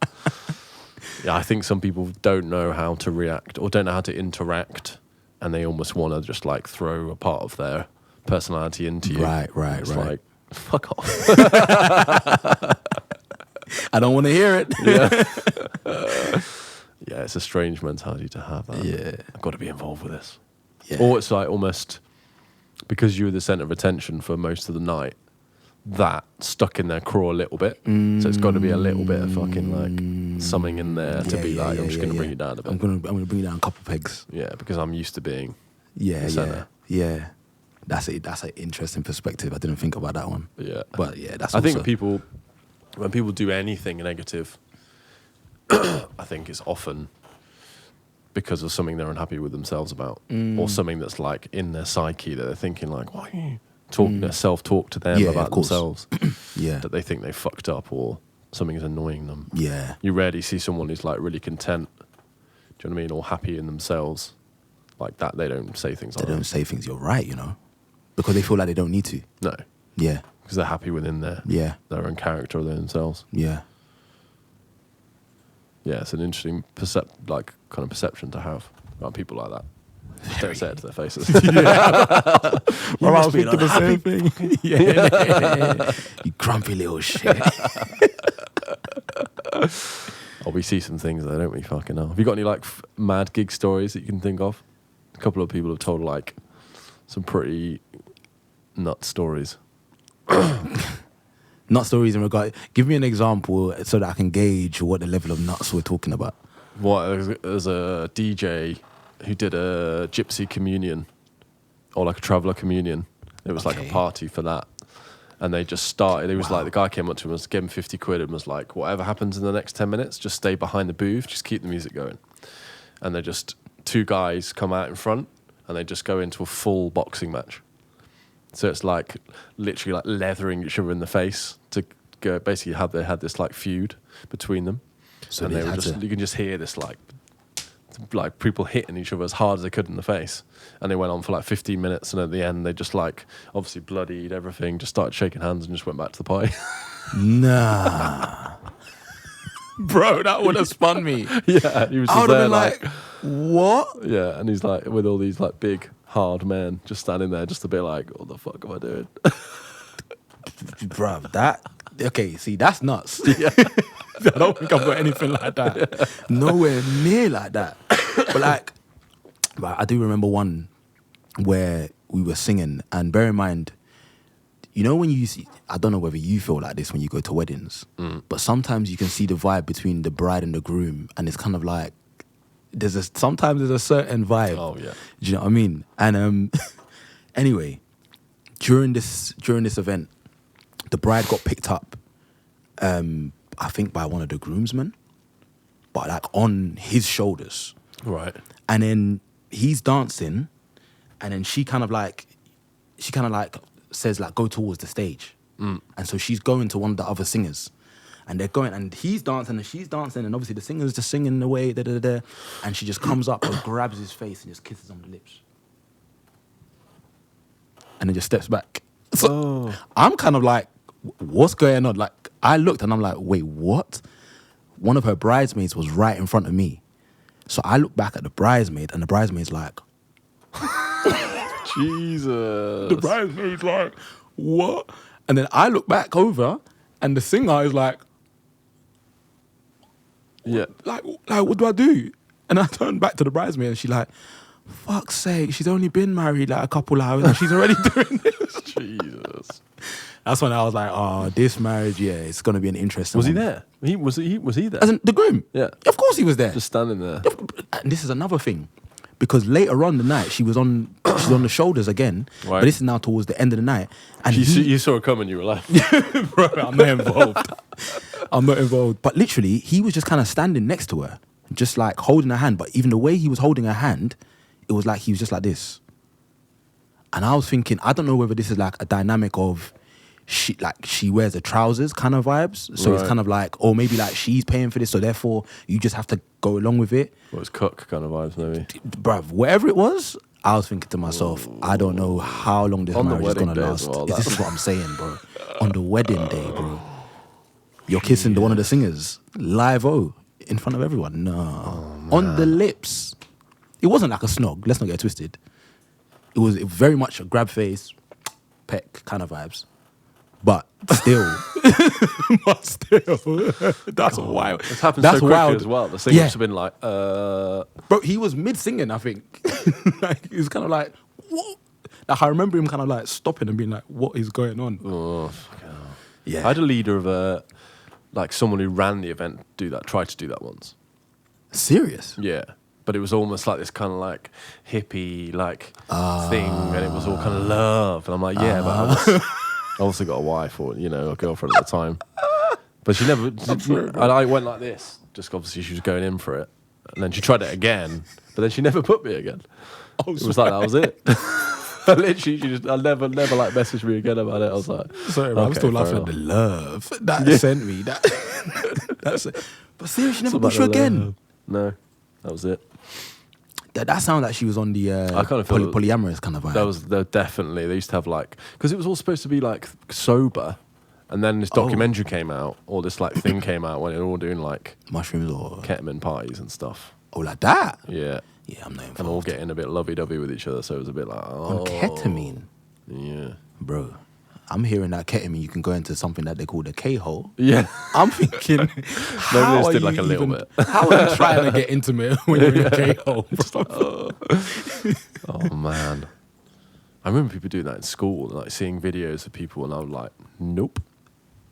Yeah, I think some people don't know how to react or don't know how to interact and they almost want to just like throw a part of their personality into you. Right. It's like, fuck off. I don't want to hear it. Yeah, it's a strange mentality to have. Yeah. I've got to be involved with this. Yeah. Or it's like almost because you were the centre of attention for most of the night, that stuck in their craw a little bit. So it's got to be a little bit of fucking like something in there to be like, I'm just going to bring it down a bit. I'm gonna bring it down a couple pegs. Yeah, because I'm used to being Yeah, the centre. yeah. That's an interesting perspective. I didn't think about that one. Yeah. But yeah, that's I also, think when people do anything negative, I think it's often because of something they're unhappy with themselves about, or something that's like in their psyche that they're thinking like, why are you talking their self-talk to them about themselves? Yeah. That they think they fucked up or something's annoying them. Yeah. You rarely see someone who's like really content, do you know what I mean, or happy in themselves like that. They don't say things like They don't say things. You're right, you know, because they feel like they don't need to. No, Yeah. because they're happy within their own character or themselves. Yeah. Yeah, it's an interesting kind of perception to have about people like that. Just don't say it to their faces. Well, I was thinking the same thing. Yeah. You grumpy little shit. Oh, we see some things though, don't we? Fucking hell. Have you got any like mad gig stories that you can think of? A couple of people have told like some pretty nut stories. Nut stories in regard. Give me an example so that I can gauge what the level of nuts we're talking about. There's a DJ who did a gypsy communion or like a traveller communion. It was like a party for that. And they just started. It was like the guy came up to him and gave him 50 quid and was like, whatever happens in the next 10 minutes, just stay behind the booth, just keep the music going. And they just, two guys come out in front and they just go into a full boxing match. So it's like literally like leathering each other in the face to go. Basically, they had this like feud between them, So and they they were had just to- you can just hear this like people hitting each other as hard as they could in the face, and they went on for like 15 minutes, and at the end they just like obviously bloodied everything, just started shaking hands and just went back to the party. Nah. Bro, that would have spun me. Yeah, he was I just would have there been like, what? yeah, and he's like with all these like big hard men just standing there, just a bit like, what the fuck am I doing? Bruv, see, that's nuts. Yeah. I don't think I've got anything like that. Nowhere near like that. But I do remember one where we were singing, and bear in mind, you know when you see, I don't know whether you feel like this when you go to weddings, but sometimes you can see the vibe between the bride and the groom, and it's kind of like, sometimes there's a certain vibe. Oh yeah. Do you know what I mean? And anyway, during this event, the bride got picked up, I think by one of the groomsmen, but like on his shoulders. Right. And then he's dancing, and then she kind of like says like, go towards the stage. And so she's going to one of the other singers. And they're going, and he's dancing, and she's dancing, and obviously the singer's just singing away, and she just comes up and grabs his face and just kisses on the lips. And then just steps back. So I'm kind of like, what's going on? Like, I looked and I'm like, wait, what? One of her bridesmaids was right in front of me. So I look back at the bridesmaid, and the bridesmaid's like, Jesus. the bridesmaid's like, what? And then I look back over, and the singer is like, Yeah. like, what do I do? And I turned back to the bridesmaid, and she's like, fuck's sake, she's only been married like a couple hours, and she's already doing this. Jesus. That's when I was like, oh, this marriage, yeah, it's going to be an interesting Was he one. there? Was he there? As in, the groom? Yeah. Of course he was there. Just standing there. And this is another thing, because later on the night, she's on the shoulders again, Right. but this is now towards the end of the night. And You saw it coming, you were like, bro, I'm not involved. I'm not involved. But literally, he was just kind of standing next to her, just like holding her hand. But even the way he was holding her hand, it was like he was just like this. And I was thinking, I don't know whether this is like a dynamic of she wears the trousers kind of vibes. So it's Right. kind of like, or maybe like she's paying for this, so therefore you just have to go along with it. well, it's cook kind of vibes, maybe. Bruv, whatever it was, I was thinking to myself, I don't know how long this On the marriage is wedding going to day as last. well, This that- is what I'm saying, bro. On the wedding day, bro. You're kissing one of the singers, live in front of everyone. No. On the lips. It It wasn't like a snog. Let's not get it twisted. It was very much a grab face, peck kind of vibes. But still, that's wild. It's happened That's so quickly wild as well. The singer must have been like, Bro, he was mid-singing, I think. Like, he was kind of like, what? Like, I remember him kind of like stopping and being like, what is going on? oh, fucking hell. Yeah. I had a leader of like someone who ran the event tried to do that once. Serious? Yeah. But it was almost like this kind of like hippie like thing, and it was all kind of love. And I'm like, yeah, but I also got a wife or, you know, a girlfriend at the time. But she never, and I went like this, just obviously she was going in for it. And then she tried it again, but then she never put me again. It was like, that was it. Literally, I never like messaged me again about it. I was like, sorry, man, I'm still laughing at the love that sent me. That's it. But seriously, she never pushed you again. No, that was it. That sounds like she was on the I kind of feel polyamorous kind of vibe. They definitely, they used to have like, because it was all supposed to be like sober, and then this documentary came out, or this like thing came out when they were all doing like mushrooms or ketamine parties and stuff. Oh, like that? Yeah. Yeah, I'm not involved. And all getting a bit lovey-dovey with each other, so it was a bit like, On ketamine? Yeah. Bro, I'm hearing that ketamine, you can go into something that they call the K-hole. Yeah. I'm thinking, Maybe how they just are did you like a little bit. How are you trying to get intimate when you're in a K-hole? Oh, man. I remember people doing that in school, like seeing videos of people, and I was like, nope.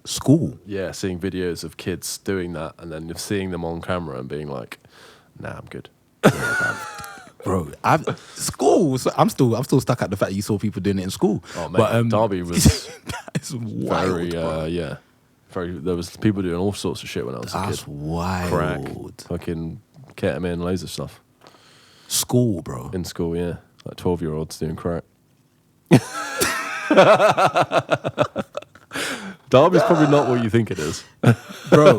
School? Yeah, seeing videos of kids doing that, and then seeing them on camera and being like, nah, I'm good. Bro, school. So I'm still stuck at the fact that you saw people doing it in school. Oh man, but, Derby was that's wild, very. There was people doing all sorts of shit when I was a kid. That's wild. Crack, fucking ketamine, loads of stuff. School, bro. In school, yeah, like 12-year-olds doing crack. Derby's probably not what you think it is, bro.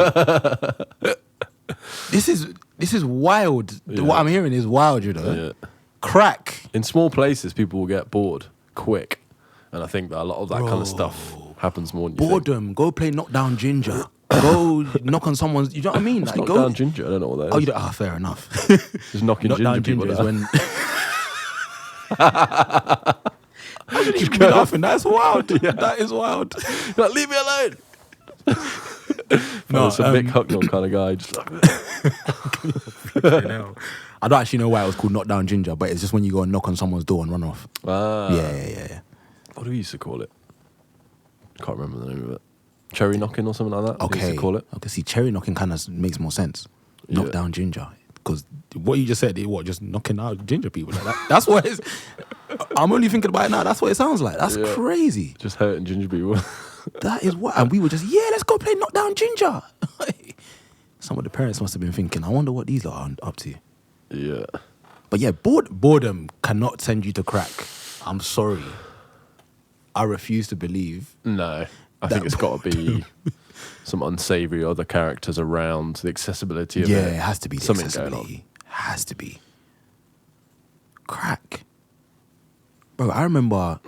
This is wild. Yeah. What I'm hearing is wild, you know. Yeah. Crack. In small places, people will get bored quick, and I think that a lot of that kind of stuff happens more than you think. Boredom. Go play knockdown ginger. Go knock on someone's. You know what I mean? Like, Like, knockdown ginger. I don't know what that is. Oh, you don't. Ah, fair enough. Just knocking knockdown ginger people is down. when. I shouldn't even be laughing. That's wild. Yeah. That is wild. You're like, leave me alone. No, it's a Mick Hucknall kind of guy. Just like, I don't actually know why it was called knockdown ginger, but it's just when you go and knock on someone's door and run off. Yeah. What do we used to call it? Can't remember the name of it. Cherry knocking or something like that. We used to call it. Okay, see, cherry knocking kind of makes more sense. Knockdown ginger. Because what you just said, just knocking out ginger people. Like that. That's what it's. I'm only thinking about it now. That's what it sounds like. That's crazy. Just hurting ginger people. That is what. And we were just, let's go play knockdown ginger. Some of the parents must have been thinking, I wonder what these lot are up to. Yeah. But yeah, boredom cannot send you to crack. I'm sorry. I refuse to believe. No. I think it's got to be some unsavory other characters around, the accessibility of it. Yeah, it has to be the something accessibility. going on. Has to be. Crack. Bro, I remember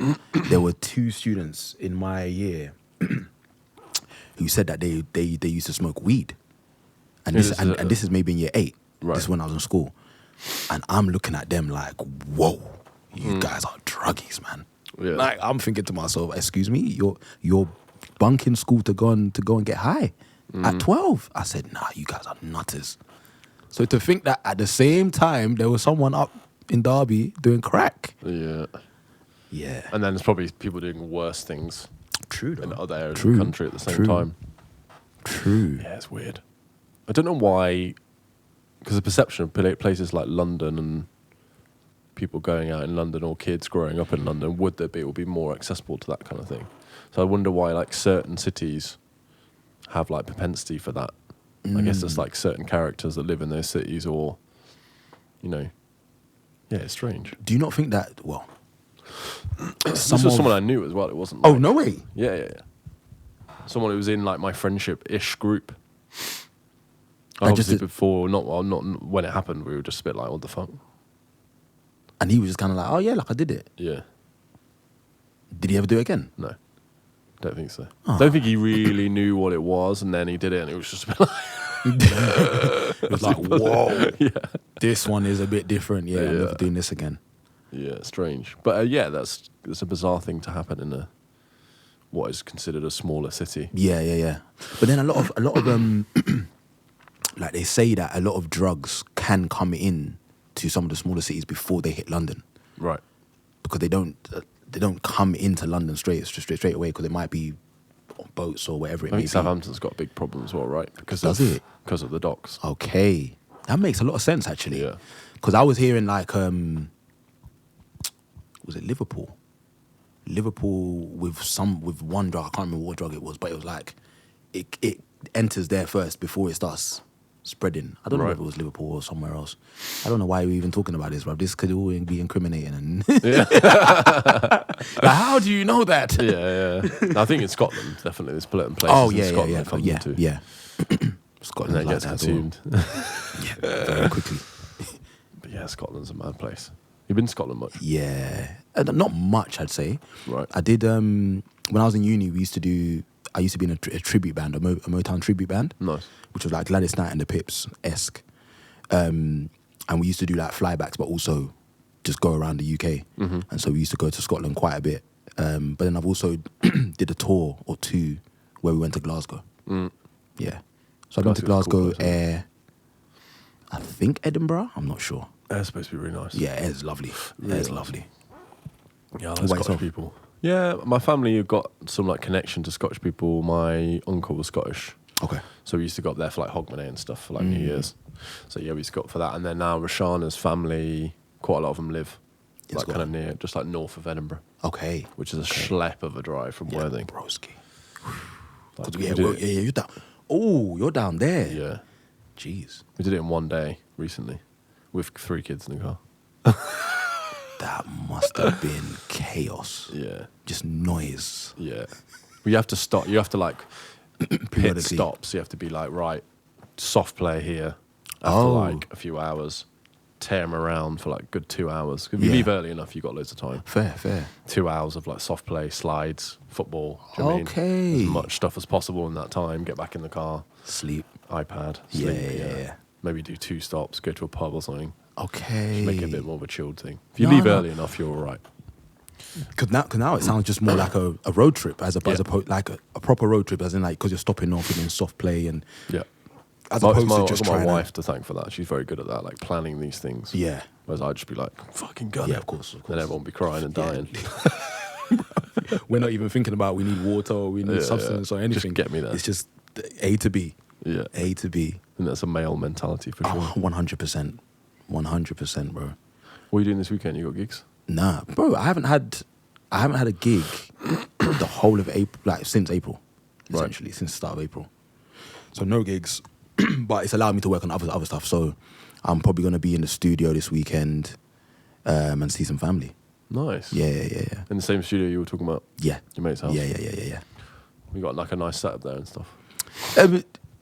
there were 2 students in my year who said that they used to smoke weed. And this is maybe in year 8. Right. This is when I was in school. And I'm looking at them like, whoa, you guys are druggies, man. Yeah. Like, I'm thinking to myself, excuse me, you're bunking school to go and get high at 12. I said, nah, you guys are nutters. So to think that at the same time there was someone up in Derby doing crack. Yeah. Yeah. And then there's probably people doing worse things True, in other areas of the country at the same time. True. Yeah, it's weird. I don't know why, because the perception of places like London and people going out in London or kids growing up in London, would be more accessible to that kind of thing. So I wonder why like certain cities have like propensity for that. I guess there's like certain characters that live in those cities, or, you know, yeah, it's strange. Do you not think that, well... This was someone I knew as well. It wasn't Oh, like, no way. Yeah. Someone who was in like my friendship-ish group. Obviously before, not when it happened, we were just a bit like, what the fuck? And he was just kind of like, oh yeah, like I did it. Yeah. Did he ever do it again? No. Don't think so. Don't think he really knew what it was, and then he did it, and it was just a bit like... It was like, whoa, Yeah. this one is a bit different. Yeah, I'm never doing this again. Yeah, strange. But yeah, that's a bizarre thing to happen in what is considered a smaller city. Yeah. But then a lot of like they say that a lot of drugs can come in to some of the smaller cities before they hit London, Right. because they don't come into London straight away, because it might be on boats or whatever it I may think be. Southampton's got a big problem as well, right? Because Does it? Because of the docks. Okay, that makes a lot of sense actually. Yeah. Because I was hearing like, was it Liverpool? Liverpool with one drug. I can't remember what drug it was, but it was like it enters there first before it starts spreading. I don't know Right. if it was Liverpool or somewhere else. I don't know why we're even talking about this, bro. This could all be incriminating. And like, how do you know that? Yeah. I think in Scotland, definitely. There's places Oh in yeah, Scotland yeah, that come yeah, into. yeah. And Scotland then it like gets that as well. consumed. Yeah, very quickly. But yeah, Scotland's a mad place. You've been to Scotland much? Yeah, not much, I'd say. Right. I did when I was in uni. I used to be in a tribute band, a Motown tribute band. Nice. Which was like Gladys Knight and the Pips-esque. And we used to do like flybacks, but also just go around the UK. Mm-hmm. And so we used to go to Scotland quite a bit. But then I've also did a tour or two where we went to Glasgow. Mm. Yeah. So I've been to Glasgow's a cool Glasgow, place, isn't I think Edinburgh, I'm not sure. It's supposed to be really nice. Yeah, it's lovely. Really It's nice. lovely. Yeah, I like What about Scottish yourself? people. Yeah, my family have got some like connection to Scottish people. My uncle was Scottish. Okay. So we used to go up there for like Hogmanay and stuff for like New Year's. So yeah, we used to go up for that. And then now Roshana's family, quite a lot of them live In like kind of Scotland. near, just like north of Edinburgh, Okay. which is a schlep of a drive from Worthing. Broski. Like, 'Cause we yeah, did well, it- yeah, you're down. Oh, you're down there. yeah. Jeez. We did it in one day recently with 3 kids in the car. That must have been chaos. Yeah. Just noise. Yeah. But you have to stop. You have to like pit Periodically. stops. You have to be like, right, soft play here after Oh. like a few hours. Tear them around for like a good 2 hours. If you Yeah. leave early enough, you've got loads of time. Fair. 2 hours of like soft play, slides, football. Do you know what I mean? Okay. As much stuff as possible in that time. Get back in the car, Sleep. iPad, Yeah, sleep. yeah. Maybe do 2 stops, go to a pub or something. Okay. Just make it a bit more of a chilled thing. If you No, leave no. early enough, you're all right. Cause now it sounds just more like a road trip as Yeah. opposed like a proper road trip, as in like because you're stopping off and doing soft play and Yeah. as It's opposed to just I've got trying my wife to thank for that. She's very good at that, like planning these things. Yeah. Whereas I'd just be like, fucking gun Yeah, it. of course. Then everyone would be crying and dying. We're not even thinking about we need water or we need Yeah, substance or anything. Just get me there. It's just A to B. Yeah. A to B. And that's a male mentality for sure. Oh, 100%. 100%, bro. What are you doing this weekend? You got gigs? Nah, bro, I haven't had a gig the whole of April, like since April, Right. essentially, since the start of April. So no gigs, but it's allowed me to work on other stuff. So I'm probably going to be in the studio this weekend and see some family. Nice. Yeah. In the same studio you were talking about? Yeah. Your mate's house? Yeah. We got like a nice setup there and stuff.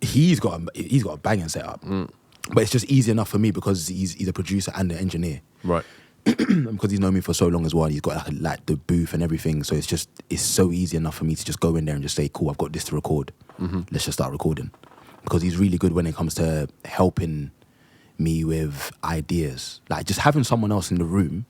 He's got a banging setup, but it's just easy enough for me because he's a producer and an engineer. Right. Because he's known me for so long as well. He's got like the booth and everything, so it's so easy enough for me to just go in there and just say, "Cool, I've got this to record. Let's just start recording." Because he's really good when it comes to helping me with ideas. Like just having someone else in the room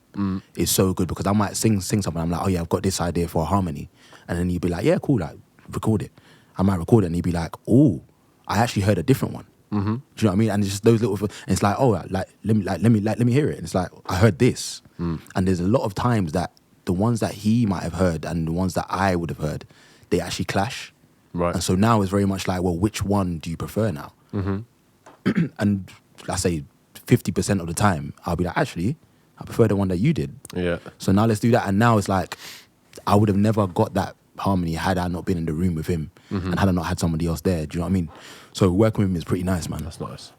is so good because I might sing something. I'm like, "Oh yeah, I've got this idea for a harmony," and then he'd be like, "Yeah, cool, like record it." I might record it, and he'd be like, "Oh, I actually heard a different one." Do you know what I mean? And it's just those little. And it's like, oh, let me hear it. And it's like I heard this, and there's a lot of times that the ones that he might have heard and the ones that I would have heard, they actually clash. Right. And so now it's very much like, well, which one do you prefer now? And I say 50% of the time, I'll be like, actually, I prefer the one that you did. Yeah. So now let's do that. And now it's like, I would have never got that harmony had I not been in the room with him and had I not had somebody else there. Do you know what I mean? So working with him is pretty nice, man. That's nice.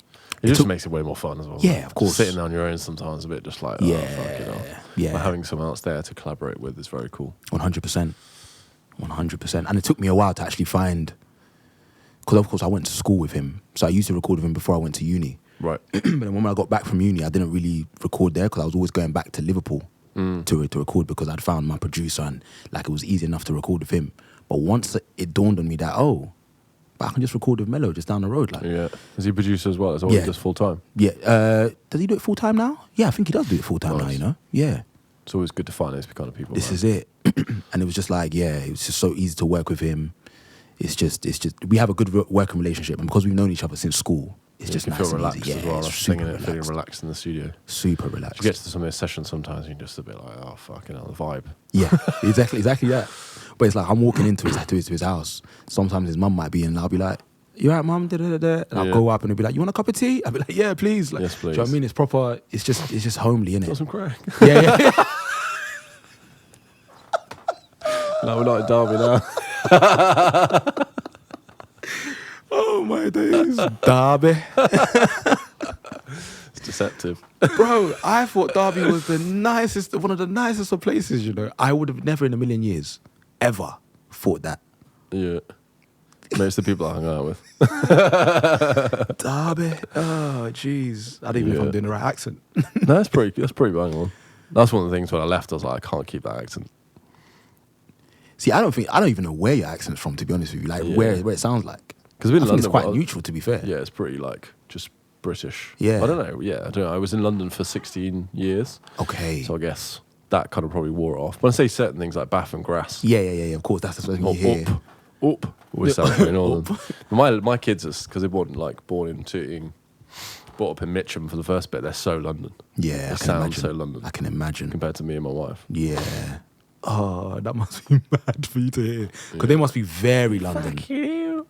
It just makes it way more fun as well. Yeah, of course. Sitting on your own sometimes a bit just like, Yeah, fuck it up. yeah. But having someone else there to collaborate with is very cool. 100%. 100%. And it took me a while to actually find, because of course I went to school with him. So I used to record with him before I went to uni. Right. But then when I got back from uni, I didn't really record there because I was always going back to Liverpool to record because I'd found my producer and like it was easy enough to record with him. But once it dawned on me that, oh, but I can just record with Mello just down the road. Like, Yeah. Is he producer as well? Is that what Yeah. he does full time? yeah. Does he do it full time now? Yeah, I think he does do it full time now. Nice. You know, yeah. It's always good to find those kind of people. This man. is it. And it was just like, yeah, it was just so easy to work with him. It's just we have a good working relationship, and because we've known each other since school, it's just you nice can feel and relaxed easy. as Yeah, well. it's After super singing it, feeling relaxed. relaxed in the studio. Super relaxed. You get to some of those sessions sometimes, and you're just a bit like, oh fucking hell, the vibe. Yeah, exactly that. But it's like I'm walking into his house. Sometimes his mum might be in, and I'll be like, "You right, mum?" And I'll go up and he'll be like, "You want a cup of tea?" I'll be like, "Yeah, please." Like, Yes, do you know what I please. mean? It's proper. It's just homely, innit? Got some crack. Yeah. No, we're not in Derby now. Oh my days, Derby. It's deceptive. Bro, I thought Derby was one of the nicest of places, you know. I would have never in a million years, ever thought that. Yeah. Maybe it's the people I hung out with. Derby. Oh, jeez. I don't even know if I'm Yeah. doing the right accent. No, that's pretty bang on. That's one of the things when I left, I was like, I can't keep that accent. See, I don't even know where your accent's from, to be honest with you. Like, Yeah. where it sounds like. Because in I think London, it's quite well, neutral, to be fair. Yeah, it's pretty like just British. Yeah. I don't know. Yeah, I don't know. I was in London for 16 years. Okay. So I guess that kind of probably wore it off. When I say certain things like Bath and Grass, Yeah. Of course, that's the first thing or you hear. up, always sounds very northern. My kids, because they weren't like born in Tooting, brought up in Mitcham for the first bit, they're so London. Yeah, They I can sound imagine. so London I can imagine. compared to me and my wife. Yeah. Oh, that must be mad for you to hear. Because they must be very London. You.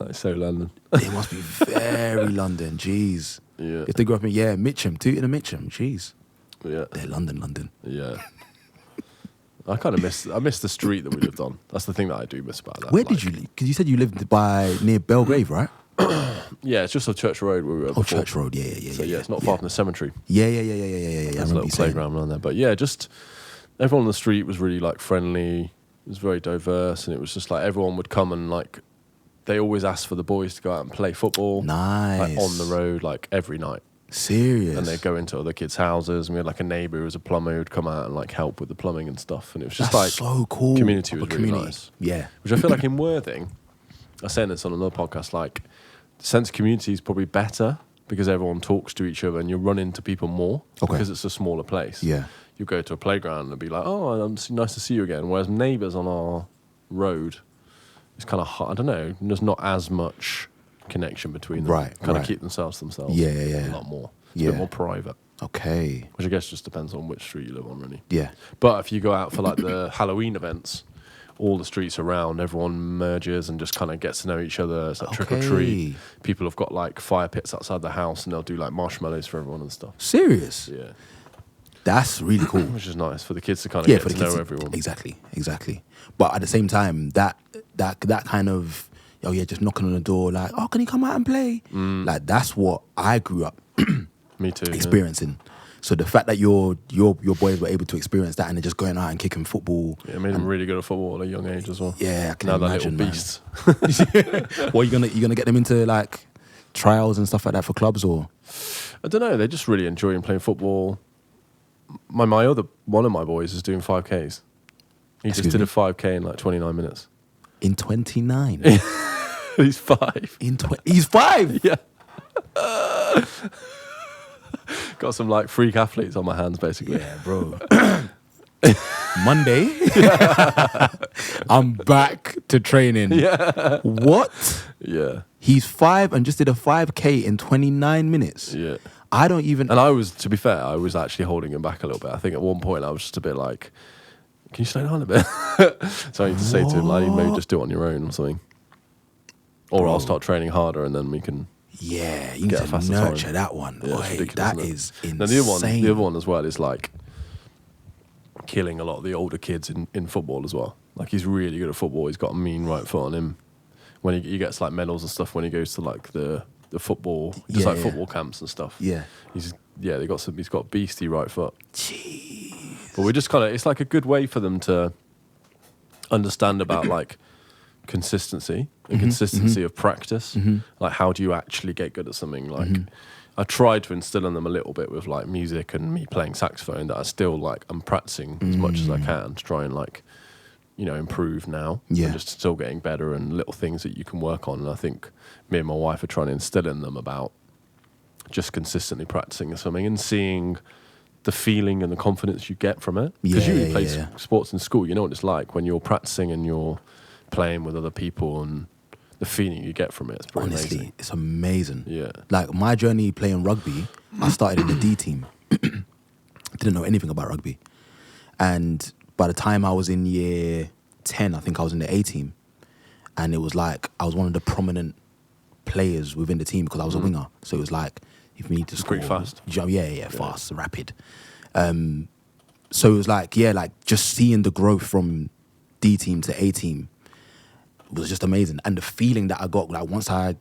Like so London. They must be very London. Jeez. Yeah. If they grew up in, Mitcham, Tooting and Mitcham. Jeez. Yeah. They're London. Yeah. I kind of miss the street that we lived on. That's the thing that I do miss about that. Where did you live? Because you said you lived near Belgrave, right? Yeah, it's just off Church Road where we were Oh, before. Church Road. Yeah. So yeah, it's not far from the cemetery. Yeah. I There's a remember little you saying. playground around there. But yeah, just everyone on the street was really like friendly. It was very diverse, and it was just like everyone would come and like they always asked for the boys to go out and play football. Nice. Like on the road, like every night. Serious. And they'd go into other kids' houses, and we had like a neighbour who was a plumber who'd come out and like help with the plumbing and stuff. And it was just That's like so cool. community was Proper really community. nice. Yeah. Which I feel like in Worthing, I was saying this on another podcast, like the sense of community is probably better because everyone talks to each other and you run into people more Okay. because it's a smaller place. Yeah. You go to a playground and be like, oh, nice to see you again. Whereas neighbours on our road, it's kind of hard. I don't know. There's not as much connection between them. Right, Kind of right. keep themselves to themselves. Yeah. A lot more. It's a Yeah. bit more private. Okay. Which I guess just depends on which street you live on, really. Yeah. But if you go out for like the Halloween events, all the streets around, everyone merges and just kind of gets to know each other. It's like trick or treat. Okay. People have got like fire pits outside the house and they'll do like marshmallows for everyone and stuff. Serious. Yeah. That's really cool. Which is nice for the kids to kind of Yeah, get for to the kids. know everyone. Exactly. But at the same time, that kind of, just knocking on the door, like, oh, can you come out and play? Like, that's what I grew up Me too. yeah. experiencing. So the fact that your boys were able to experience that and they're just going out and kicking football. Yeah, it made them really good at football at a young age as well. Yeah, I can Now imagine, they're man. little beasts. What, you gonna get them into like trials and stuff like that for clubs or? I don't know. They just really enjoy playing football. One of my boys is doing 5Ks. He Excuse just did me? a 5K in like 29 minutes. In 29. He's 5. He's 5. Yeah. Got some like freak athletes on my hands, basically. Yeah, bro. Monday, I'm back to training. Yeah. What? Yeah. He's 5 and just did a 5K in 29 minutes. Yeah. I don't even. And I was, to be fair, I was actually holding him back a little bit. I think at one point I was just a bit like, can you slow down a bit? So I need to say to him, like, maybe just do it on your own or something. Or I'll start training harder and then we can Yeah, you need get a to faster nurture time. that one. Yeah, it's Boy, ridiculous, that isn't it? is insane. Now, the other one as well is like killing a lot of the older kids in football as well. Like he's really good at football. He's got a mean right foot on him. When he gets like medals and stuff when he goes to like the football, just like football camps and stuff. Yeah. He's got beastie right foot. Jeez. But we just kind of, it's like a good way for them to understand about like consistency and consistency of practice. Like how do you actually get good at something? Like I tried to instill in them a little bit with like music and me playing saxophone that I still like, I'm practicing as much as I can to try and like, improve now. Yeah. And just still getting better and little things that you can work on. And I think me and my wife are trying to instill in them about just consistently practicing something and seeing the feeling and the confidence you get from it. Because you play sports in school, you know what it's like when you're practicing and you're playing with other people, and the feeling you get from it is pretty Honestly, amazing. it's amazing. Yeah. Like my journey playing rugby, I started in the D team. Didn't know anything about rugby. And by the time I was in year 10, I think I was in the A team. And it was like I was one of the prominent players within the team because I was a winger. So it was like, if we need to score, pretty fast. Fast, rapid. So it was like, just seeing the growth from D team to A team was just amazing. And the feeling that I got, like once I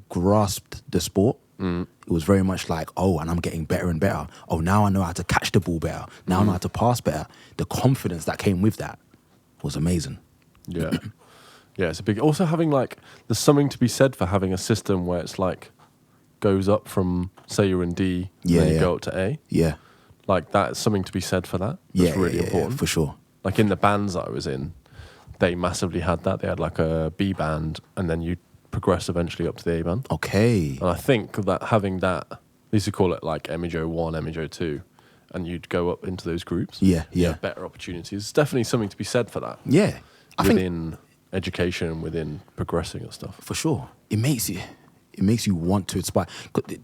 grasped the sport, it was very much like, oh, and I'm getting better and better. Oh, now I know how to catch the ball better. Now I know how to pass better. The confidence that came with that was amazing. Yeah. Yeah, it's a big... Also having there's something to be said for having a system where it's goes up from, say you're in D, and then you go up to A. Yeah. That's something to be said for that. That's really important. Yeah, for sure. In the bands that I was in, they massively had that. They had a B band, and then you progress eventually up to the A band. Okay. And I think that having that, they used to call it MHO 1, MHO 2, and you'd go up into those groups. Yeah. You have better opportunities. It's definitely something to be said for that. Yeah. Within education, within progressing and stuff. For sure. It makes you want to inspire.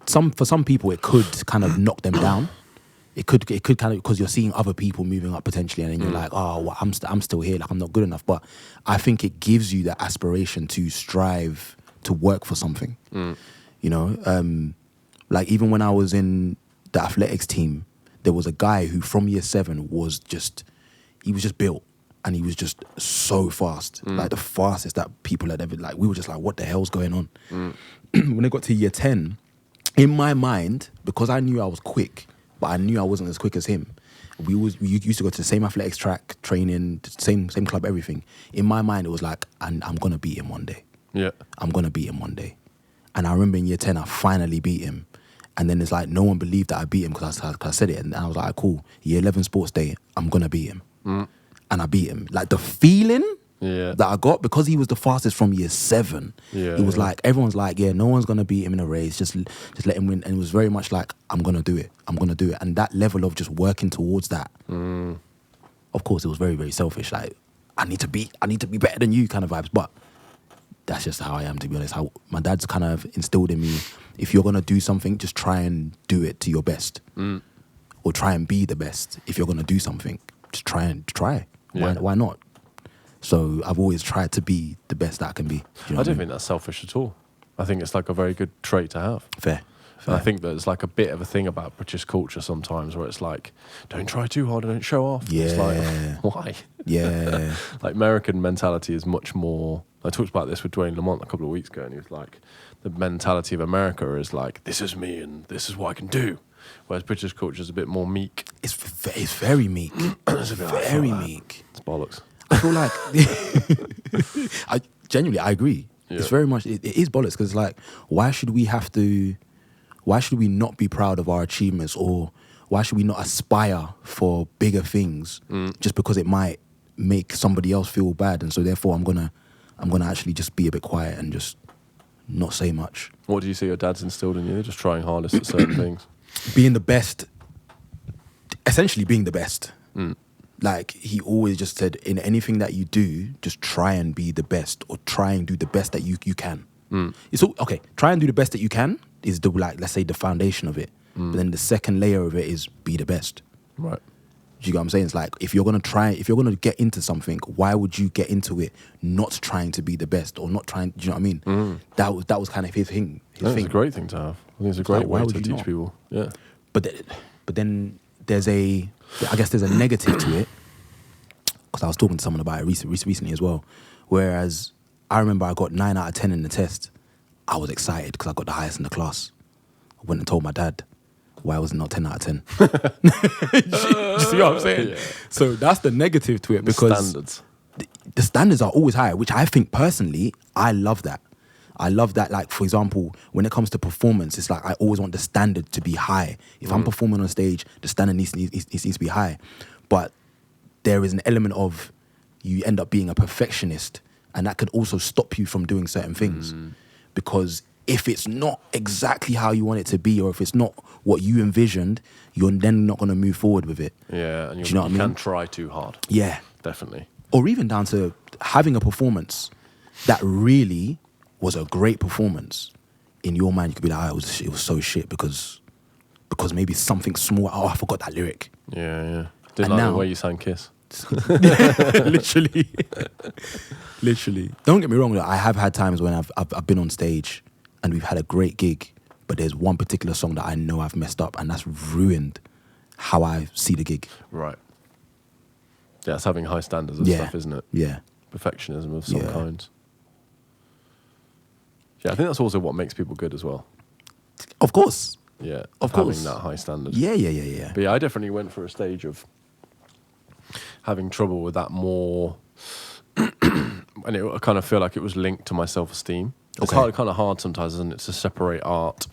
For some people, it could kind of knock them down. It could kind of, because you're seeing other people moving up potentially, and then you're like, oh, well, I'm still here, I'm not good enough. But I think it gives you the aspiration to strive to work for something. Even when I was in the athletics team, there was a guy who from year 7 was just built, and he was just so fast, the fastest that people had ever. We were just like, what the hell's going on? When I got to year 10, in my mind, because I knew I was quick, but I knew I wasn't as quick as him. We used to go to the same athletics track, training, same club, everything. In my mind, it was like, I'm gonna beat him one day. Yeah, I'm gonna beat him one day. And I remember in year 10, I finally beat him. And then it's like no one believed that I beat him because I said it, and I was like, cool. Year 11 sports day, I'm gonna beat him. And I beat him. The feeling that I got, because he was the fastest from year 7. It was like, everyone's like, yeah, no one's gonna beat him in a race. Just let him win. And it was very much like, I'm gonna do it. I'm gonna do it. And that level of just working towards that. Of course, it was very, very selfish. I need to be better than you kind of vibes. But that's just how I am, to be honest. My dad's kind of instilled in me, if you're gonna do something, just try and do it to your best, or try and be the best. If you're gonna do something, just try. Yeah. Why not? So I've always tried to be the best that I can be. Do you know I don't think that's selfish at all. I think it's a very good trait to have. Fair. And I think there's a bit of a thing about British culture sometimes where it's don't try too hard and don't show off. Yeah. It's why? Yeah. American mentality is much more... I talked about this with Dwayne Lamont a couple of weeks ago, and he was like, the mentality of America is this is me and this is what I can do. Whereas British culture is a bit more meek. It's very meek. It's very meek. It's bollocks. I feel like... I agree. Yeah. It's very much... It is bollocks, because why should we not be proud of our achievements, or why should we not aspire for bigger things just because it might make somebody else feel bad? And so therefore I'm gonna actually just be a bit quiet and just not say much. What do you see your dad's instilled in you? Just trying hardest at certain things? Being the best. Essentially being the best. He always just said, in anything that you do, just try and be the best, or try and do the best that you can. It's all, okay, try and do the best that you can is let's say the foundation of it. But then the second layer of it is be the best. Right. Do you get what I'm saying? It's if you're gonna get into something, why would you get into it not trying to be the best, or not trying? Do you know what I mean? That was kind of his thing. It's a great thing to have. I think it's a great way to teach people. Yeah. But then there's a negative to it, because I was talking to someone about it recently as well. Whereas I remember I got 9 out of 10 in the test. I was excited because I got the highest in the class. I went and told my dad why I was not 10 out of 10. You see what I'm saying? Yeah. So that's the negative to it, because standards. The standards are always high, which I think personally, I love that. I love that, for example, when it comes to performance, it's I always want the standard to be high. If I'm performing on stage, the standard needs to be high. But there is an element of, you end up being a perfectionist, and that could also stop you from doing certain things. Because if it's not exactly how you want it to be, or if it's not what you envisioned, you're then not going to move forward with it. Yeah, and Do you know what I mean? can try too hard. Yeah. Definitely. Or even down to having a performance that really was a great performance. In your mind, you could be like, oh, it was so shit because maybe something small, oh, I forgot that lyric. Yeah. Didn't And like now- the way you sang Kiss. Literally. Literally. Don't get me wrong, I have had times when I've been on stage and we've had a great gig, but there's one particular song that I know I've messed up, and that's ruined how I see the gig. Right. Yeah, it's having high standards and stuff, isn't it? Yeah. Perfectionism of some Yeah. kind. Yeah, I think that's also what makes people good as well. Of course. Yeah, Of course. having that high standard. Yeah. But yeah, I definitely went for a stage of having trouble with that more, and I kind of feel like it was linked to my self-esteem. It's Okay. kind of hard sometimes, isn't it, to separate art,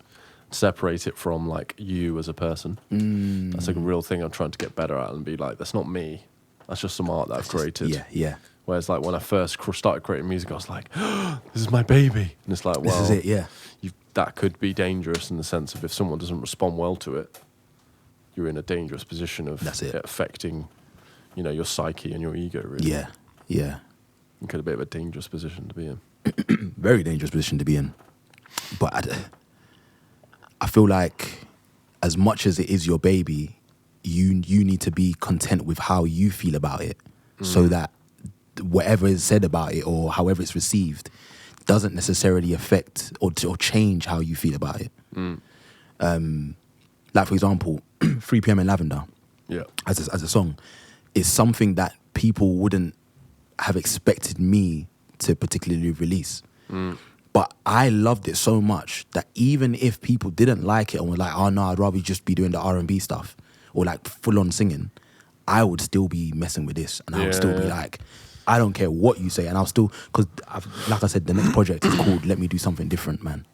separate it from like you as a person. That's like a real thing I'm trying to get better at, and be like, that's not me. That's just some art that I've created. Yeah. Whereas like when I first started creating music, I was like, this is my baby. And it's like, well, This is it, yeah. that could be dangerous in the sense of if someone doesn't respond well to it, you're in a dangerous position of That's it. affecting, your psyche and your ego, really. Yeah. It's a bit of a dangerous position to be in. Very dangerous position to be in. But I feel like as much as it is your baby, you need to be content with how you feel about it, so that whatever is said about it or however it's received doesn't necessarily affect or change how you feel about it. Like, for example, 3 p.m. in Lavender, Yeah. as a song, is something that people wouldn't have expected me to particularly release. But I loved it so much that even if people didn't like it and were like, oh no, I'd rather just be doing the R&B stuff or like full on singing, I would still be messing with this, and I would still be like, I don't care what you say, and I'll still, because like I said, the next project is called Let Me Do Something Different, man.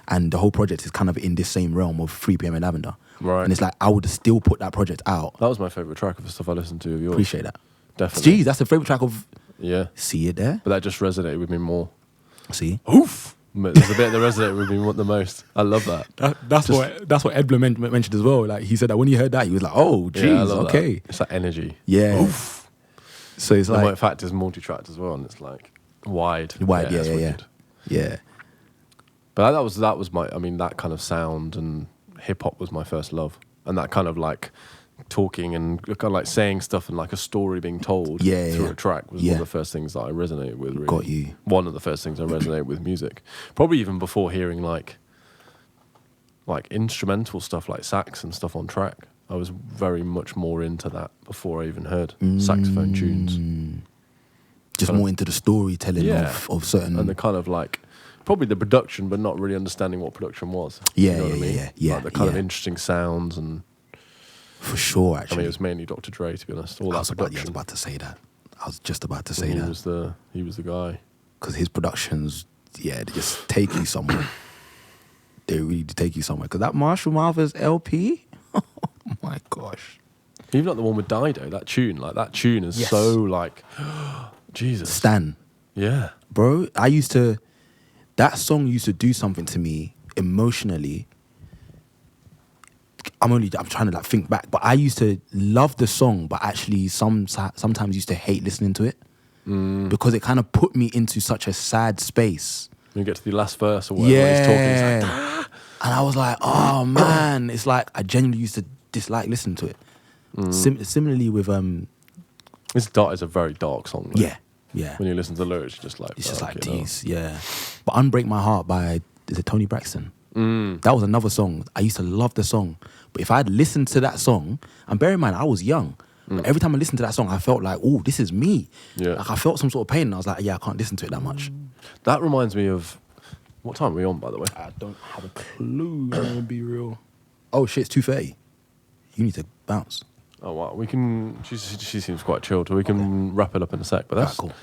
And the whole project is kind of in this same realm of 3 p.m. in Lavender. Right. And it's like, I would still put that project out. That was my favourite track of the stuff I listened to of yours. Appreciate that. Definitely. Geez, that's the favourite track of... Yeah. See it there? But that just resonated with me more. See? Oof! There's a bit that resonated with me the most. I love that. That's what Ed mentioned as well. Like, he said that when he heard that, he was like, oh, geez, Yeah, I love okay. that. It's that energy. Yeah. Oof. So it's And like... in fact, it's multi-tracked as well, and it's like wide. Wide, it's yeah. wicked. Yeah. But that was my, that kind of sound and hip hop was my first love. And that kind of like talking and kind of like saying stuff and like a story being told through a track was one of the first things that I resonated with, really. Got you. One of the first things I resonated with music. Probably even before hearing like instrumental stuff like sax and stuff on track. I was very much more into that before I even heard saxophone tunes. Just Kind of- more into the storytelling Yeah. of certain... And the kind of like, probably the production, but not really understanding what production was. Yeah, You know what I yeah, mean? yeah. Like the kind of Yeah. interesting sounds, and For sure, I actually. mean, it was mainly Dr. Dre, to be honest. All I that was production. about to say that. I was just about to say he that. was the guy. Because his productions, they just take you somewhere. They really do take you somewhere. Because that Marshall Mathers LP, oh my gosh. Even like the one with Dido, that tune is Yes. so like, Jesus. Stan, Yeah. bro, that song used to do something to me emotionally. I'm trying to like think back, but I used to love the song, but actually sometimes used to hate listening to it because it kind of put me into such a sad space. When you get to the last verse or whatever, he's talking, it's like, And I was like, oh man, it's like I genuinely used to dislike listening to it. Similarly with it's a very dark song. Though. yeah. When you listen to the lyrics, you're just like, It's just like fucking hell. tease, yeah. But Unbreak My Heart by, is it Tony Braxton? That was another song. I used to love the song. But if I had listened to that song, and bear in mind, I was young. But every time I listened to that song, I felt like, oh, this is me. Yeah. Like I felt some sort of pain. And I was like, yeah, I can't listen to it that much. That reminds me of, what time are we on, by the way? I don't have a clue. I'm gonna be real. Oh shit, it's 2:30. You need to bounce. Oh, wow. We can, she seems quite chilled, so we can wrap it up in a sec. But that's Alright, cool.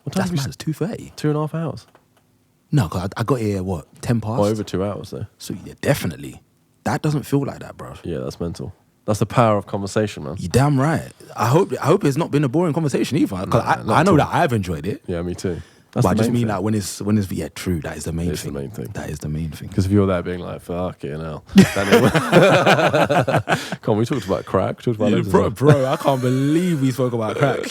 What time That's have we mad. It's 2:30. 2.5 hours. No, because I got here, 10 past? Oh, over 2 hours, though. So yeah, definitely. That doesn't feel like that, bro. Yeah, that's mental. That's the power of conversation, man. You damn right. I hope it's not been a boring conversation either. Because I know that I've enjoyed it. Yeah, me too. But I just mean that when it's yeah, true. That is the main It's thing. the main thing. That is the main thing. Because if you're there being like, fuck it now. Come on, we talked about crack. Talked about loads of stuff. Bro, I can't believe we spoke about crack.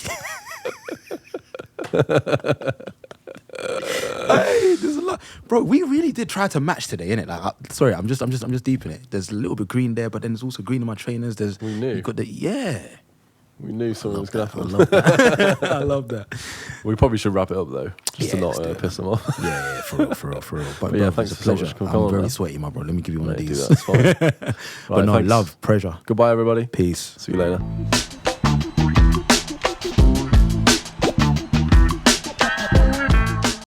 Hey, there's a lot, bro. We really did try to match today, innit? Like, sorry, I'm just deep in it. There's a little bit green there, but then there's also green in my trainers. We knew. You got the We knew something was going to I happen. love that. I love that. We probably should wrap it up though, just to let's not do it, piss man. them off. Yeah, for real. But yeah, bro, thanks it's a so much pleasure. for coming I'm very on, sweaty, my bro. Let me give you one of Mate, do these. that, it's fine. But Right, no, thanks. love, pleasure. Goodbye, everybody. Peace. See you later.